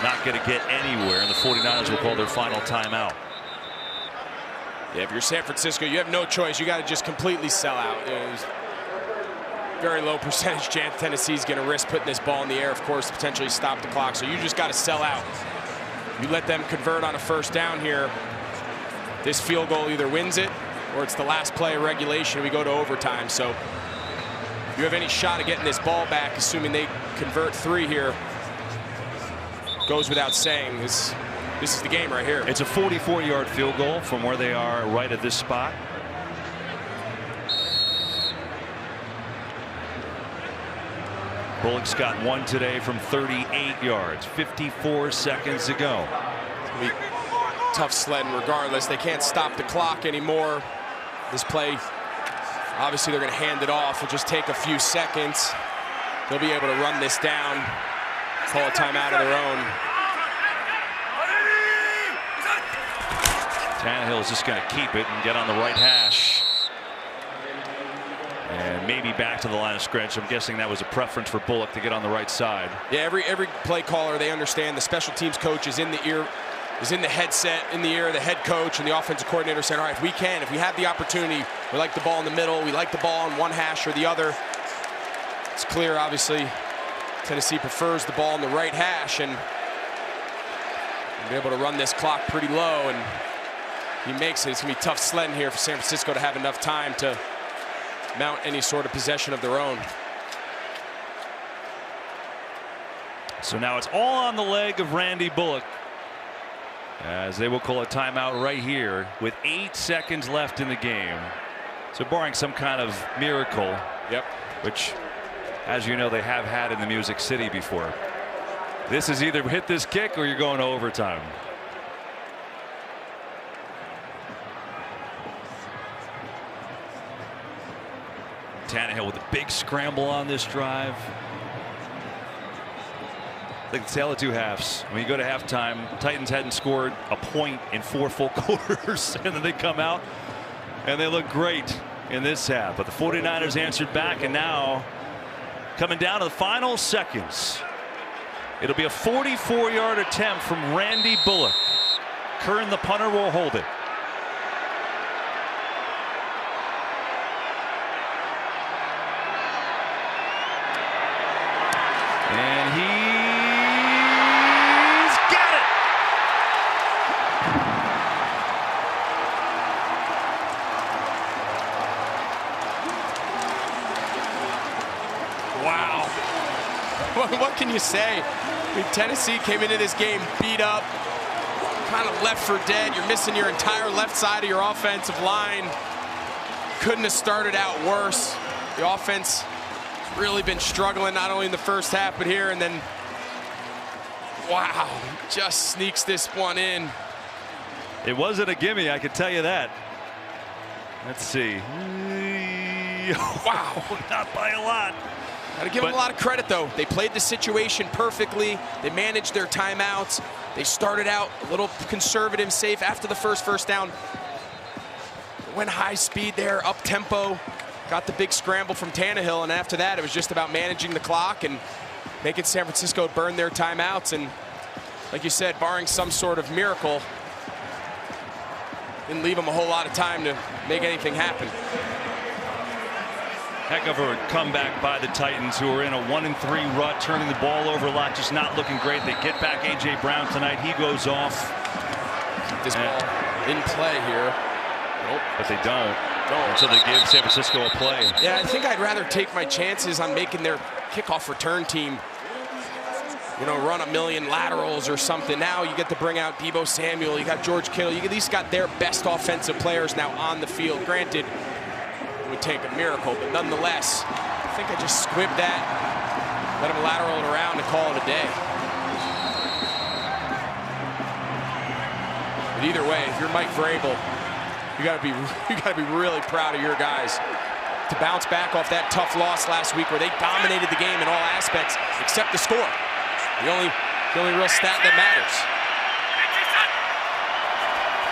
not going to get anywhere, and the 49ers will call their final timeout. Yeah, if you're San Francisco, you have no choice. You got to just completely sell out. There's very low percentage chance Tennessee's going to risk putting this ball in the air, of course, to potentially stop the clock. So you just got to sell out. You let them convert on a 1st down here. This field goal either wins it or it's the last play of regulation. We go to overtime. So if you have any shot of getting this ball back, assuming they convert 3 here, goes without saying. This is the game right here. It's a 44-yard field goal from where they are right at this spot. Bullock's got 1 today from 38 yards, 54 seconds to go. Tough sledding regardless. They can't stop the clock anymore. This play, obviously they're going to hand it off. It'll just take a few seconds. They'll be able to run this down, call a timeout of their own. Tannehill's just going to keep it and get on the right hash. And maybe back to the line of scrimmage. I'm guessing that was a preference for Bullock to get on the right side. Yeah, every play caller, they understand the special teams coach is in the ear, is in the headset, in the ear of the head coach and the offensive coordinator saying, all right, if we have the opportunity, we like the ball in the middle, we like the ball on one hash or the other. It's clear, obviously, Tennessee prefers the ball in the right hash and be able to run this clock pretty low, and he makes it. It's going to be tough sledding here for San Francisco to have enough time to mount any sort of possession of their own. So now it's all on the leg of Randy Bullock, as they will call a timeout right here with 8 seconds left in the game. So barring some kind of miracle, which, as you know, they have had in the Music City before. This is either hit this kick or you're going to overtime. Tannehill with a big scramble on this drive. I think the tale of 2 halves. When you go to halftime, Titans hadn't scored a point in 4 full quarters, and then they come out and they look great in this half. But the 49ers answered back, and now coming down to the final seconds, it'll be a 44-yard attempt from Randy Bullock. Kern, the punter, will hold it. And he's got it. Wow. What can you say? I mean, Tennessee came into this game beat up, kind of left for dead. You're missing your entire left side of your offensive line. Couldn't have started out worse. The offense really been struggling, not only in the first half, but here, and then, wow, just sneaks this one in. It wasn't a gimme, I can tell you that. Let's see. Wow, not by a lot. Got to give them a lot of credit, though. They played the situation perfectly. They managed their timeouts. They started out a little conservative, safe after the first down. Went high speed there, up tempo. Got the big scramble from Tannehill, and after that, it was just about managing the clock and making San Francisco burn their timeouts. And like you said, barring some sort of miracle, didn't leave them a whole lot of time to make anything happen. Heck of a comeback by the Titans, who are in a 1-3 rut, turning the ball over a lot, just not looking great. They get back A.J. Brown tonight. He goes off. This ball in play here. Nope. But they don't. Until they give San Francisco a play. Yeah, I think I'd rather take my chances on making their kickoff return team, you know, run a million laterals or something. Now you get to bring out Deebo Samuel. You got George Kittle. You at least got their best offensive players now on the field. Granted, it would take a miracle, but nonetheless, I think I just squibbed that, let him lateral it around and call it a day. But either way, if you're Mike Vrabel, you gotta be really proud of your guys to bounce back off that tough loss last week where they dominated the game in all aspects except the score. The only real stat that matters.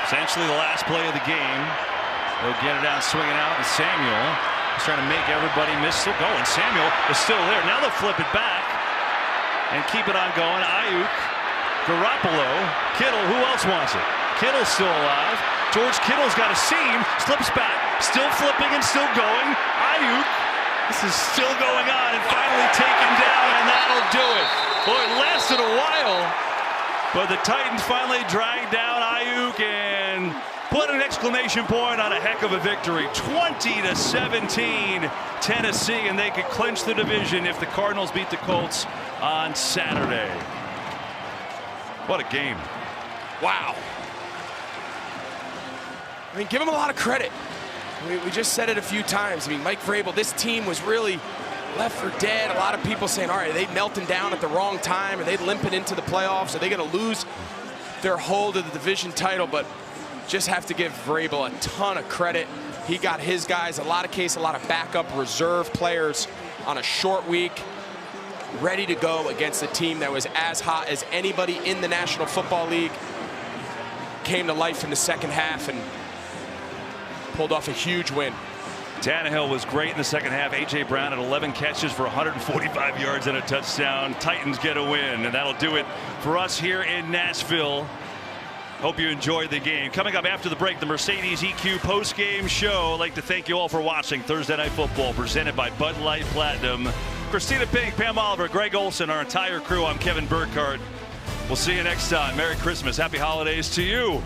Essentially the last play of the game. They'll get it out, swinging out, and Samuel is trying to make everybody miss. Still going. Samuel is still there. Now they'll flip it back and keep it on going. Ayuk, Garoppolo, Kittle. Who else wants it? Kittle's still alive. George Kittle's got a seam, slips back, still flipping and still going. Ayuk, this is still going on, and finally taken down, and that'll do it. Boy, it lasted a while, but the Titans finally dragged down Ayuk and put an exclamation point on a heck of a victory. 20-17 Tennessee, and they could clinch the division if the Cardinals beat the Colts on Saturday. What a game. Wow. I mean, give him a lot of credit. We just said it a few times. I mean, Mike Vrabel, this team was really left for dead. A lot of people saying, all right, are they melting down at the wrong time? Are they limping into the playoffs? Are they going to lose their hold of the division title? But just have to give Vrabel a ton of credit. He got his guys, a lot of backup reserve players on a short week, ready to go against a team that was as hot as anybody in the National Football League. Came to life in the second half and pulled off a huge win. Tannehill was great in the second half. A.J. Brown had 11 catches for 145 yards and a touchdown. Titans get a win, and that'll do it for us here in Nashville. Hope you enjoyed the game. Coming up after the break, the Mercedes EQ post-game show. I'd like to thank you all for watching Thursday Night Football, presented by Bud Light Platinum. Christina Pink, Pam Oliver, Greg Olson, our entire crew. I'm Kevin Burkhardt. We'll see you next time. Merry Christmas. Happy holidays to you.